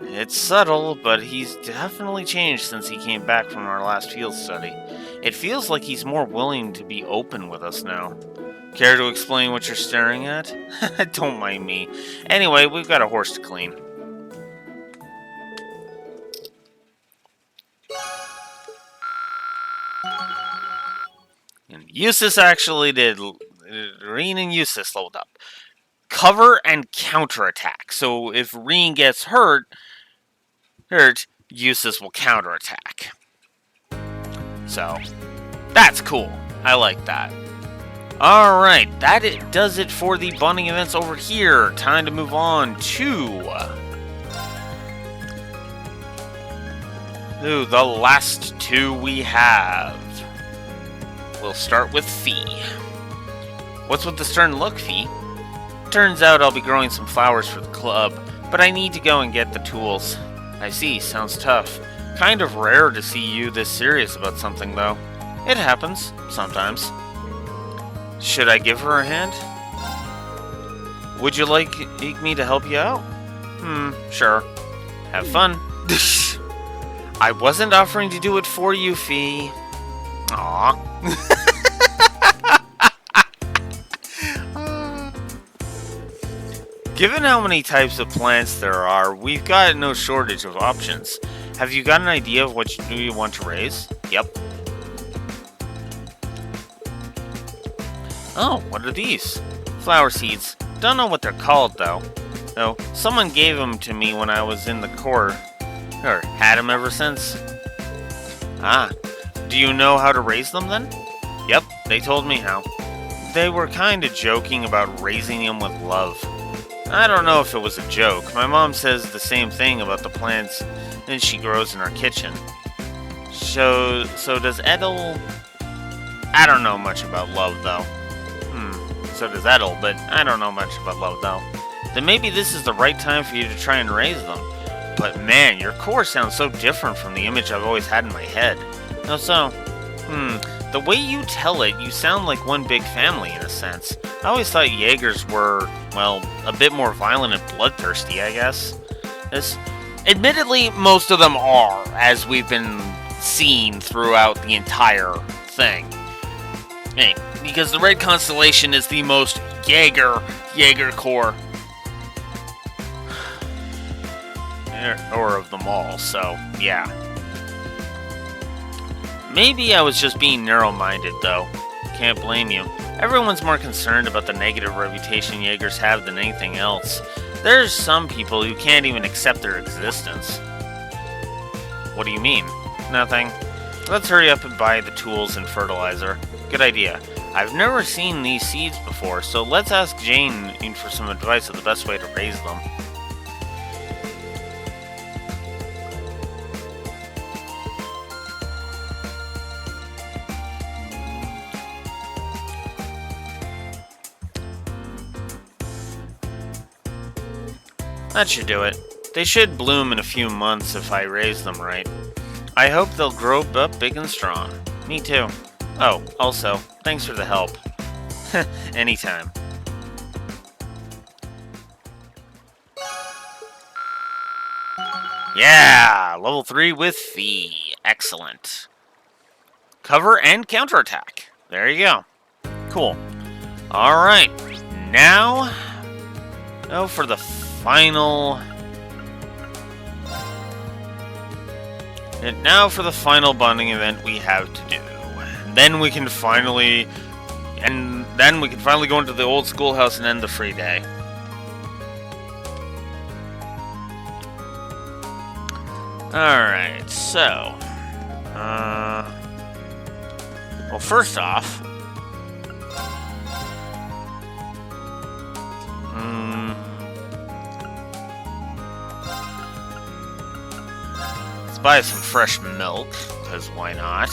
It's subtle, but he's definitely changed since he came back from our last field study. It feels like he's more willing to be open with us now. Care to explain what you're staring at? Don't mind me. Anyway, we've got a horse to clean. And Eustace actually did. Reen and Eustace leveled up. Cover and counterattack. So if Reen gets hurt, Eustace will counterattack. So, that's cool. I like that. Alright, that does it for the bonding events over here. Time to move on to Ooh, the last two we have. We'll start with Fee. What's with the stern look, Fee? Turns out I'll be growing some flowers for the club, but I need to go and get the tools. I see, sounds tough. Kind of rare to see you this serious about something, though. It happens, sometimes. Should I give her a hand? Would you like me to help you out? Sure. Have fun. I wasn't offering to do it for you, Fee. Aww. Given how many types of plants there are, we've got no shortage of options. Have you got an idea of what you want to raise? Yep. Oh, what are these? Flower seeds. Don't know what they're called, though. No, someone gave them to me when I was in the Corps. Or had them ever since. Ah, do you know how to raise them then? Yep, they told me how. They were kinda joking about raising them with love. I don't know if it was a joke. My mom says the same thing about the plants that she grows in our kitchen. So does Edel... I don't know much about love, though. So does Edel, but I don't know much about love, though. Then maybe this is the right time for you to try and raise them. But man, your core sounds so different from the image I've always had in my head. No, so... the way you tell it, you sound like one big family in a sense. I always thought Jaegers were, well, a bit more violent and bloodthirsty, I guess. Admittedly, most of them are, as we've been seeing throughout the entire thing. Hey, because the Red Constellation is the most Jaeger Corps. Or of them all, so, yeah. Maybe I was just being narrow-minded, though. Can't blame you. Everyone's more concerned about the negative reputation Jaegers have than anything else. There's some people who can't even accept their existence. What do you mean? Nothing. Let's hurry up and buy the tools and fertilizer. Good idea. I've never seen these seeds before, so let's ask Jane for some advice of the best way to raise them. That should do it. They should bloom in a few months if I raise them right. I hope they'll grow up big and strong. Me too. Oh, also, thanks for the help. Anytime. Yeah! Level 3 with Fee. Excellent. Cover and counterattack. There you go. Cool. Alright. Now... Oh, for the final... And now for the final bonding event we have to do. Then we can finally... And then we can finally go into the old schoolhouse and end the free day. Alright, so... well, first off... let's buy some fresh milk, because why not?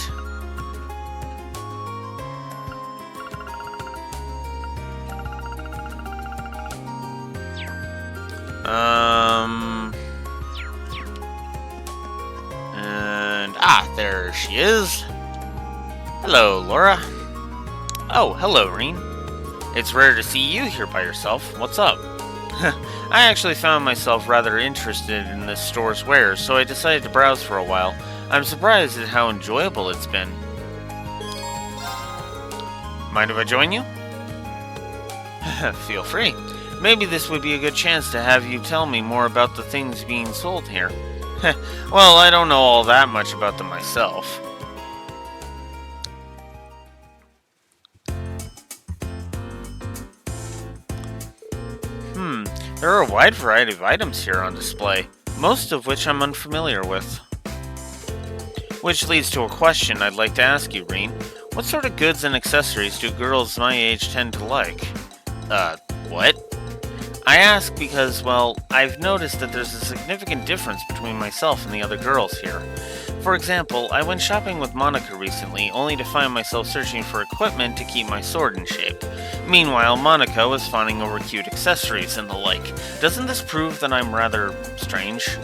There she is. Hello, Laura. Oh, hello, Reen. It's rare to see you here by yourself. What's up? I actually found myself rather interested in this store's wares, so I decided to browse for a while. I'm surprised at how enjoyable it's been. Mind if I join you? Feel free. Maybe this would be a good chance to have you tell me more about the things being sold here. Well, I don't know all that much about them myself. There are a wide variety of items here on display, most of which I'm unfamiliar with. Which leads to a question I'd like to ask you, Reen. What sort of goods and accessories do girls my age tend to like? What? I ask because, well, I've noticed that there's a significant difference between myself and the other girls here. For example, I went shopping with Monica recently, only to find myself searching for equipment to keep my sword in shape. Meanwhile, Monica was fawning over cute accessories and the like. Doesn't this prove that I'm rather strange?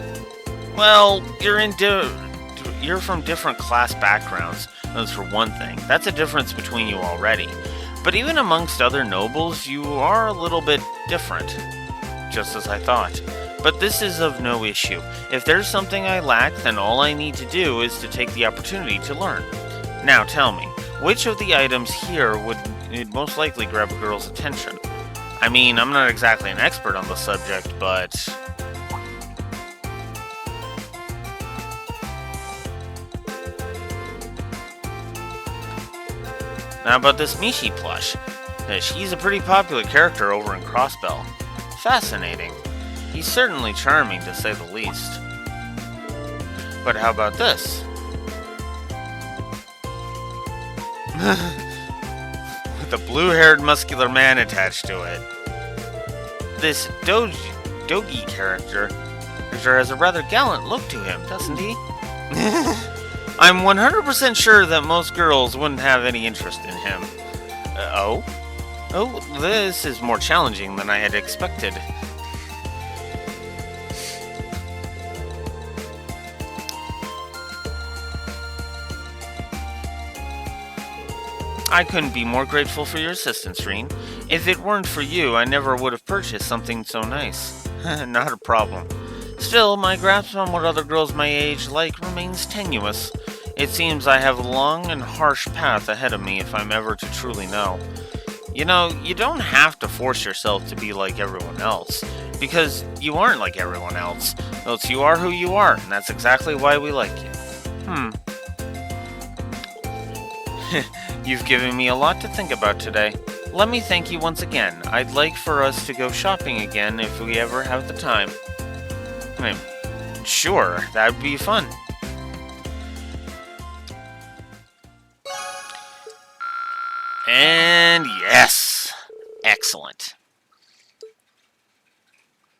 Well, you're from different class backgrounds, that's for one thing. That's a difference between you already. But even amongst other nobles, you are a little bit different. Just as I thought. But this is of no issue. If there's something I lack, then all I need to do is to take the opportunity to learn. Now tell me, which of the items here would most likely grab a girl's attention? I mean, I'm not exactly an expert on the subject, but... Now about this Mishi plush. She's a pretty popular character over in Crossbell. Fascinating. He's certainly charming, to say the least. But how about this? With a blue-haired muscular man attached to it. This Dogi character has a rather gallant look to him, doesn't he? I'm 100% sure that most girls wouldn't have any interest in him. Oh? Oh, this is more challenging than I had expected. I couldn't be more grateful for your assistance, Reen. If it weren't for you, I never would have purchased something so nice. Not a problem. Still, my grasp on what other girls my age like remains tenuous. It seems I have a long and harsh path ahead of me if I'm ever to truly know. You know, you don't have to force yourself to be like everyone else, because you aren't like everyone else. Else you are who you are, and that's exactly why we like you. You've given me a lot to think about today. Let me thank you once again. I'd like for us to go shopping again if we ever have the time. I mean, sure, that would be fun. And yes! Excellent.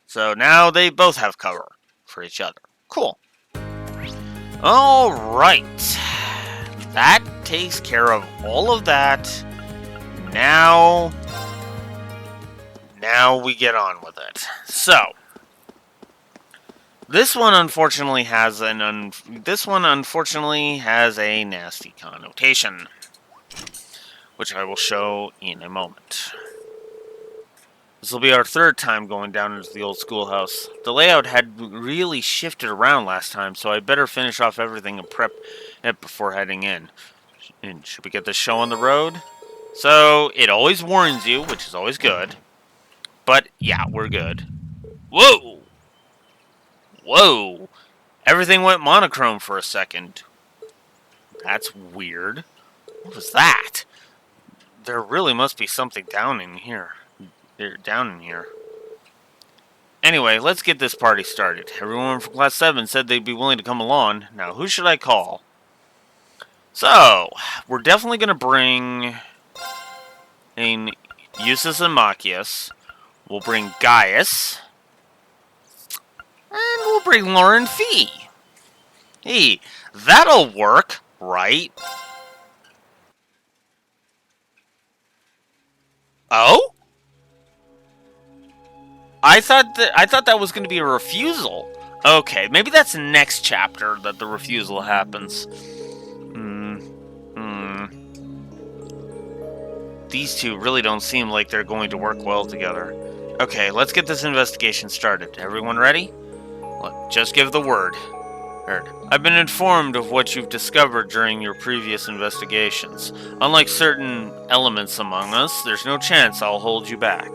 So now they both have cover for each other. Cool. Alright. That takes care of all of that. Now we get on with it. So, this one unfortunately has a nasty connotation, which I will show in a moment. This will be our third time going down into the old schoolhouse. The layout had really shifted around last time, so I better finish off everything and prep it before heading in. And should we get this show on the road? So, it always warns you, which is always good. But, yeah, we're good. Whoa! Whoa! Everything went monochrome for a second. That's weird. What was that? There really must be something down in here. Anyway, let's get this party started. Everyone from Class 7 said they'd be willing to come along. Now, who should I call? So, we're definitely going to bring in Eustace and Machias. We'll bring Gaius. And we'll bring Lauren Fee. Hey, that'll work, right? Oh? I thought that was going to be a refusal. Okay, maybe that's next chapter that the refusal happens. These two really don't seem like they're going to work well together. Okay, let's get this investigation started. Everyone ready? Just give the word. I've been informed of what you've discovered during your previous investigations. Unlike certain elements among us, there's no chance I'll hold you back.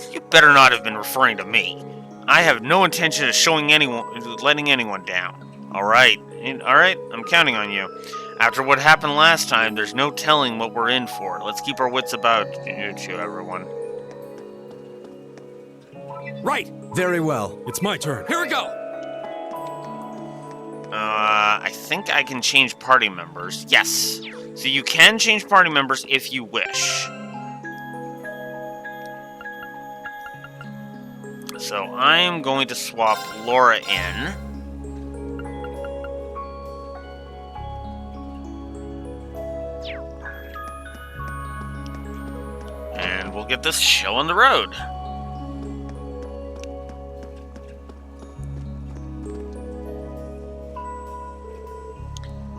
You better not have been referring to me. I have no intention of letting anyone down. Alright, I'm counting on you. After what happened last time, there's no telling what we're in for. Let's keep our wits about you, everyone. Right! Very well. It's my turn. Here we go! I think I can change party members. Yes. So you can change party members if you wish. So I'm going to swap Laura in. we'll get this show on the road.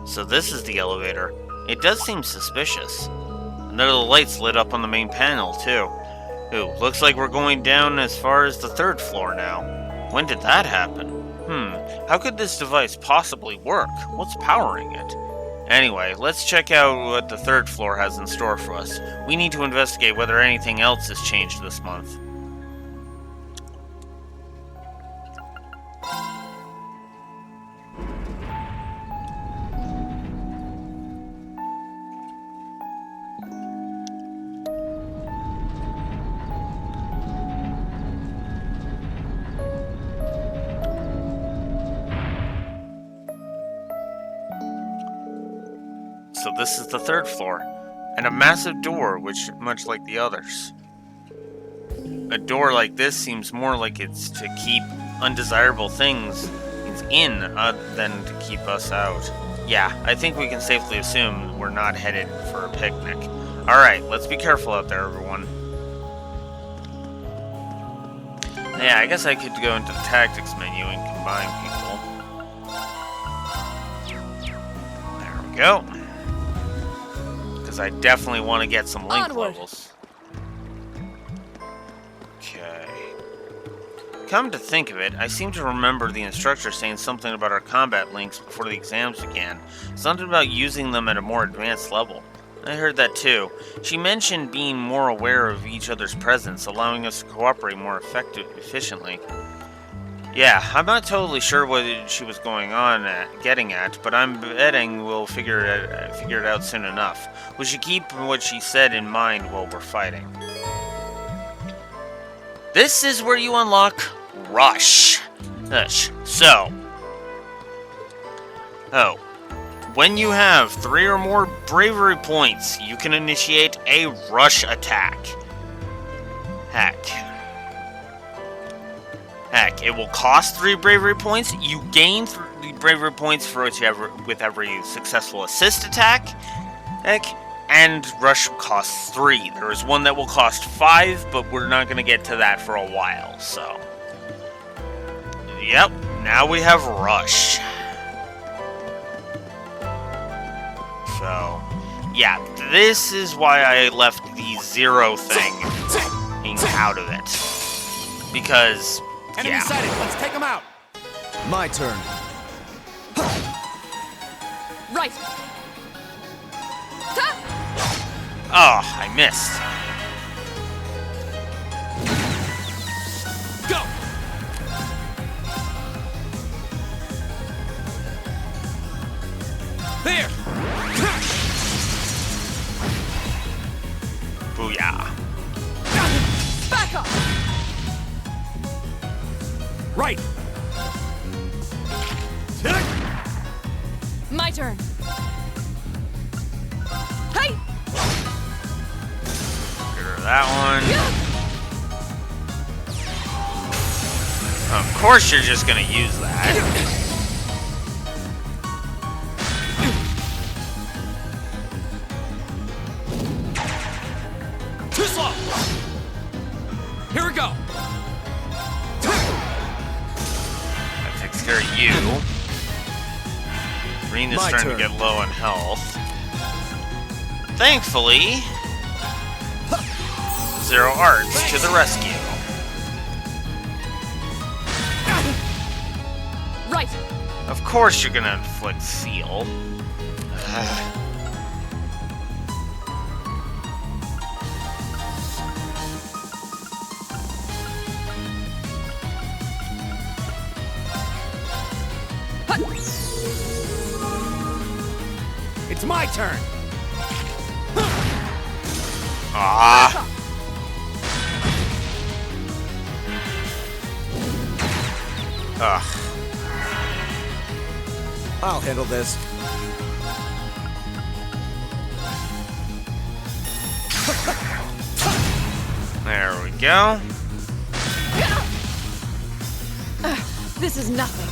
So this is the elevator. It does seem suspicious. And there are the lights lit up on the main panel, too. Ooh, looks like we're going down as far as the 3rd floor now. When did that happen? How could this device possibly work? What's powering it? Anyway, let's check out what the 3rd floor has in store for us. We need to investigate whether anything else has changed this month. So this is the 3rd floor, and a massive door, which much like the others. A door like this seems more like it's to keep undesirable things in than to keep us out. Yeah, I think we can safely assume we're not headed for a picnic. Alright, let's be careful out there, everyone. Yeah, I guess I could go into the tactics menu and combine people. There we go. Because I definitely want to get some link levels. Okay. Come to think of it, I seem to remember the instructor saying something about our combat links before the exams began. Something about using them at a more advanced level. I heard that too. She mentioned being more aware of each other's presence, allowing us to cooperate more efficiently. Yeah, I'm not totally sure what she was getting at, but I'm betting we'll figure it out soon enough. We should keep what she said in mind while we're fighting. This is where you unlock Rush. When you have 3 or more bravery points, you can initiate a rush attack. Heck, it will cost 3 bravery points. You gain 3 bravery points for with every successful assist attack. And rush costs 3. There is one that will cost 5, but we're not going to get to that for a while, so. Yep, now we have rush. So, yeah, this is why I left the 0 thing out of it. Because, Enemy sighted. Let's take him out. My turn. Right. Oh, I missed. Go. There. Booyah. Back up. Right. My turn. Hey. Get rid of that one. Of course you're just gonna use that. Too slow. Here we go. That takes care of you. Reen is starting to get low on health. Thankfully, Zero Arts to the rescue. Right. Of course you're gonna inflict seal. It's my turn. Ah. Ugh. I'll handle this. There we go. This is nothing.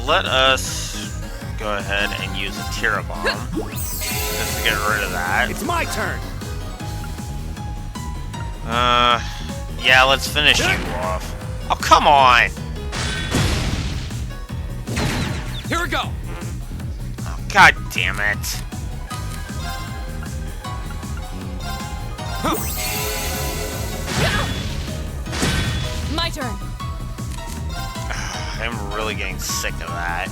Let us go ahead and use a Tira Bomb just to get rid of that. It's my turn. Yeah, let's finish you off. Oh, come on! Here we go. Oh, God damn it. My turn. I'm really getting sick of that.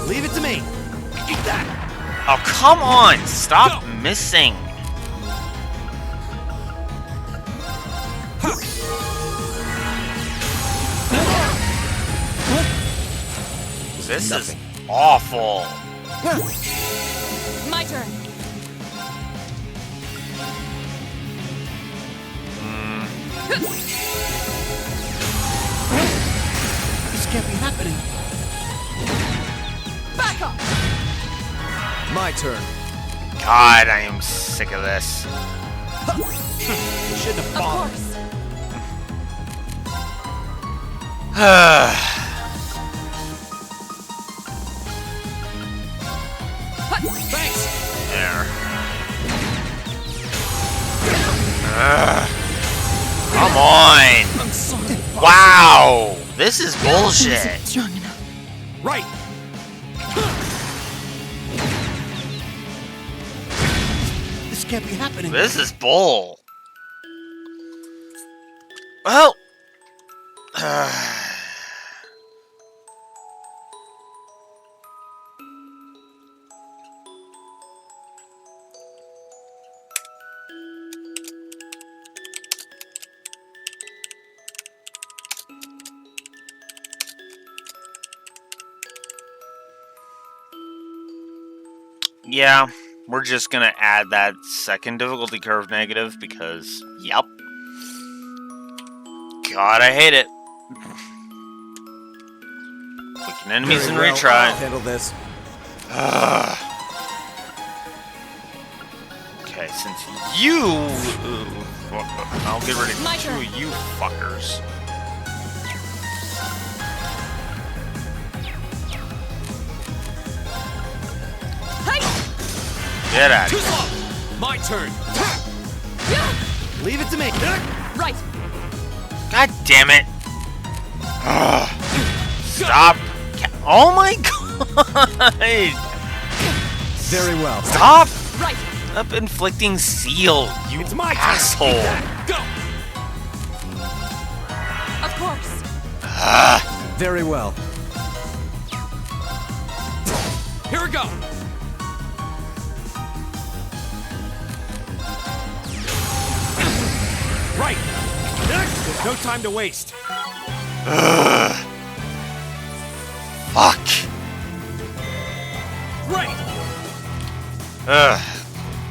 Leave it to me. Eat that. Oh, come on! Stop missing! This is awful. My turn. This can't be happening. Back up. My turn. God, I am sick of this. You shouldn't have Of fallen. course. Thanks. There. Come on! I'm sorry. Wow! This is bullshit. Strong enough. Right. This can't be happening. This is bull. Well. Yeah, we're just gonna add that second difficulty curve negative because, yep. God, I hate it. Weaken enemies and retry. I'll handle this. Okay, since you... I'll get rid of My two turn. of you fuckers. Get out Too of here. slow. My turn. Leave it to me. Right. God damn it. Stop. Oh my god. Very well. Stop. Right. Stop inflicting seal, you It's my turn. asshole. Go. Of course. Very well. Here we go. Right. There's no time to waste. Fuck. Right.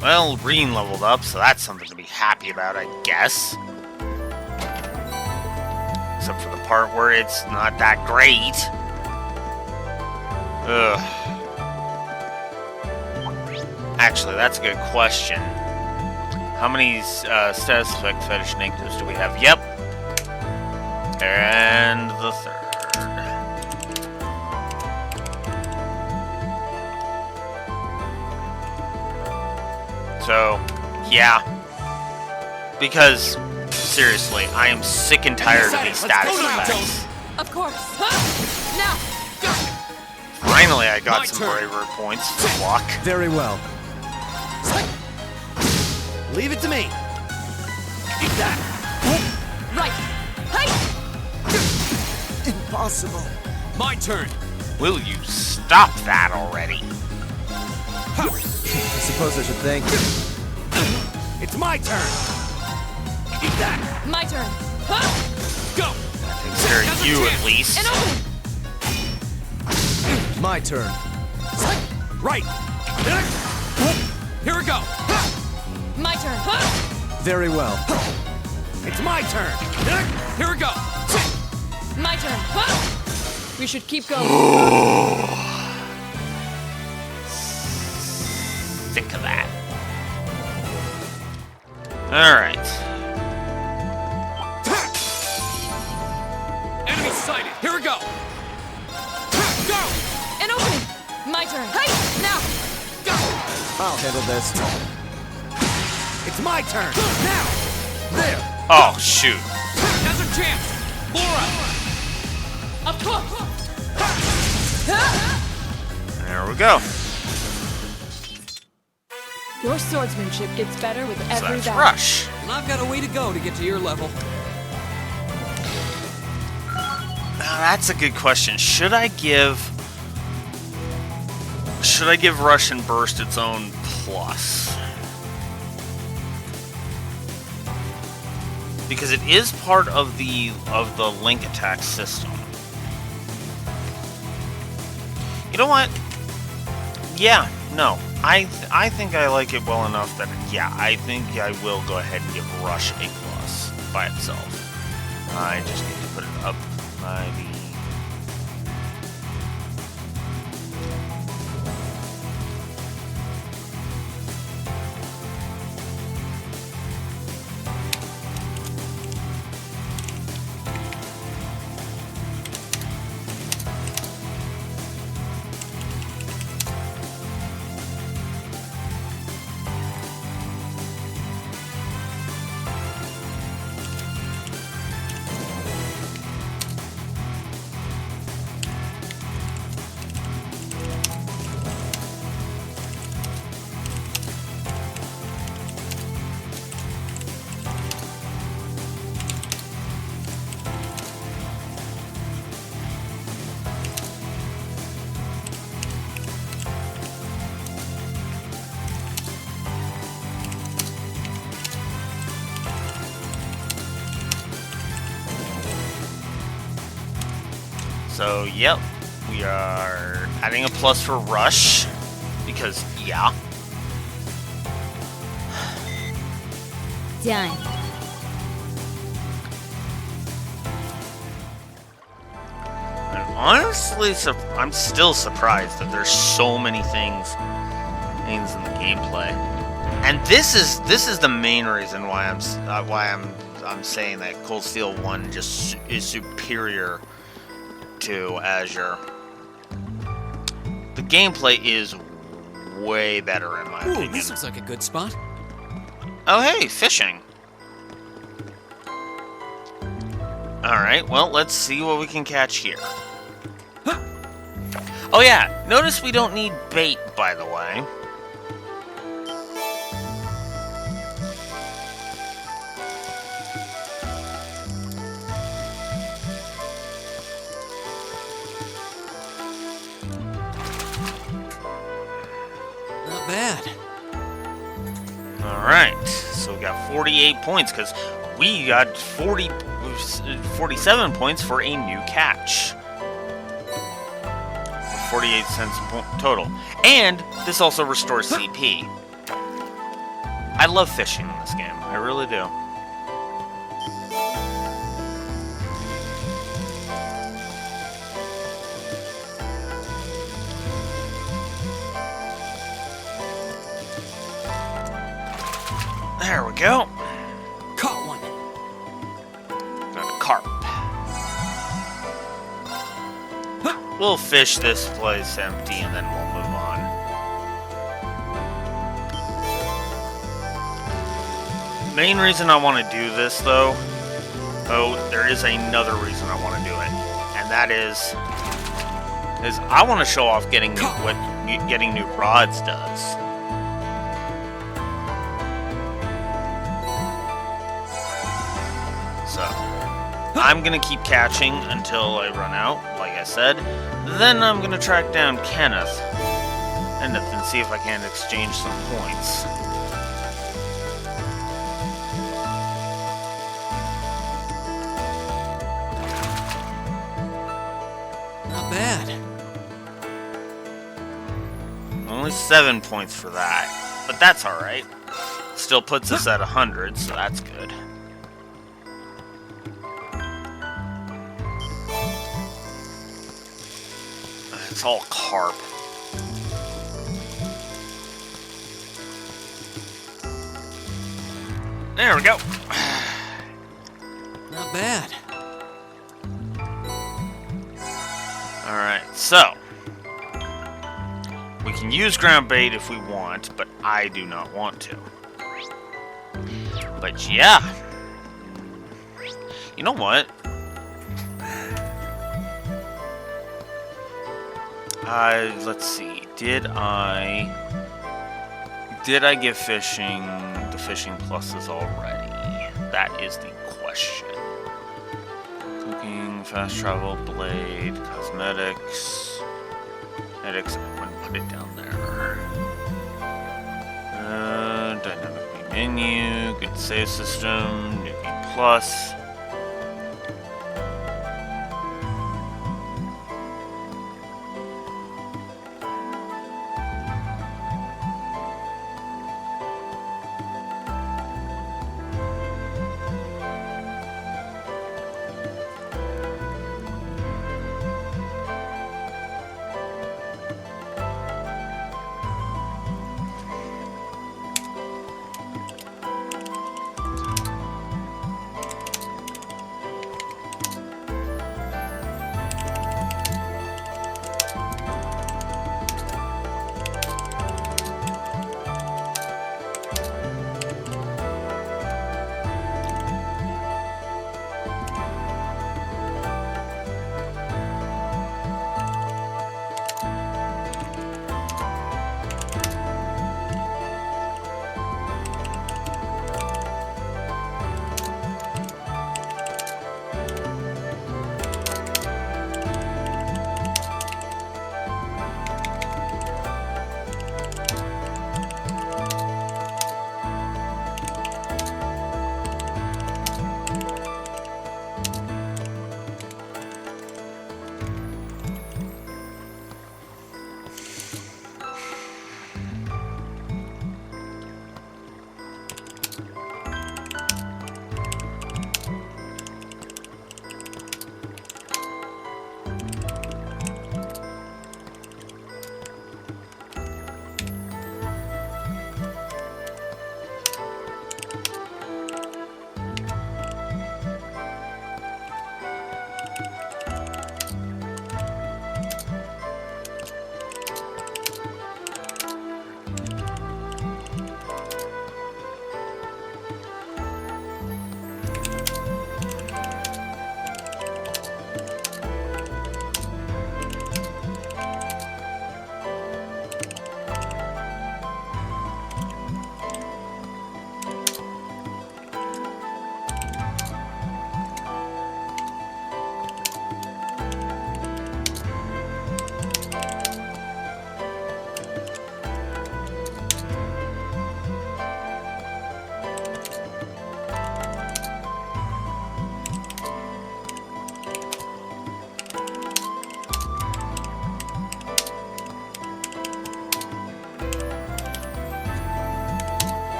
Well, Reen leveled up, so that's something to be happy about, I guess. Except for the part where it's not that great. Actually, that's a good question. How many status effect fetish negatives do we have? Yep. And the third. So, yeah. Because, seriously, I am sick and tired of these status effects. Of course. Now. Finally, I got My some turn. bravery points for luck. Very well. Leave it to me. Eat that. Right. Hey. Impossible. My turn. Will you stop that already? I suppose I should thank you. It's my turn. Eat that. My turn. Go. Takes care of you at least. And open. My turn. Right. Here we go. My turn. Very well. It's my turn. Here we go. My turn. We should keep going. Sick of that. Alright. Enemy excited. Here we go. Go! An opening! My turn. Hey! Now! Go! I'll handle this. It's my turn. Now! There! Oh, shoot. Now's our chance! Laura! Up close! There we go. Your swordsmanship gets better with So every that's battle. Rush. And I've got a way to go to get to your level. Now that's a good question. Should I give Rush and Burst its own plus? Because it is part of the link attack system. You know what? Yeah, no. I think I like it well enough that yeah, I think I will go ahead and give Rush a plus by itself. I just need to put it up maybe. So, yep, we are adding a plus for Rush, because, yeah. Done. And honestly, I'm still surprised that there's so many things in the gameplay. And this is the main reason why I'm saying that Cold Steel 1 just is superior to Azure. The gameplay is way better in my Ooh, opinion. this looks like a good spot. Oh hey, fishing. Alright, well, let's see what we can catch here. Oh yeah, notice we don't need bait, by the way. Not bad. Alright, so we got 48 points, because we got 47 points for a new catch. 48 cents total. And this also restores CP. I love fishing in this game. I really do. There we go. Caught one. Got a carp. We'll fish this place empty and then we'll move on. Main reason I want to do this, though, there is another reason I want to do it, and that is I want to show off getting what getting new rods does. So, I'm gonna keep catching until I run out, like I said. Then I'm gonna track down Kenneth and see if I can exchange some points. Not bad. Only 7 points for that, but that's alright. Still puts us at 100, so that's good. It's all carp. There we go. Not bad. Alright, so we can use ground bait if we want, but I do not want to. But yeah. You know what? Let's see. Did I give fishing the fishing pluses already? That is the question. Cooking, fast travel, blade, cosmetics. Cosmetics, I wouldn't put it down there. Dynamic menu, good save system, new game plus.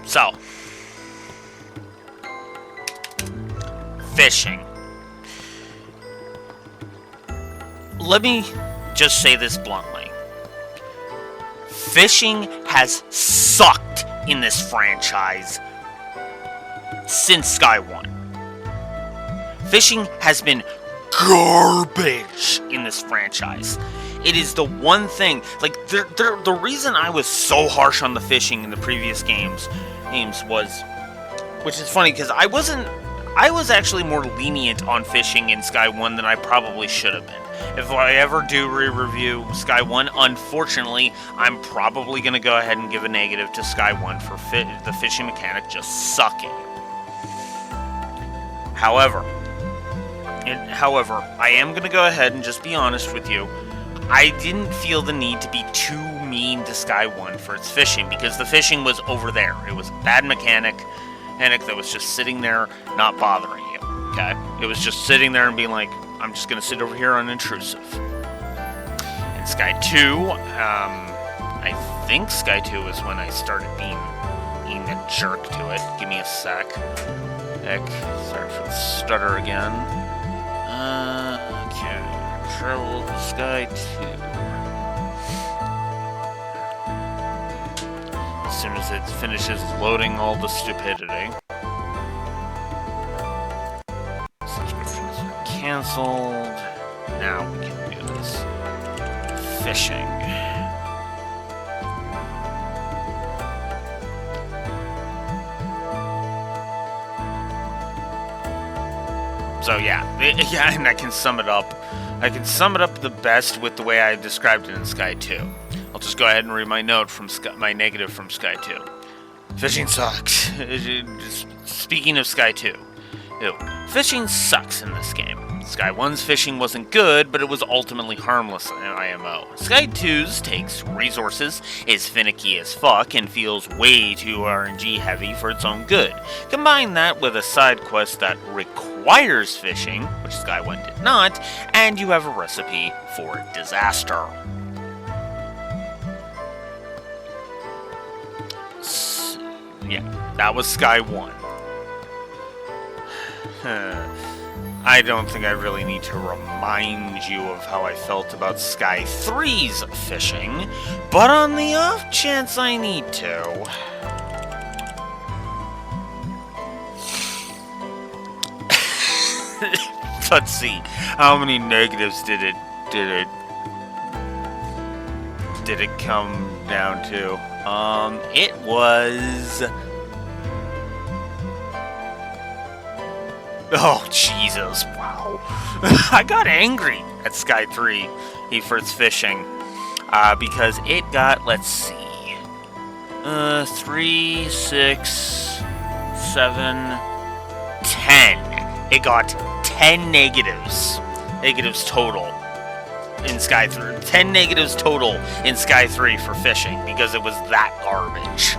So, fishing. Let me just say this bluntly. Fishing has sucked in this franchise since Sky 1. Fishing has been garbage in this franchise. It is the one thing, like, the reason I was so harsh on the fishing in the previous games was, which is funny, because I was actually more lenient on fishing in Sky 1 than I probably should have been. If I ever do re-review Sky 1, unfortunately, I'm probably going to go ahead and give a negative to Sky 1 for the fishing mechanic just sucking. However, I am going to go ahead and just be honest with you. I didn't feel the need to be too mean to Sky 1 for its fishing, because the fishing was over there. It was a bad mechanic that was just sitting there not bothering you, okay? It was just sitting there and being like, I'm just going to sit over here unintrusive. In Sky 2, I think Sky 2 is when I started being a jerk to it. Give me a sec. Heck, sorry for the stutter again. Okay, travel to Sky 2. As soon as it finishes loading all the stupidity. Subscriptions are canceled. Now we can do this. Fishing. So yeah, and I can sum it up. I can sum it up the best with the way I described it in Sky 2. I'll just go ahead and read my note from my negative from Sky 2. Fishing sucks. Speaking of Sky 2. Ew. Fishing sucks in this game. Sky 1's fishing wasn't good, but it was ultimately harmless in IMO. Sky 2's takes resources, is finicky as fuck, and feels way too RNG heavy for its own good. Combine that with a side quest that requires fishing, which Sky 1 did not, and you have a recipe for disaster. Yeah, that was Sky 1. I don't think I really need to remind you of how I felt about Sky 3's fishing, but on the off chance I need to... Let's see, how many negatives did it come down to? It was... Oh, Jesus, wow. I got angry at Sky 3 for its fishing, because it got, let's see, 3, 6, 7, 10. It got 10 negatives. Negatives total in Sky 3. 10 negatives total in Sky 3 for fishing, because it was that garbage.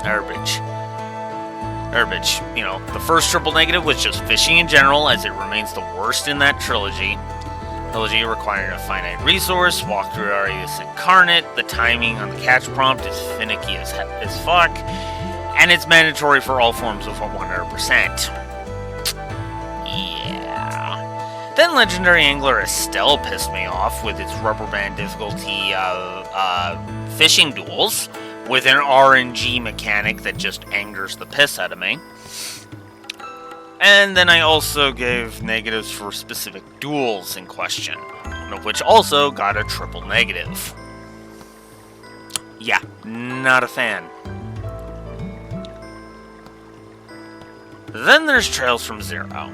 Garbage. You know, the first triple negative was just fishing in general, as it remains the worst in that trilogy. Trilogy requiring a finite resource, walkthrough Arius Incarnate, the timing on the catch prompt is finicky as fuck, and it's mandatory for all forms of 100%. Yeah. Then Legendary Angler Estelle pissed me off with its rubber band difficulty fishing duels, with an RNG mechanic that just angers the piss out of me. And then I also gave negatives for specific duels in question, one of which also got a triple negative. Yeah, not a fan. Then there's Trails from Zero.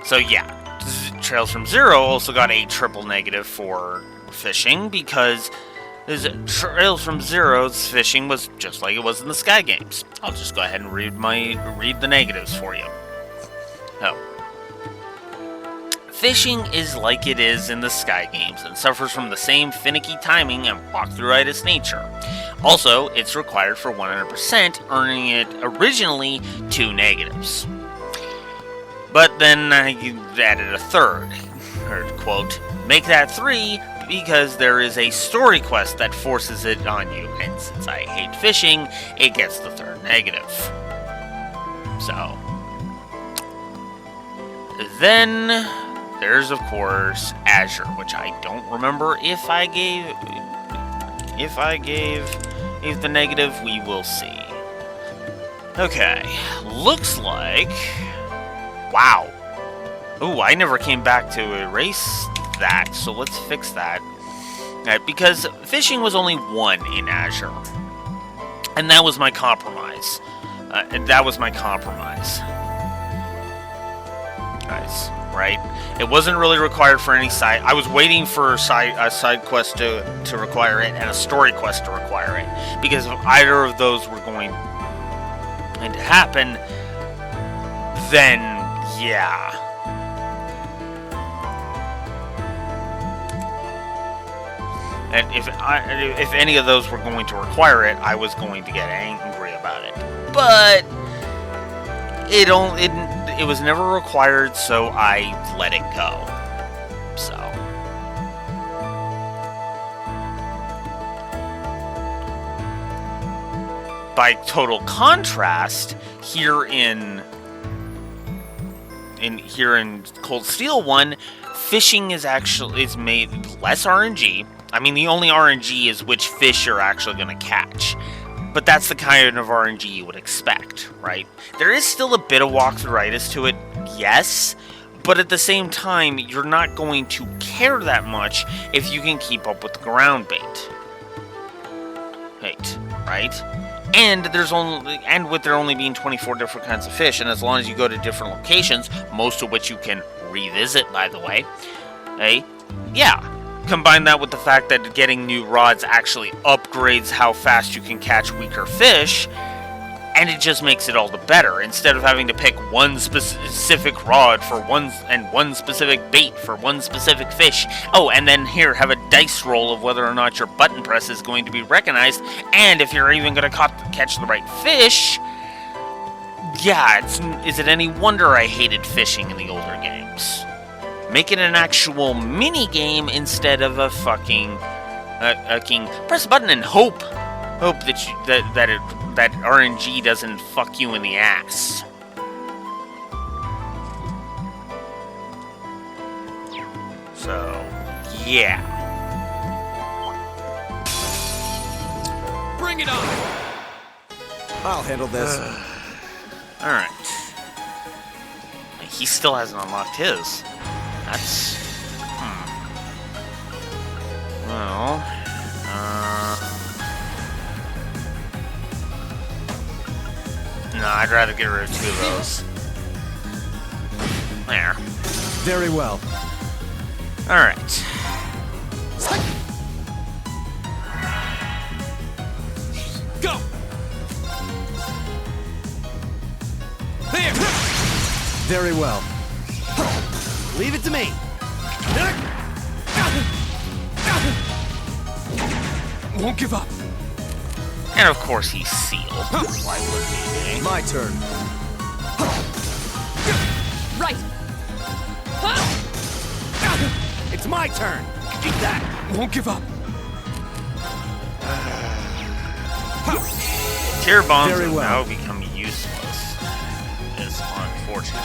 So yeah, Trails from Zero also got a triple negative for fishing, because Trails from Zero's fishing was just like it was in the Sky games. I'll just go ahead and read the negatives for you. Oh. Fishing is like it is in the Sky games and suffers from the same finicky timing and walkthrough-itis nature. Also, it's required for 100%, earning it originally 2 negatives. But then I added a third, quote, make that 3 because there is a story quest that forces it on you, and since I hate fishing, it gets the third negative. So, then there's of course Azure, which I don't remember if I gave if I gave the negative, we will see. Okay, looks like... Wow. Ooh, I never came back to erase that, so let's fix that. Right, because fishing was only 1 in Azure. And that was my compromise. Guys, right? It wasn't really required for any side. I was waiting for a side quest to require it and a story quest to require it. Because if either of those were going to happen, then yeah. And if any of those were going to require it, I was going to get angry about it. But it was never required, so I let it go. So by total contrast, here in Cold Steel 1, fishing is made less RNG. I mean, the only RNG is which fish you're actually going to catch. But that's the kind of RNG you would expect, right? There is still a bit of walkthroughitis to it, yes, but at the same time, you're not going to care that much if you can keep up with the ground bait. Right? And with there only being 24 different kinds of fish, and as long as you go to different locations, most of which you can revisit, by the way, yeah. Combine that with the fact that getting new rods actually upgrades how fast you can catch weaker fish, and it just makes it all the better. Instead of having to pick one specific rod for one specific bait for one specific fish. Oh, and then here, have a dice roll of whether or not your button press is going to be recognized, and if you're even going to catch the right fish. Yeah, is it any wonder I hated fishing in the older games? Make it an actual mini-game instead of a fucking... press a button and hope that RNG doesn't fuck you in the ass. So, yeah. Bring it on! I'll handle this. Alright. He still hasn't unlocked his. That's... Well... No, I'd rather get rid of 2 of those. There. Very well. Alright. Go! There! Very well. Leave it to me. Won't give up. And of course he's sealed. Why wouldn't he be? My turn. Right. It's my turn. Eat that. Won't give up. Tier bombs Very have well. now become useless. It's unfortunate.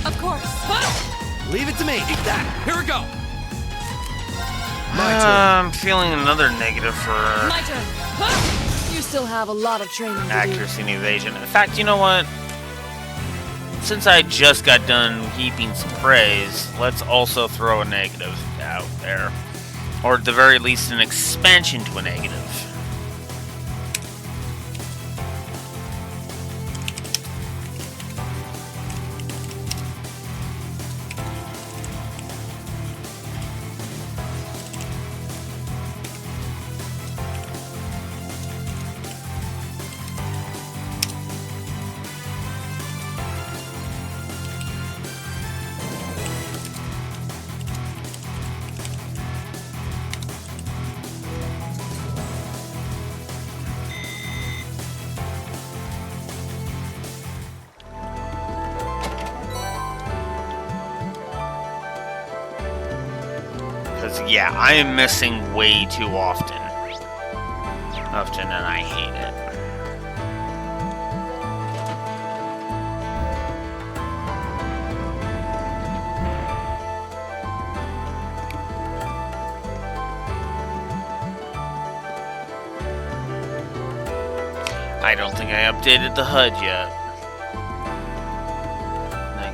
Of course. Leave it to me. Eat that. Here we go. I'm feeling another negative for My turn. You still have a lot of training to do. accuracy and evasion. In fact, you know what? Since I just got done heaping some praise, let's also throw a negative out there. Or at the very least, an expansion to a negative. Because, yeah, I am missing way too often. And I hate it. I don't think I updated the HUD yet.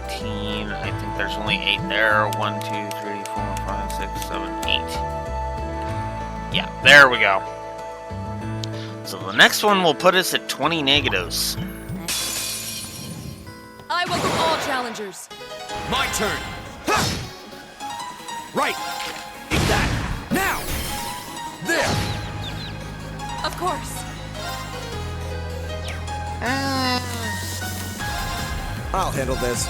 19. I think there's only 8 there. 1, 2, 3, 4, 5, 6, 7, 8. Yeah, there we go. So the next one will put us at 20 negatives. I welcome all challengers. My turn. Ha! Right. Eat that. Now. There. Of course. I'll handle this.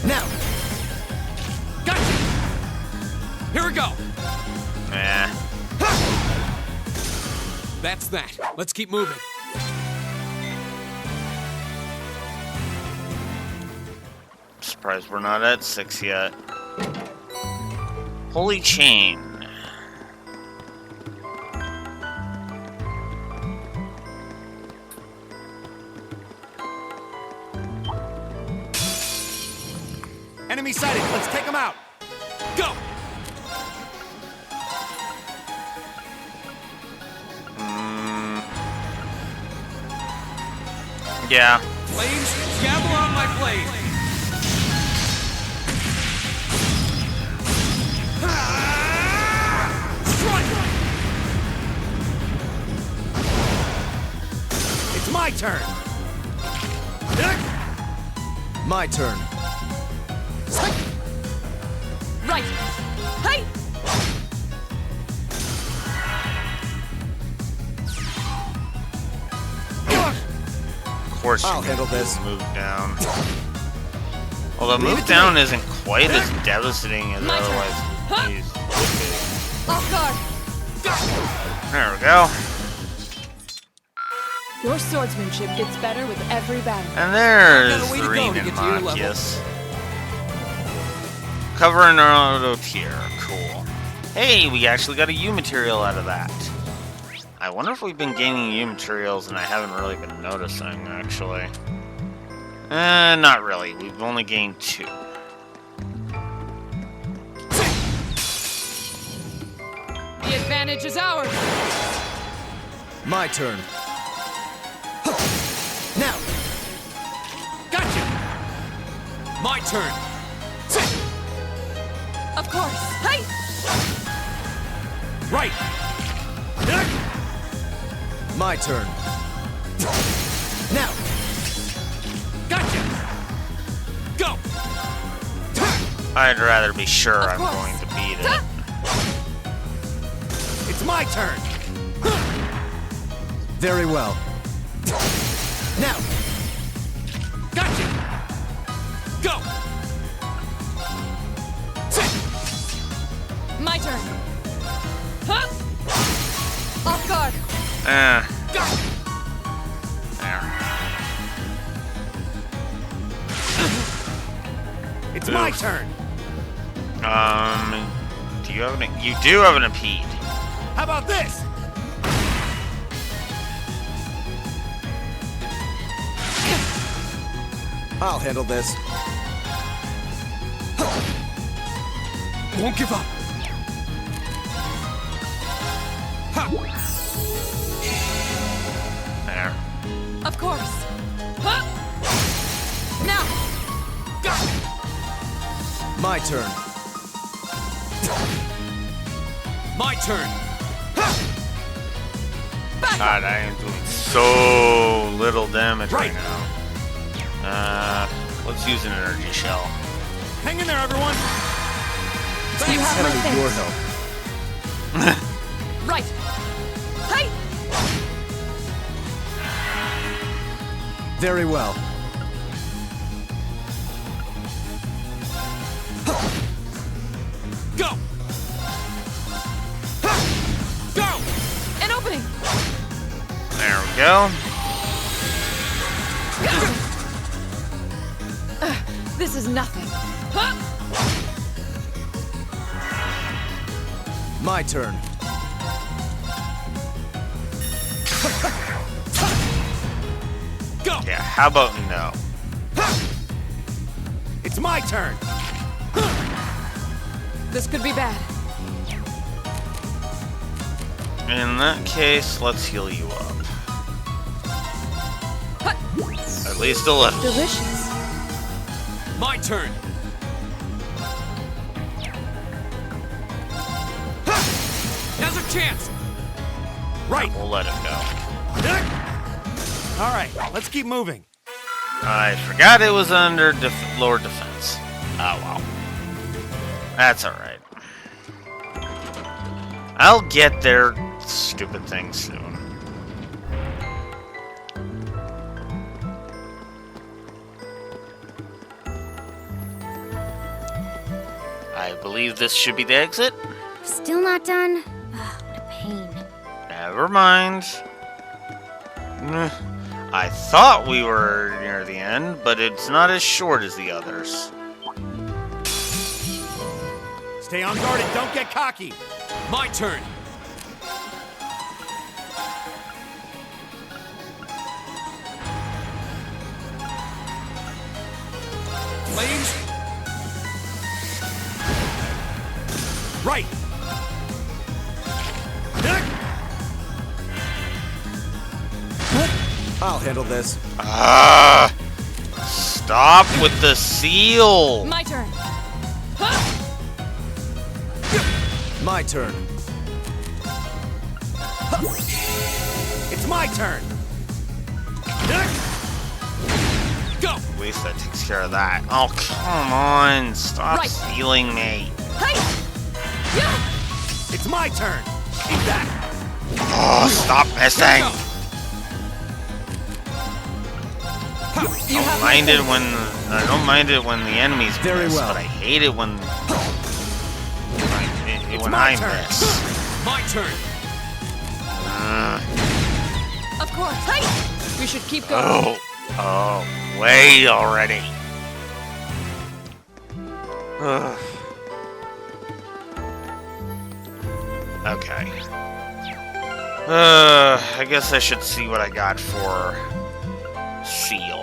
Now. Gotcha. Here we go. That's that. Let's keep moving. Surprised we're not at 6 yet. Holy chain. Enemy sighted. Let's take them out. Go. Yeah. Flames, gather on my blade. Strike. It's my turn. My turn. Right. Hey! Of course I'll you handle can this. move down. Although move down isn't quite as devastating as My turn. otherwise Huh? these Off guard. would be. There we go. Your swordsmanship gets better with every battle. And there's I've got a way the to go to Raven get to your level. Marcus. Covering our auto tier. Cool. Hey, we actually got a U material out of that. I wonder if we've been gaining U materials and I haven't really been noticing, actually. Not really. We've only gained 2. The advantage is ours. My turn. Now. Gotcha. My turn. Of course. Hey! Right. My turn. Now. Gotcha. Go. I'd rather be sure Of I'm course. going to beat it. It's my turn. Very well. Now. Gotcha. Go. My turn. Huh? Off guard. There. It's my Oof. turn. Do you have an? You do have an impede. How about this? I'll handle this. Won't give up. Ha! There. Of course. Huh? Now. My turn. My turn. God, I am doing so little damage right now. Let's use an energy shell. Hang in there, everyone. You have I my don't need your thanks. help. Right. Hey! Very well. Go. Go. An opening. There we go. This is nothing. Huh? My turn. Go. Yeah, how about no? It's my turn. This could be bad. In that case, let's heal you up. Please deliver. Delicious. My turn. Now's our chance. Right. We'll let it go. All right, let's keep moving. I forgot it was under lower defense. Oh well. That's alright. I'll get their stupid thing soon. I believe this should be the exit. Still not done? Oh, what a pain. Never mind. I thought we were near the end, but it's not as short as the others. Stay on guard and don't get cocky. My turn. Flames. Right. I'll handle this. Ah! Stop with the seal! My turn. My turn. It's my turn. Go. At least that takes care of that. Oh, come on! Stop Right. sealing me! It's my turn. Keep that. Oh, stop missing! I don't mind it when the enemies Very miss, well. but I hate it when when my I turn. miss. My turn. Of course. We should keep going. Oh, wait already. Ugh. Okay. I guess I should see what I got for seal.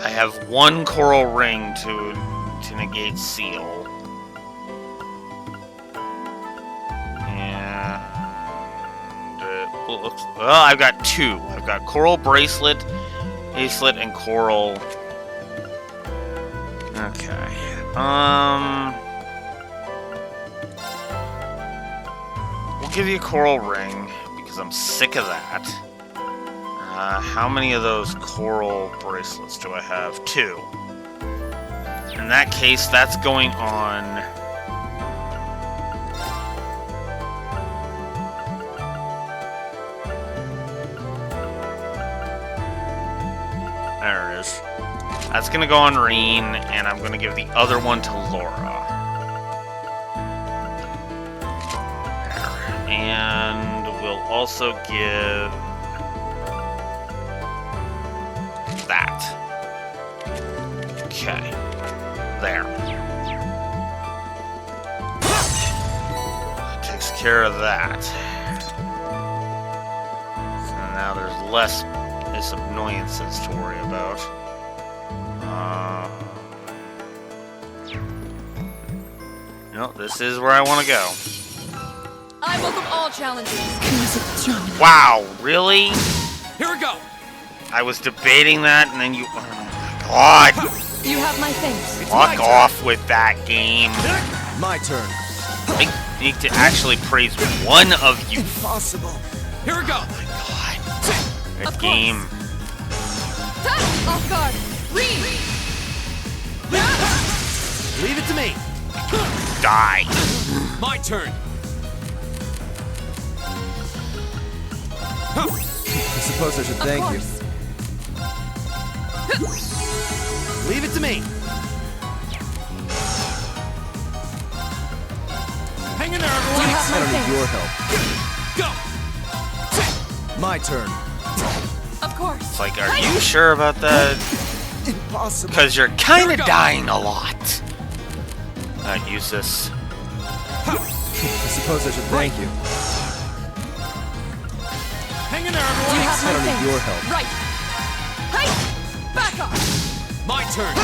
I have one coral ring to negate seal. And well, I've got two. I've got coral bracelet, and coral. Okay. We'll give you a coral ring because I'm sick of that. How many of those coral bracelets do I have? 2. In that case, that's going on. There it is. That's gonna go on Reen, and I'm gonna give the other one to Laura. There. And we'll also give that. Okay. There. That takes care of that. So now there's less annoyances to worry about. No, this is where I want to go. I welcome all challenges. Wow, really? Here we go. I was debating that, and then you... Oh my god! You have my thanks. Fuck off with that game. My turn. I need to actually praise one of you. Impossible. Here we go. Oh my god. That game. Off guard. Leave it to me. Die. My turn. I suppose I should thank you. Leave it to me. Hang in there, You everyone. have I my don't need thanks. your help. Go. My turn. Of course. It's like, are you sure about that? Impossible. Because you're kind Here of we go. dying a lot. Use this. I suppose I should thank you. Hang in there, You everyone. have I my don't thanks. need your help. Right. Back off. My turn.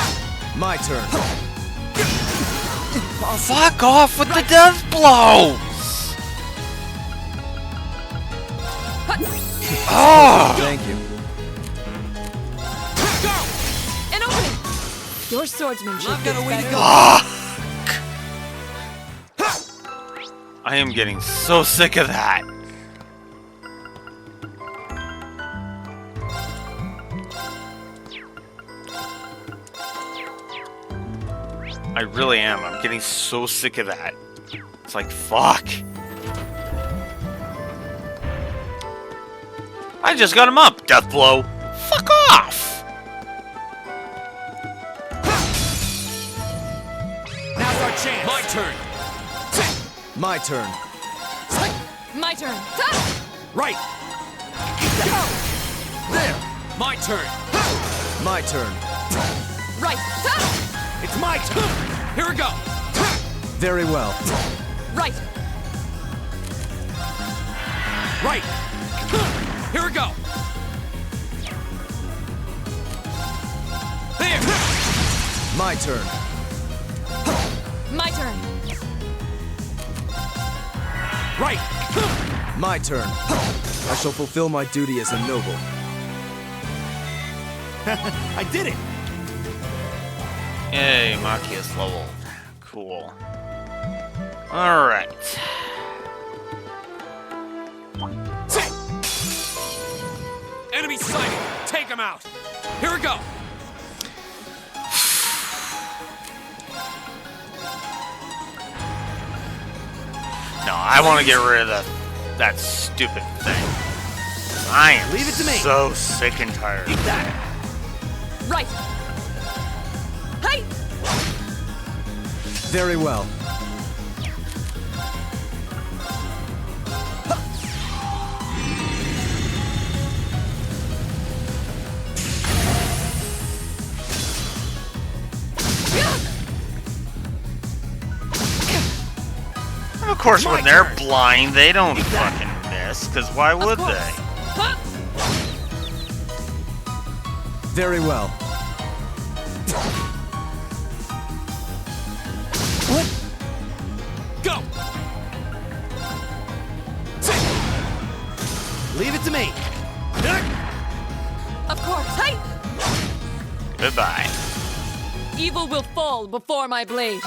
My turn. Impossible. Fuck off with the death blows! Oh! Thank you. Go. Your swordsmanship I've got gets a way to better. Fuck! I am getting so sick of that. I really am. I'm getting so sick of that. It's like, fuck. I just got him up, death blow. Fuck off! Now's our chance. My turn. My turn. My turn. Right. Go. There. My turn. My turn. Right. It's my turn. Here we go. Very well. Right. Right. Here we go. There. My turn. My turn. Right. My turn. I shall fulfill my duty as a noble. I did it. Yay, Machia's leveled. Cool. Alright. Enemy sighted. Take him out. Here we go. No, I want to get rid of that stupid thing. I am Leave it to me. so sick and tired of that. Right. Hey. Very well. Of course, My when they're turn. blind, they don't fucking miss, because why would they? Very well. Go. Leave it to me. Of course. Hey. Goodbye. Evil will fall before my blade.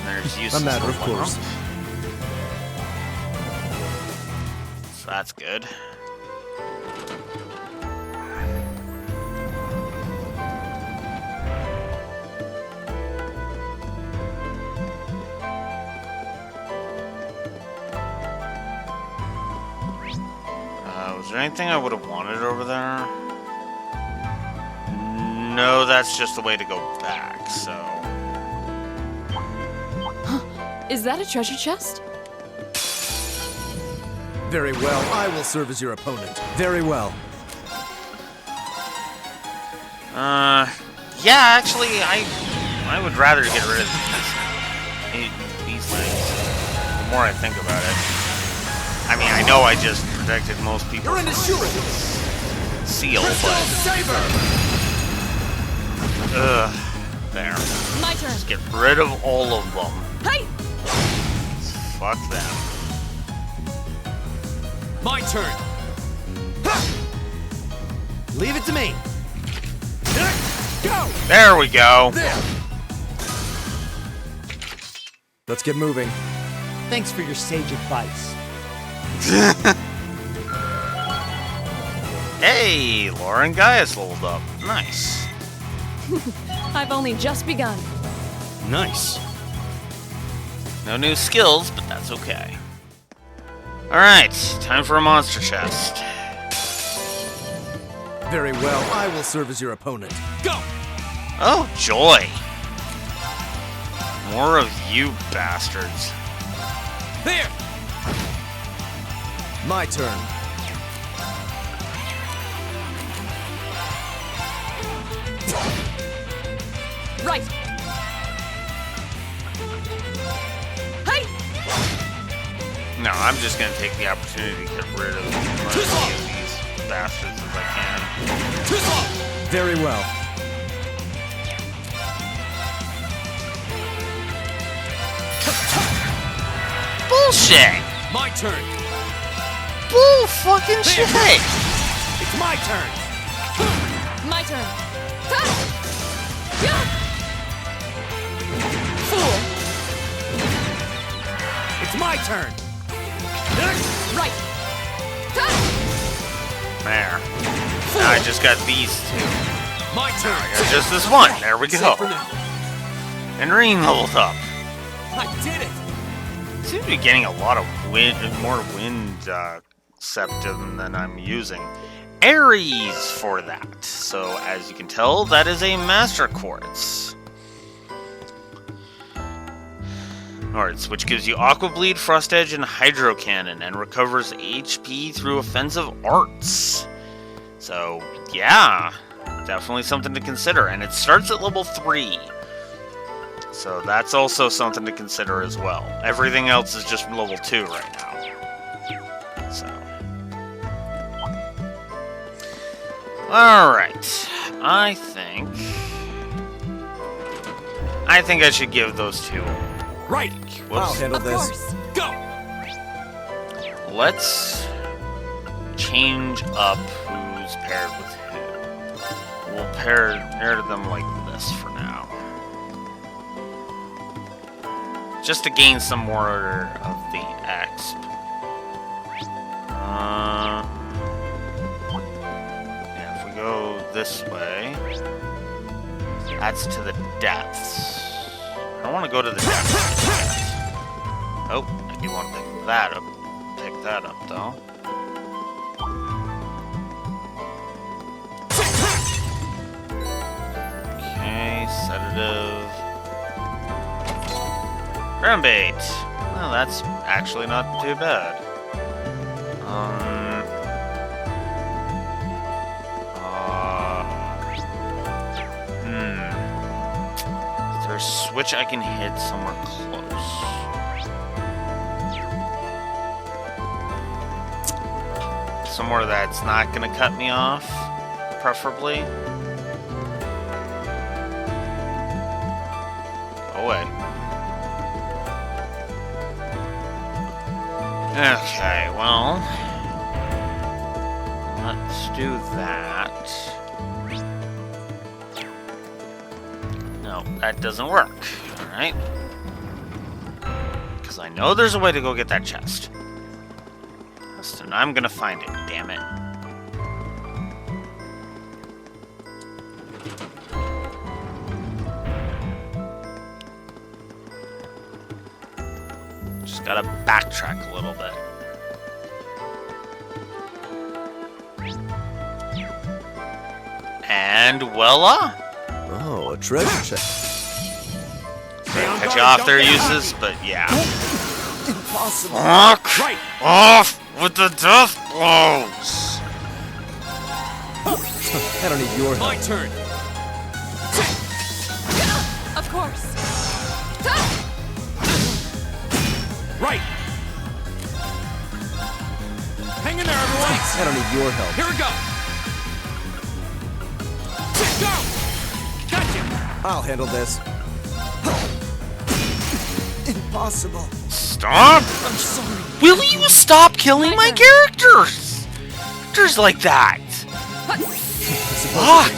There's A useless matter of one. course. So that's good. Was there anything I would have wanted over there? No, that's just the way to go back, so... Is that a treasure chest? Very well. I will serve as your opponent. Very well. Yeah, actually, I would rather get rid of these things. The more I think about it. I mean, I know I just protected most people from seal, but... Ugh. There. My turn. Just get rid of all of them. Hey. Fuck them. My turn. Leave it to me. Go. There we go. There. Let's get moving. Thanks for your sage advice. Hey, Lauren Gaius leveled up. Nice. I've only just begun. Nice. No new skills, but that's okay. Alright, time for a monster chest. Very well. I will serve as your opponent. Go. Oh, joy. More of you bastards. There. My turn. Right. Hey. No, I'm just gonna take the opportunity to get rid of as many of these bastards as I can. Very well. Bullshit! My turn. Bull fucking shit! It's my turn. My turn. Ha! Fool! It's my turn. Right! There. Now I just got these two. My turn. I got just this one. There we go. For now. And Reen leveled up. I did it. Seems to be getting a lot of more wind septum than I'm using. Aries for that. So as you can tell, that is a Master Quartz. Quartz, which gives you Aqua Bleed, Frost Edge, and Hydro Cannon, and recovers HP through offensive arts. So yeah, definitely something to consider. And it starts at level 3. So that's also something to consider as well. Everything else is just level 2 right now. So. Alright. I think I should give those two. Right. I'll Whoops. handle Of this. course. Go. Let's change up who's paired with who. We'll pair them like this for now. Just to gain some more of the exp. Yeah, if we go this way, that's to the depths. I don't want to go to the depths. Oh, I do want to pick that up. Pick that up, though. Okay, sedative. Ground bait. Well, that's actually not too bad. Is there a switch I can hit somewhere close? Somewhere that's not gonna cut me off, preferably. Go away. Okay, well, let's do that. No, that doesn't work. Alright. Because I know there's a way to go get that chest. And I'm gonna find it, damn it. Just gotta backtrack a little bit. And voila! Oh, a treasure chest. Cut you off their uses, but yeah. Impossible. Fuck Right. off with the death blows! I don't need your help. My turn. Of course. Right. Hang in there, everyone. I don't need your help. Here we go. Go. Gotcha. I'll handle this. Impossible. Stop! I'm sorry. Will you stop killing my characters? Characters like that. Fuck!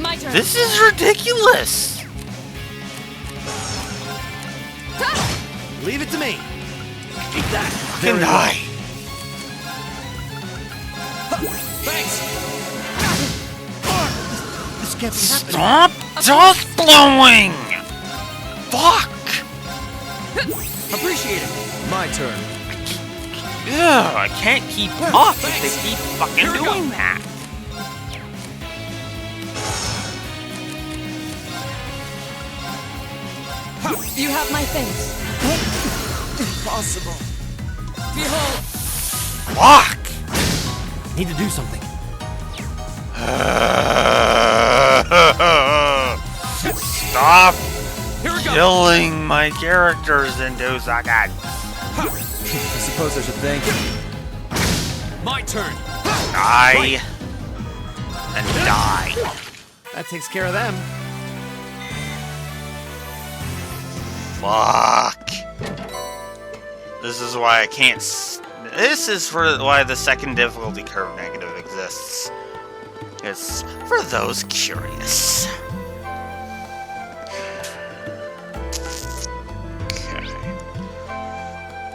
My turn. This is ridiculous. Leave it to me. Eat that. Fucking die. Thanks. This can't be happening. Stop dust blowing! Fuck! Appreciate it. My turn. Ugh, I can't keep up if they keep fucking Here we go. doing that. You have my things. Impossible. Behold. Fuck! Need to do something. Stop Here we go. killing my characters in 2 seconds. I suppose I should thank you. My turn. Die. And die. That takes care of them. Fuck. This is why I can't. This is why the second difficulty curve negative exists. Just for those curious. Okay.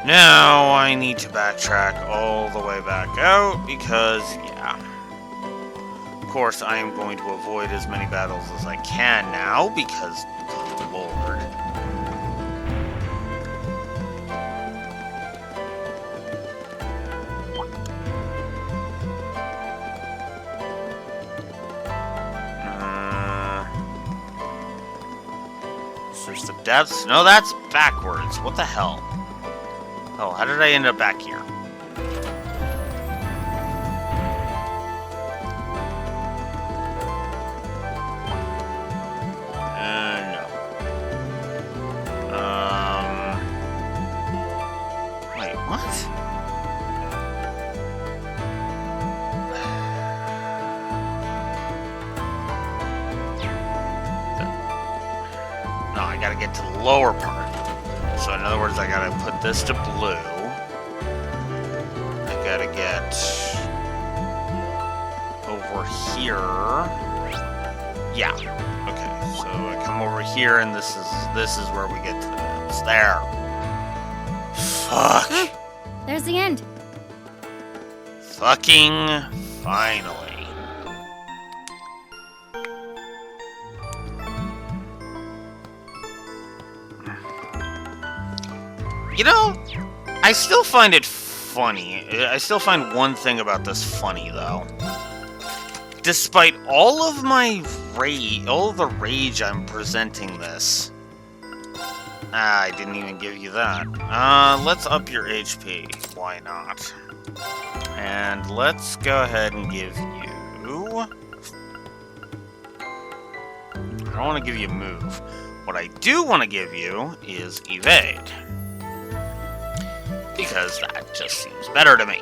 Now I need to backtrack all the way back out because, yeah. Of course, I am going to avoid as many battles as I can now because, good lord. Search the depths. No, that's backwards. What the hell? Oh, how did I end up back here? No. Wait, what? No, I gotta get to the lower part. So in other words, I gotta put this to blue. I gotta get over here. Yeah. Okay. So I come over here, and this is where we get to the maps. There. Fuck. There's the end. Fucking finally. You know, I still find it funny. I still find one thing about this funny, though. Despite all of my rage, all of the rage I'm presenting this. I didn't even give you that. Let's up your HP. Why not? And let's go ahead and give you... I don't want to give you move. What I do want to give you is evade. Because that just seems better to me.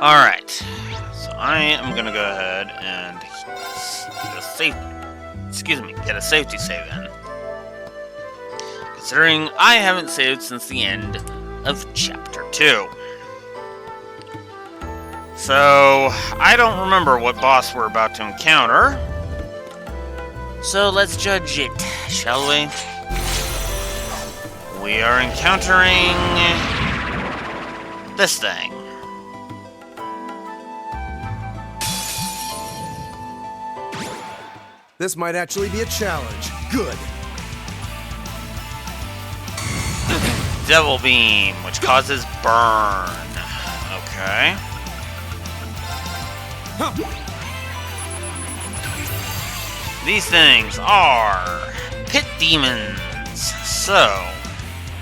Alright. So I am going to go ahead and get a safety save in. Considering I haven't saved since the end of Chapter 2. So, I don't remember what boss we're about to encounter. So let's judge it, shall we? We are encountering this thing. This might actually be a challenge. Good. Devil Beam, which causes burn. Okay. These things are pit demons. So,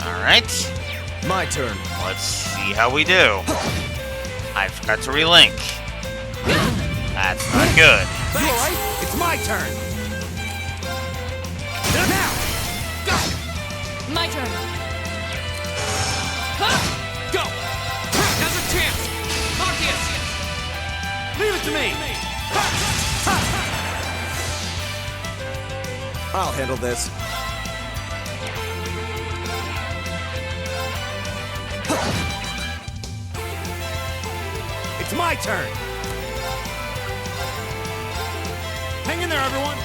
alright. My turn. Let's see how we do. I forgot to relink. That's not good. You alright? It's my turn. Now! Go! My turn. Go! Now's a chance! Arceus! Leave it to me! I'll handle this. It's my turn. Hang in there, everyone.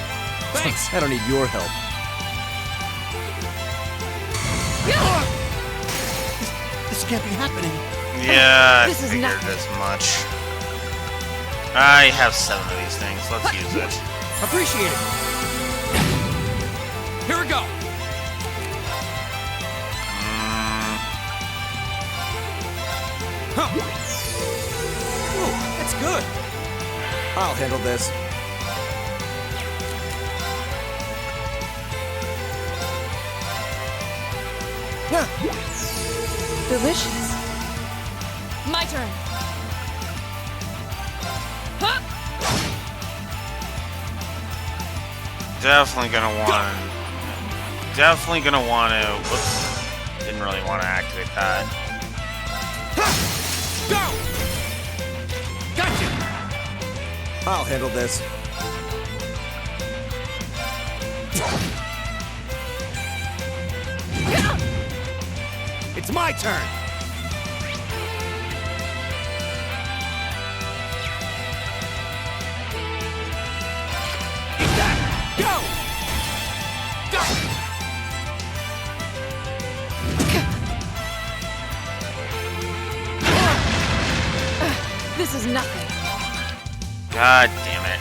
Thanks. I don't need your help. This can't be happening. Yeah, I This is figured nothing. as much. I have 7 of these things. Let's use it. Appreciate it. Here we go! Ooh, that's good. I'll handle this. Delicious. My turn. Definitely gonna want to. Whoops. Didn't really want to activate that. Go! Gotcha! I'll handle this. It's my turn. nothing. God damn it.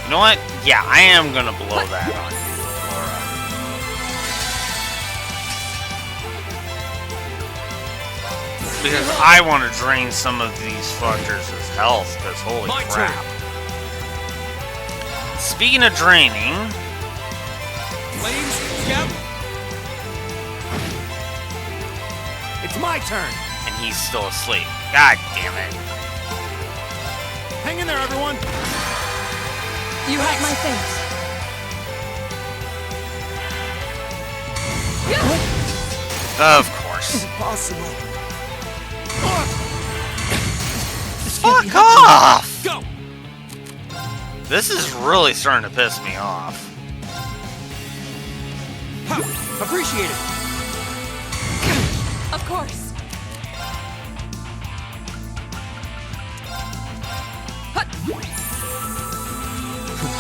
You know what? Yeah, I am gonna blow that on you, Laura. Because I want to drain some of these fuckers' health, because holy My crap. turn. Speaking of draining... Flames, yep. It's my turn. And he's still asleep. God damn it. Hang in there, everyone. You have my thanks. Of course. Impossible. Fuck off! Go! This is really starting to piss me off. Ha! Appreciate it. Of course.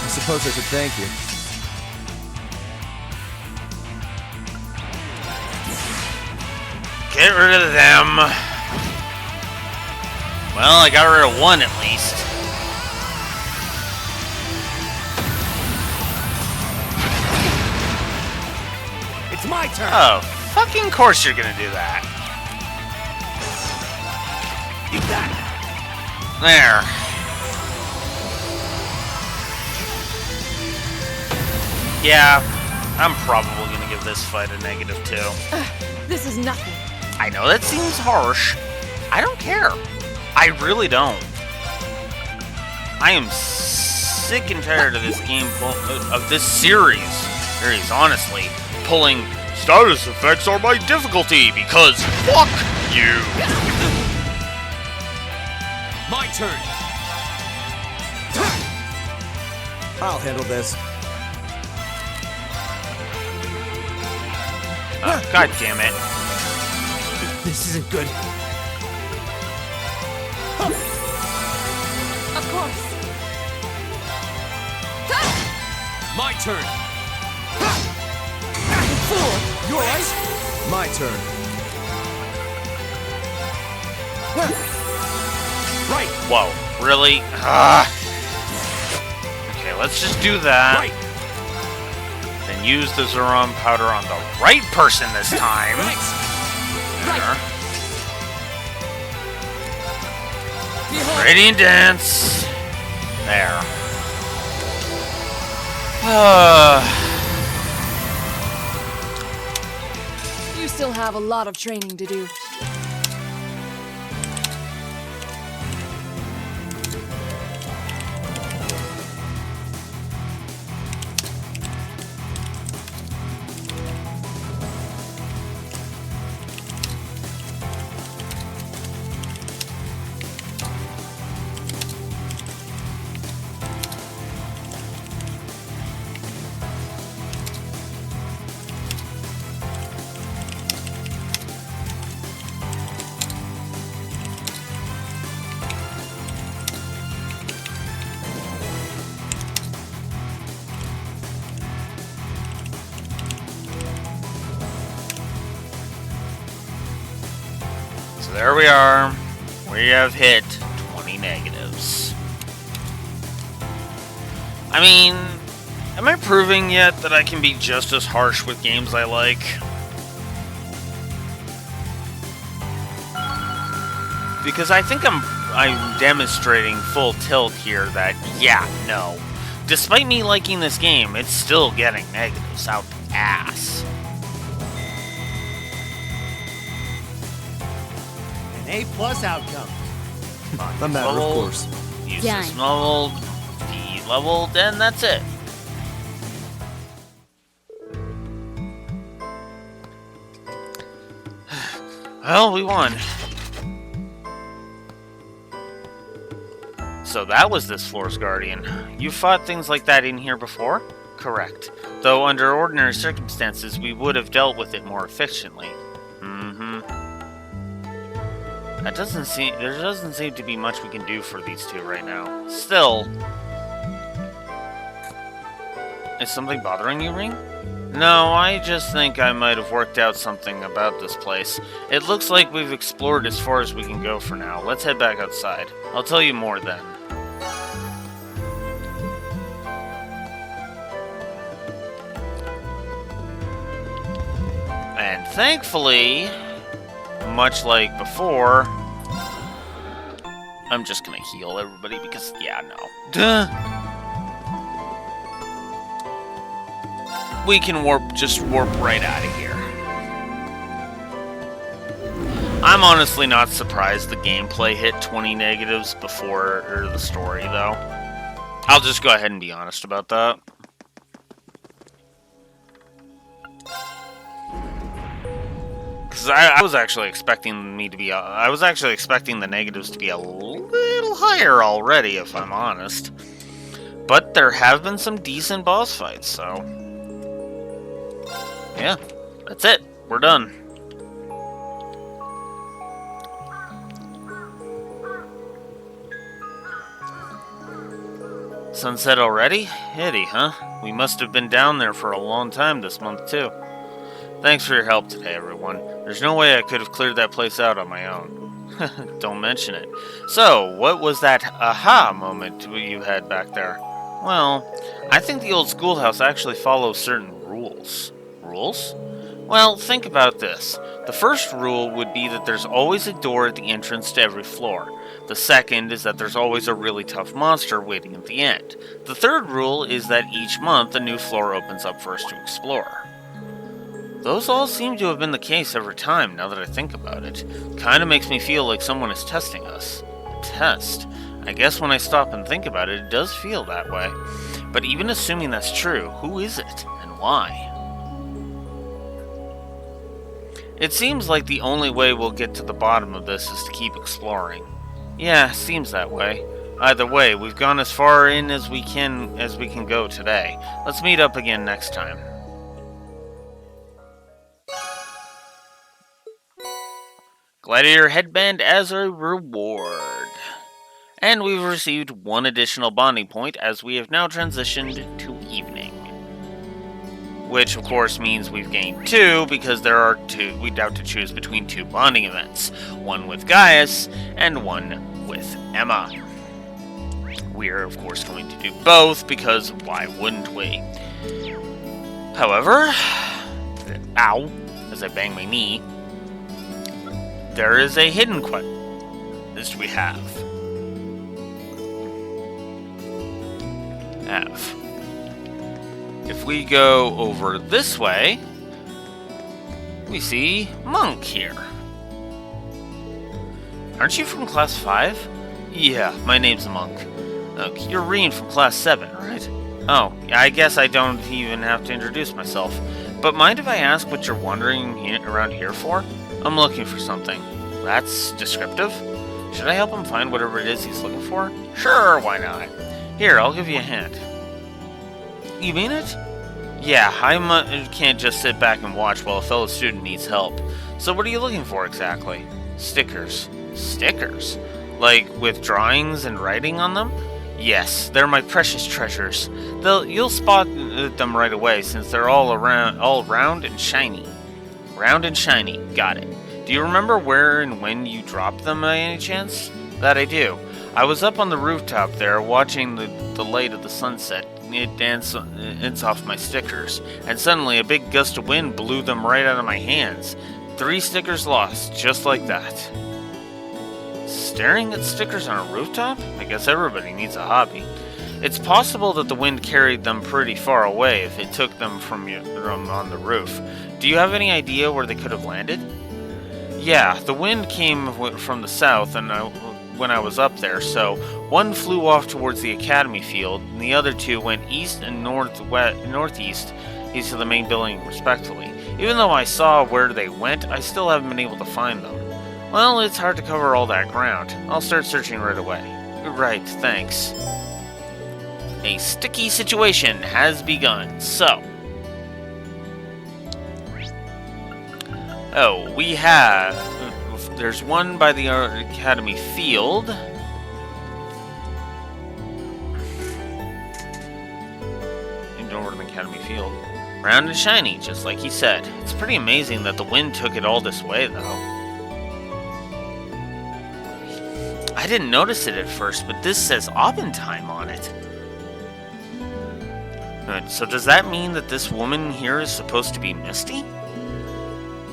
I suppose I should thank you. Get rid of them. Well, I got rid of one at least. It's my turn. Oh, fucking course you're gonna do that. Eat that. There. Yeah, I'm probably gonna give this fight a -2. This is nothing. I know that seems harsh. I don't care. I really don't. I am sick and tired of this game, of this series, honestly, pulling status effects are my difficulty because fuck you. My turn. I'll handle this. Oh, God damn it. This isn't good. Of course. My turn. Fool. You're right. My turn. Right. Whoa, really? Okay, let's just do that. Right. Then use the Zuron powder on the right person this time. Thanks. There. Radiant Dance. There. You still have a lot of training to do. So there we are. We have hit 20 negatives. I mean, am I proving yet that I can be just as harsh with games I like? Because I think I'm demonstrating full tilt here that, yeah, no. Despite me liking this game, it's still getting negatives out the ass. An A+ outcome. A matter of course. Useless level, D leveled, and that's it. Well, we won. So that was this floor's guardian. You fought things like that in here before? Correct. Though under ordinary circumstances, we would have dealt with it more efficiently. There doesn't seem to be much we can do for these two right now. Still, is something bothering you, Ring? No, I just think I might have worked out something about this place. It looks like we've explored as far as we can go for now. Let's head back outside. I'll tell you more then. And thankfully, much like before, I'm just gonna heal everybody because, yeah, no. Duh. We can warp right out of here. I'm honestly not surprised the gameplay hit 20 negatives before the story, though. I'll just go ahead and be honest about that. Because I was actually expecting the negatives to be a little higher already, if I'm honest. But there have been some decent boss fights, so... yeah, that's it. We're done. Sunset already? Hitty, huh? We must have been down there for a long time this month, too. Thanks for your help today, everyone. There's no way I could have cleared that place out on my own. Don't mention it. So, what was that aha moment you had back there? Well, I think the old schoolhouse actually follows certain rules. Rules? Well, think about this. The first rule would be that there's always a door at the entrance to every floor. The second is that there's always a really tough monster waiting at the end. The third rule is that each month a new floor opens up for us to explore. Those all seem to have been the case every time, now that I think about it. Kinda makes me feel like someone is testing us. A test? I guess when I stop and think about it, it does feel that way. But even assuming that's true, who is it, and why? It seems like the only way we'll get to the bottom of this is to keep exploring. Yeah, seems that way. Either way, we've gone as far in as we can go today. Let's meet up again next time. Gladiator headband as a reward. And we've received one additional bonding point as we have now transitioned to evening. Which, of course, means we've gained 2, because there are 2. We'd have to choose between 2 bonding events. One with Gaius, and one with Emma. We're, of course, going to do both, because why wouldn't we? However, ow, as I bang my knee, there is a hidden quest we have. If we go over this way, we see Monk here. Aren't you from class 5? Yeah, my name's Monk. You're Reen from class 7, right? Oh, I guess I don't even have to introduce myself. But mind if I ask what you're wandering around here for? I'm looking for something. That's descriptive. Should I help him find whatever it is he's looking for? Sure, why not? Here, I'll give you a hand. You mean it? Yeah, I can't just sit back and watch while a fellow student needs help. So what are you looking for exactly? Stickers. Stickers? Like with drawings and writing on them? Yes, they're my precious treasures. You'll spot them right away since they're all round and shiny. Round and shiny, got it. Do you remember where and when you dropped them by any chance? That I do. I was up on the rooftop there watching the light of the sunset. It danced off my stickers, and suddenly a big gust of wind blew them right out of my hands. 3 stickers lost, just like that. Staring at stickers on a rooftop? I guess everybody needs a hobby. It's possible that the wind carried them pretty far away if it took them from on the roof. Do you have any idea where they could have landed? Yeah, the wind came from the south when I was up there, so one flew off towards the academy field, and the other 2 went east and northeast, east of the main building respectively. Even though I saw where they went, I still haven't been able to find them. Well, it's hard to cover all that ground. I'll start searching right away. Right, thanks. A sticky situation has begun, so... Oh, we have... There's one by the Academy Field. And over to the Academy Field. Round and shiny, just like he said. It's pretty amazing that the wind took it all this way, though. I didn't notice it at first, but this says Abendheim on it. So does that mean that this woman here is supposed to be Misty?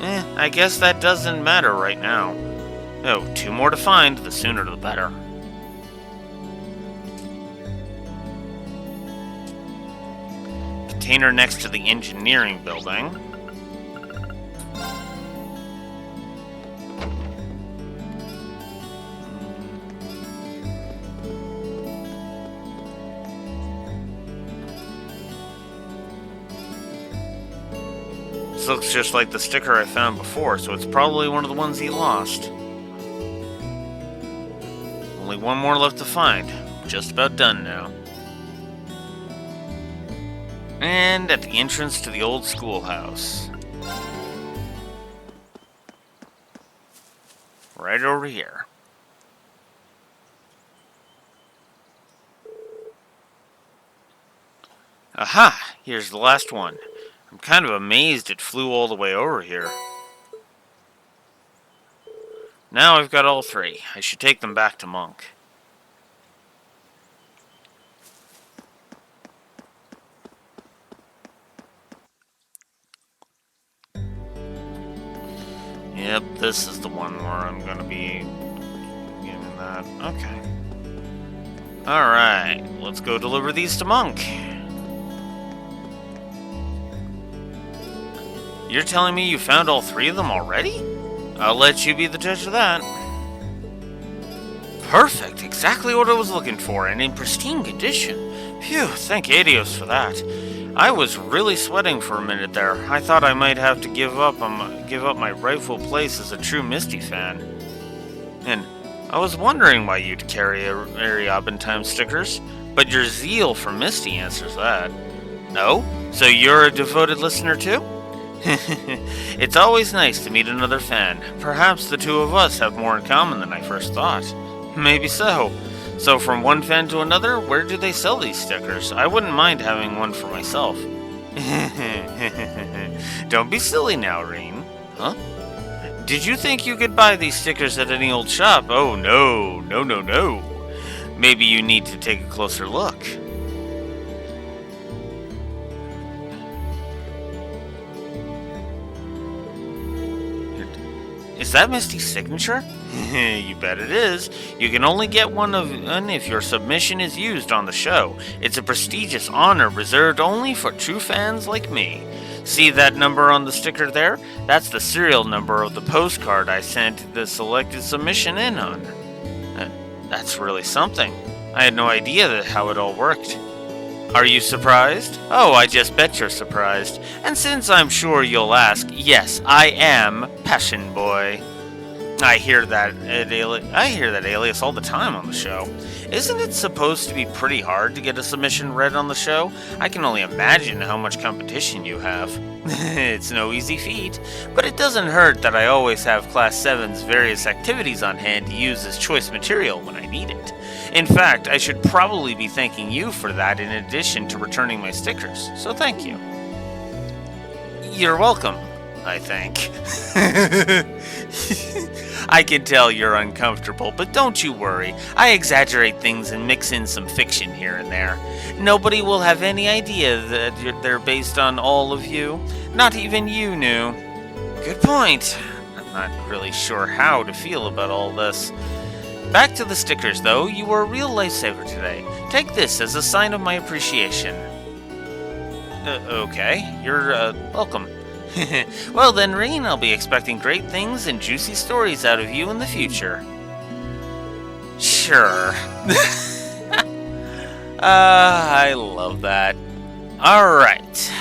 I guess that doesn't matter right now. Oh, 2 more to find, the sooner the better. Container next to the engineering building. This looks just like the sticker I found before, so it's probably one of the ones he lost. Only 1 more left to find. Just about done now. And at the entrance to the old schoolhouse. Right over here. Aha! Here's the last one. I'm kind of amazed it flew all the way over here. Now I've got all 3. I should take them back to Monk. Yep, this is the one where I'm gonna be giving that. Okay. Alright, let's go deliver these to Monk. You're telling me you found all 3 of them already? I'll let you be the judge of that. Perfect, exactly what I was looking for, and in pristine condition. Phew, thank Adios for that. I was really sweating for a minute there. I thought I might have to give up my rightful place as a true Misty fan. And I was wondering why you'd carry Abendheim stickers, but your zeal for Misty answers that. No? So you're a devoted listener too? It's always nice to meet another fan. Perhaps the 2 of us have more in common than I first thought. Maybe so. So from one fan to another, where do they sell these stickers? I wouldn't mind having one for myself. Don't be silly now, Reen. Huh? Did you think you could buy these stickers at any old shop? Oh, no. No. Maybe you need to take a closer look. Is that Misty's signature? You bet it is. You can only get one if your submission is used on the show. It's a prestigious honor reserved only for true fans like me. See that number on the sticker there? That's the serial number of the postcard I sent the selected submission in on. That's really something. I had no idea how it all worked. Are you surprised? Oh, I just bet you're surprised. And since I'm sure you'll ask, yes, I am Passion Boy. I hear that alias all the time on the show. Isn't it supposed to be pretty hard to get a submission read on the show? I can only imagine how much competition you have. It's no easy feat, but it doesn't hurt that I always have Class 7's various activities on hand to use as choice material when I need it. In fact, I should probably be thanking you for that in addition to returning my stickers, so thank you. You're welcome, I think. I can tell you're uncomfortable, but don't you worry. I exaggerate things and mix in some fiction here and there. Nobody will have any idea that they're based on all of you. Not even you knew. Good point. I'm not really sure how to feel about all this. Back to the stickers, though. You were a real lifesaver today. Take this as a sign of my appreciation. Okay. You're, welcome. Well then, Reen, I'll be expecting great things and juicy stories out of you in the future. Sure. I love that. Alright.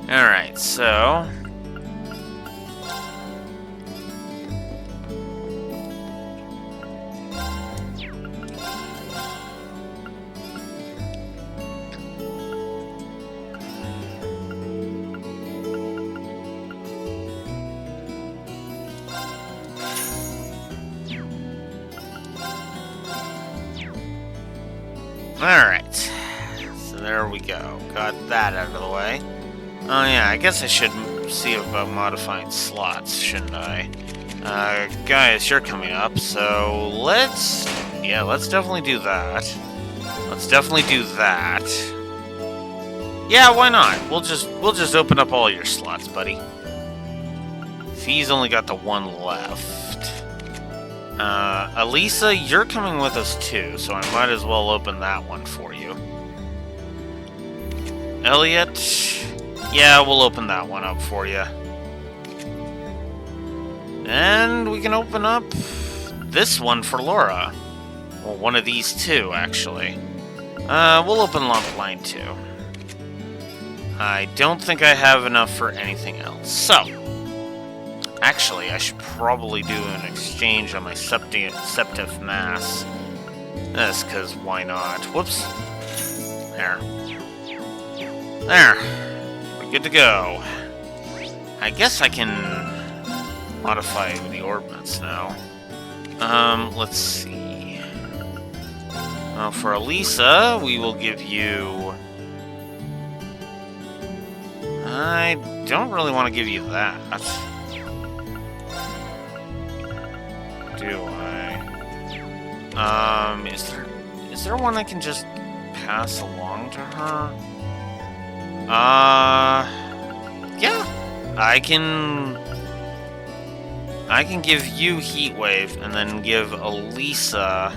Alright, so... Alright. So there we go. Got that out of the way. Oh yeah, I guess I should see about modifying slots, shouldn't I? Guys, you're coming up, so let's definitely do that. Let's definitely do that. Yeah, why not? We'll just open up all your slots, buddy. He's only got the one left. Elisa, you're coming with us too, so I might as well open that one for you. Elliot, yeah, we'll open that one up for you. And we can open up this one for Laura. Well, one of these two, actually. We'll open line 2. I don't think I have enough for anything else. So, actually, I should probably do an exchange on my Septif Mass. This, because why not? Whoops. There. There. We're good to go. I guess I can modify the orbits now. Let's see. For Elisa, we will give you... I don't really want to give you that. Do I? Is there one I can just pass along to her? Yeah. I can give you Heatwave and then give Elisa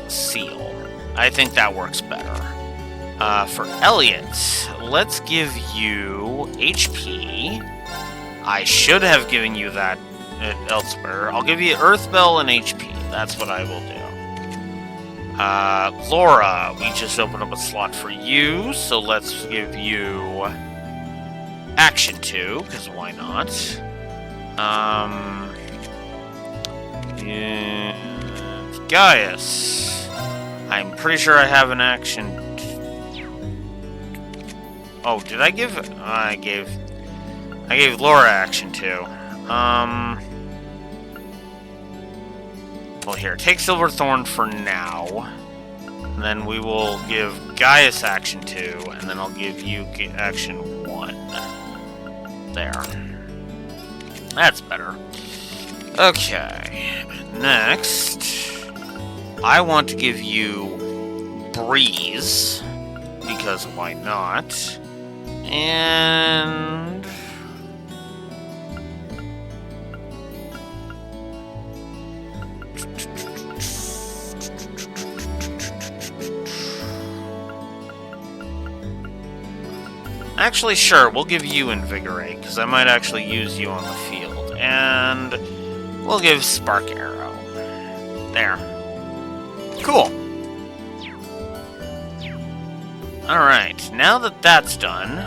Seal. I think that works better. For Elliot, let's give you HP. I should have given you that elsewhere. I'll give you Earth Bell and HP. That's what I will do. Laura, we just opened up a slot for you, so let's give you Action 2, because why not? Gaius. I'm pretty sure I have an action. Oh, did I give? I gave Laura action 2. Well, here, take Silverthorn for now. And then we will give Gaius action 2, and then I'll give you action 1. There. That's better. Okay. Next, I want to give you Breeze, because why not? And... actually, sure, we'll give you Invigorate, because I might actually use you on the field. And we'll give Spark Arrow. There. Cool. Alright, now that that's done,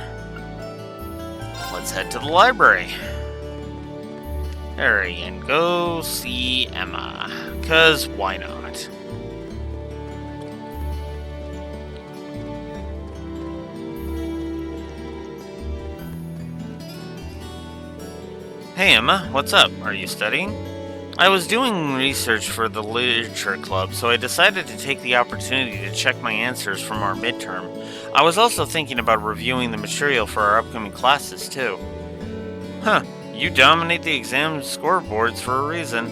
let's head to the library. Hurry and go see Emma, because why not? Hey Emma, what's up? Are you studying? I was doing research for the literature club, so I decided to take the opportunity to check my answers from our midterm. I was also thinking about reviewing the material for our upcoming classes, too. Huh, you dominate the exam scoreboards for a reason.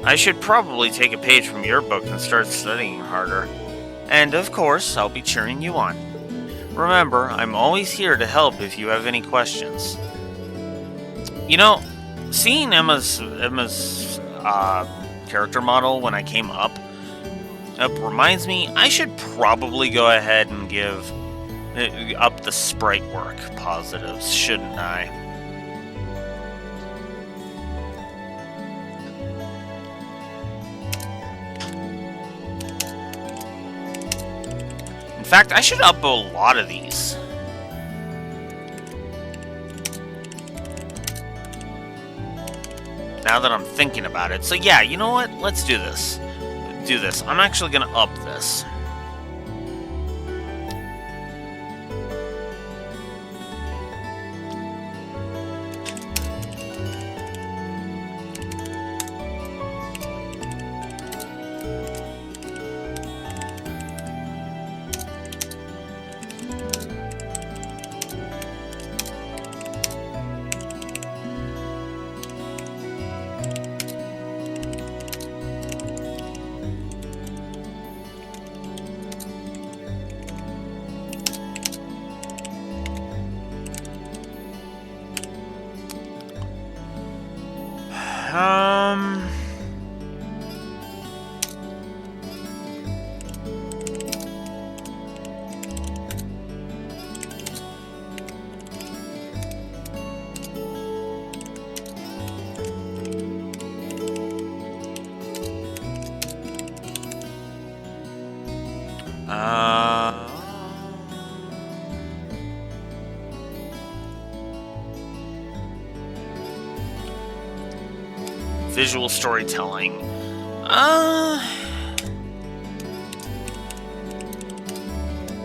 I should probably take a page from your book and start studying harder. And of course, I'll be cheering you on. Remember, I'm always here to help if you have any questions. You know, seeing Emma's character model when I came up reminds me I should probably go ahead and give up the sprite work positives, shouldn't I? In fact, I should up a lot of these. Now that I'm thinking about it. So yeah, you know what? Let's do this. I'm actually gonna up this. visual storytelling.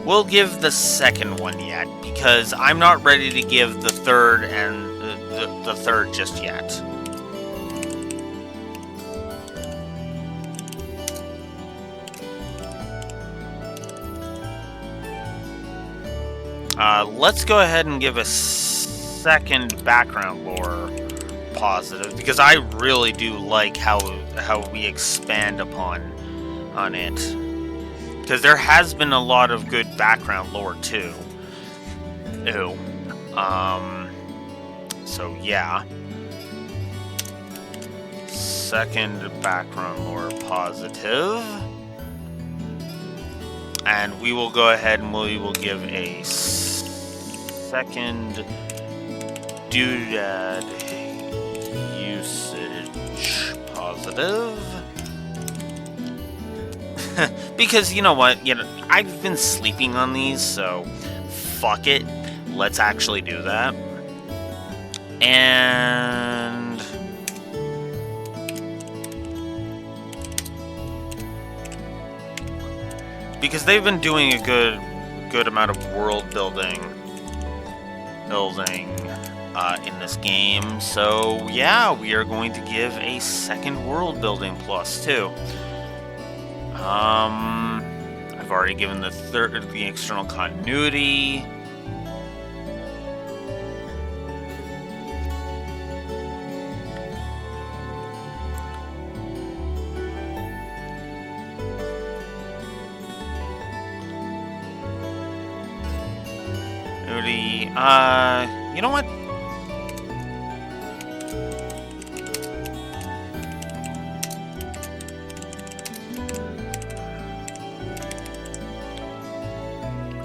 We'll give the second one yet, because I'm not ready to give the third and the third just yet. Let's go ahead and give a second background lore positive, because I really do like how we expand on it. Because there has been a lot of good background lore too. Ew. So yeah. Second background lore positive. And we will go ahead and we will give a second doodad usage positive. Because you know what, I've been sleeping on these, so fuck it. Let's actually do that. And because they've been doing a good amount of world building in this game, so yeah, we are going to give a second world building plus too. I've already given the external continuity. You know what?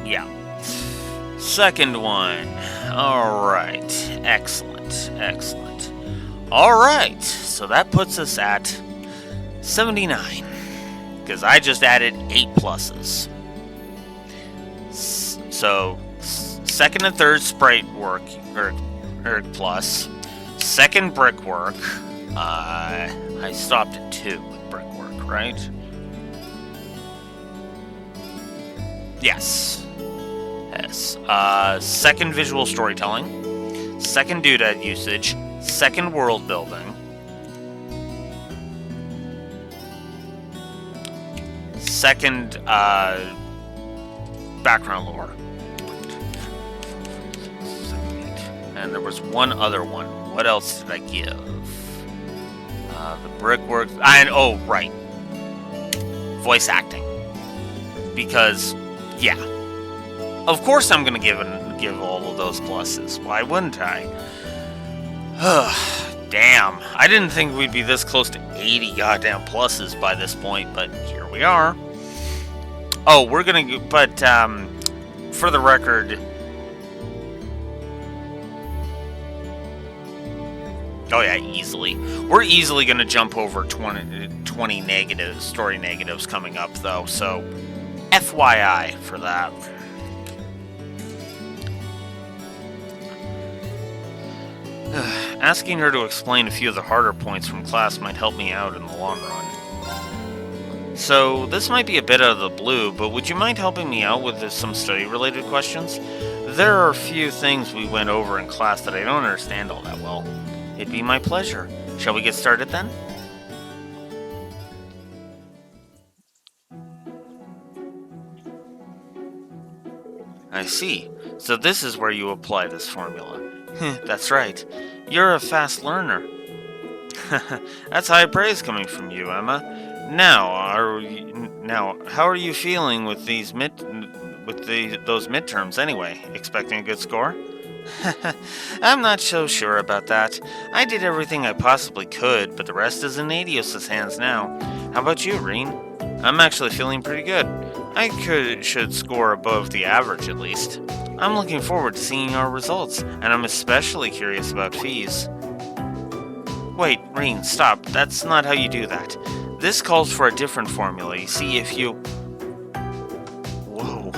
Yeah. Second one. Alright. Excellent. Excellent. Alright. So that puts us at 79. Because I just added 8 pluses. So second and third sprite work, or plus. Second brickwork. I stopped at 2 with brickwork, right? Yes. Yes. Second visual storytelling. Second doodad usage. Second world building. Second background lore. And there was one other one. What else did I give? The brickwork. Oh, right. Voice acting. Because, yeah. Of course I'm going to give all of those pluses. Why wouldn't I? Damn. I didn't think we'd be this close to 80 goddamn pluses by this point, but here we are. Oh, we're going to... But, for the record... Oh yeah, easily. We're easily going to jump over 20 negatives, story negatives coming up, though, so FYI for that. Asking her to explain a few of the harder points from class might help me out in the long run. So, this might be a bit out of the blue, but would you mind helping me out with some study-related questions? There are a few things we went over in class that I don't understand all that well. It'd be my pleasure. Shall we get started then? I see. So this is where you apply this formula. That's right. You're a fast learner. That's high praise coming from you, Emma. Now, how are you feeling with those midterms anyway? Expecting a good score? I'm not so sure about that. I did everything I possibly could, but the rest is in Adios' hands now. How about you, Reen? I'm actually feeling pretty good. I should score above the average at least. I'm looking forward to seeing our results, and I'm especially curious about fees. Wait, Reen, stop. That's not how you do that. This calls for a different formula. You see, if you... Whoa.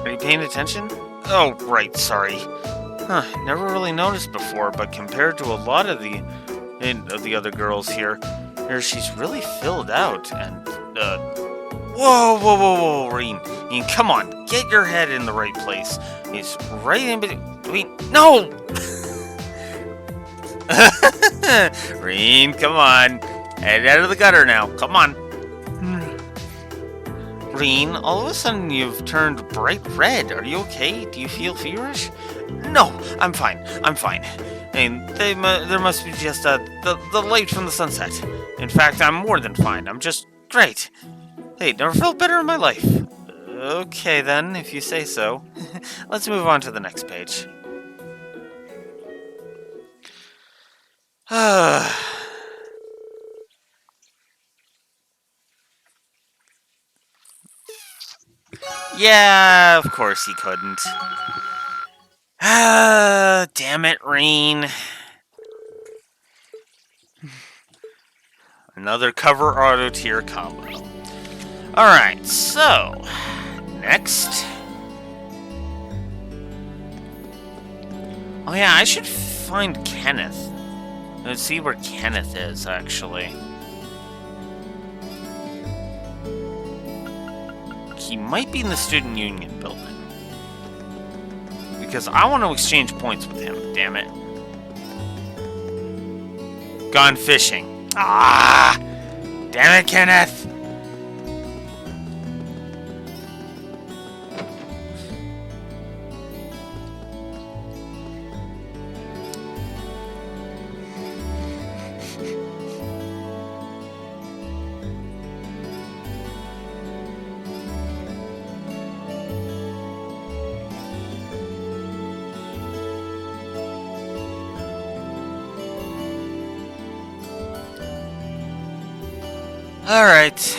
Are you paying attention? Oh, right, sorry. Huh, never really noticed before, but compared to a lot of the other girls here, she's really filled out, and, whoa, Reen, come on, get your head in the right place. It's right in between, no! Reen, come on, head out of the gutter now, come on. Reen, all of a sudden you've turned bright red. Are you okay? Do you feel feverish? No, I'm fine. And there must be just the light from the sunset. In fact, I'm more than fine. I'm just great. Hey, never felt better in my life. Okay then, if you say so. Let's move on to the next page. Yeah, of course he couldn't. Damn it, Reen. Another cover auto tier combo. Alright, so next. Oh yeah, I should find Kenneth. Let's see where Kenneth is, actually. He might be in the Student Union building. Because I want to exchange points with him, damn it. Gone fishing. Ah! Damn it, Kenneth! Alright.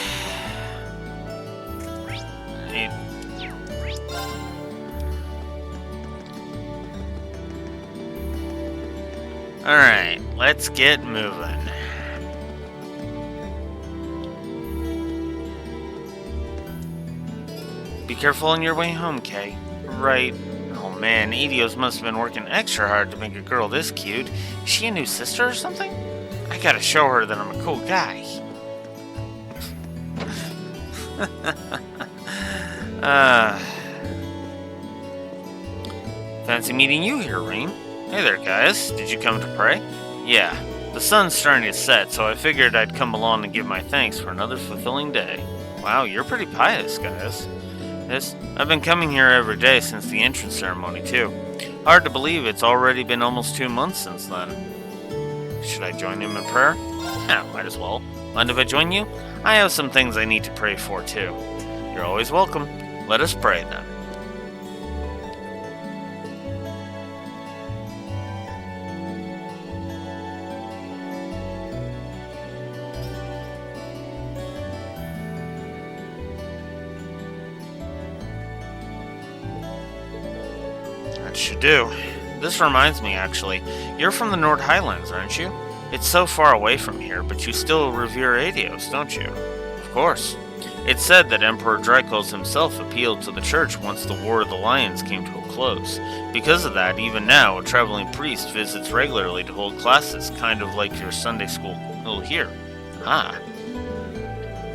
Alright, let's get moving. Be careful on your way home, Kay. Right. Oh man, Edios must have been working extra hard to make a girl this cute. Is she a new sister or something? I gotta show her that I'm a cool guy. Fancy meeting you here, Reen. Hey there, guys. Did you come to pray? Yeah. The sun's starting to set, so I figured I'd come along and give my thanks for another fulfilling day. Wow, you're pretty pious, guys. Yes, I've been coming here every day since the entrance ceremony, too. Hard to believe it's already been almost 2 months since then. Should I join him in prayer? Yeah, might as well. Mind if I join you? I have some things I need to pray for, too. You're always welcome. Let us pray, then. That should do. This reminds me, actually. You're from the Nord Highlands, aren't you? It's so far away from here, but you still revere Edios, don't you? Of course. It's said that Emperor Dracos himself appealed to the church once the War of the Lions came to a close. Because of that, even now, a traveling priest visits regularly to hold classes, kind of like your Sunday school here. Ah.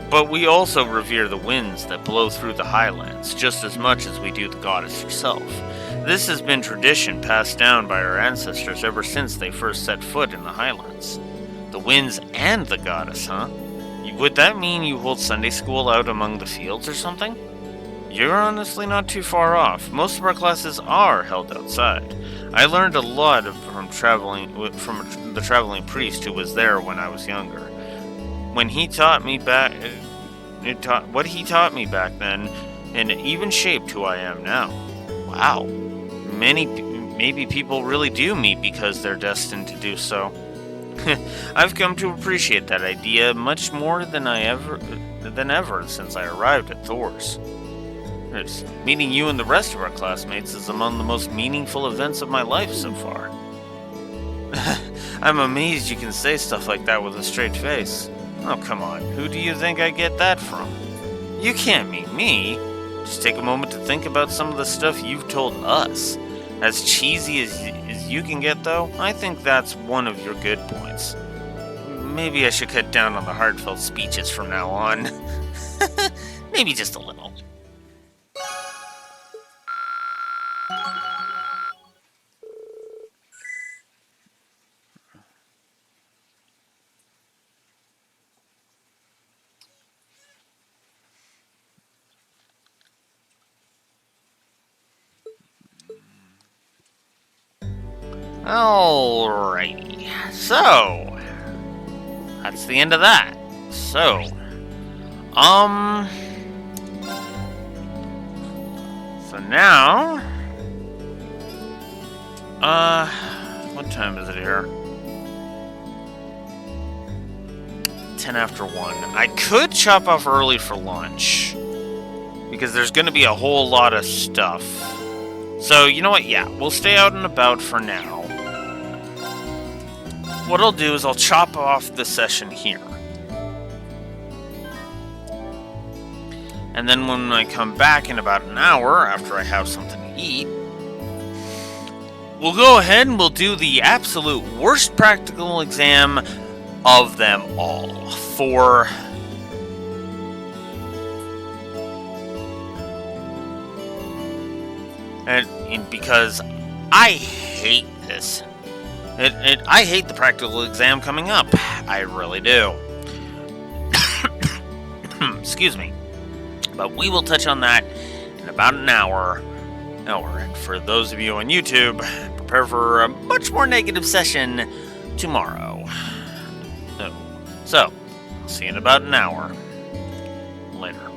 But we also revere the winds that blow through the highlands, just as much as we do the goddess herself. This has been tradition passed down by our ancestors ever since they first set foot in the highlands. The winds and the goddess, huh? Would that mean you hold Sunday school out among the fields or something? You're honestly not too far off. Most of our classes are held outside. I learned a lot from the traveling priest who was there when I was younger. What he taught me back then, and it even shaped who I am now. Wow. Maybe people really do meet because they're destined to do so. I've come to appreciate that idea much more than ever since I arrived at Thor's. Meeting you and the rest of our classmates is among the most meaningful events of my life so far. I'm amazed you can say stuff like that with a straight face. Oh, come on. Who do you think I get that from? You can't mean me. just take a moment to think about some of the stuff you've told us. As cheesy as you can get, though, I think that's one of your good points. Maybe I should cut down on the heartfelt speeches from now on. Maybe just a little. Alrighty, so that's the end of that. So, so now, what time is it here? 10 after 1. I could chop off early for lunch, because there's going to be a whole lot of stuff. So, you know what? Yeah, we'll stay out and about for now. What I'll do is I'll chop off the session here. And then when I come back in about an hour, after I have something to eat, we'll go ahead and we'll do the absolute worst practical exam of them all. For... And because I hate this. I hate the practical exam coming up. I really do. Excuse me. But we will touch on that in about an hour. And for those of you on YouTube, prepare for a much more negative session tomorrow. So, see you in about an hour. Later.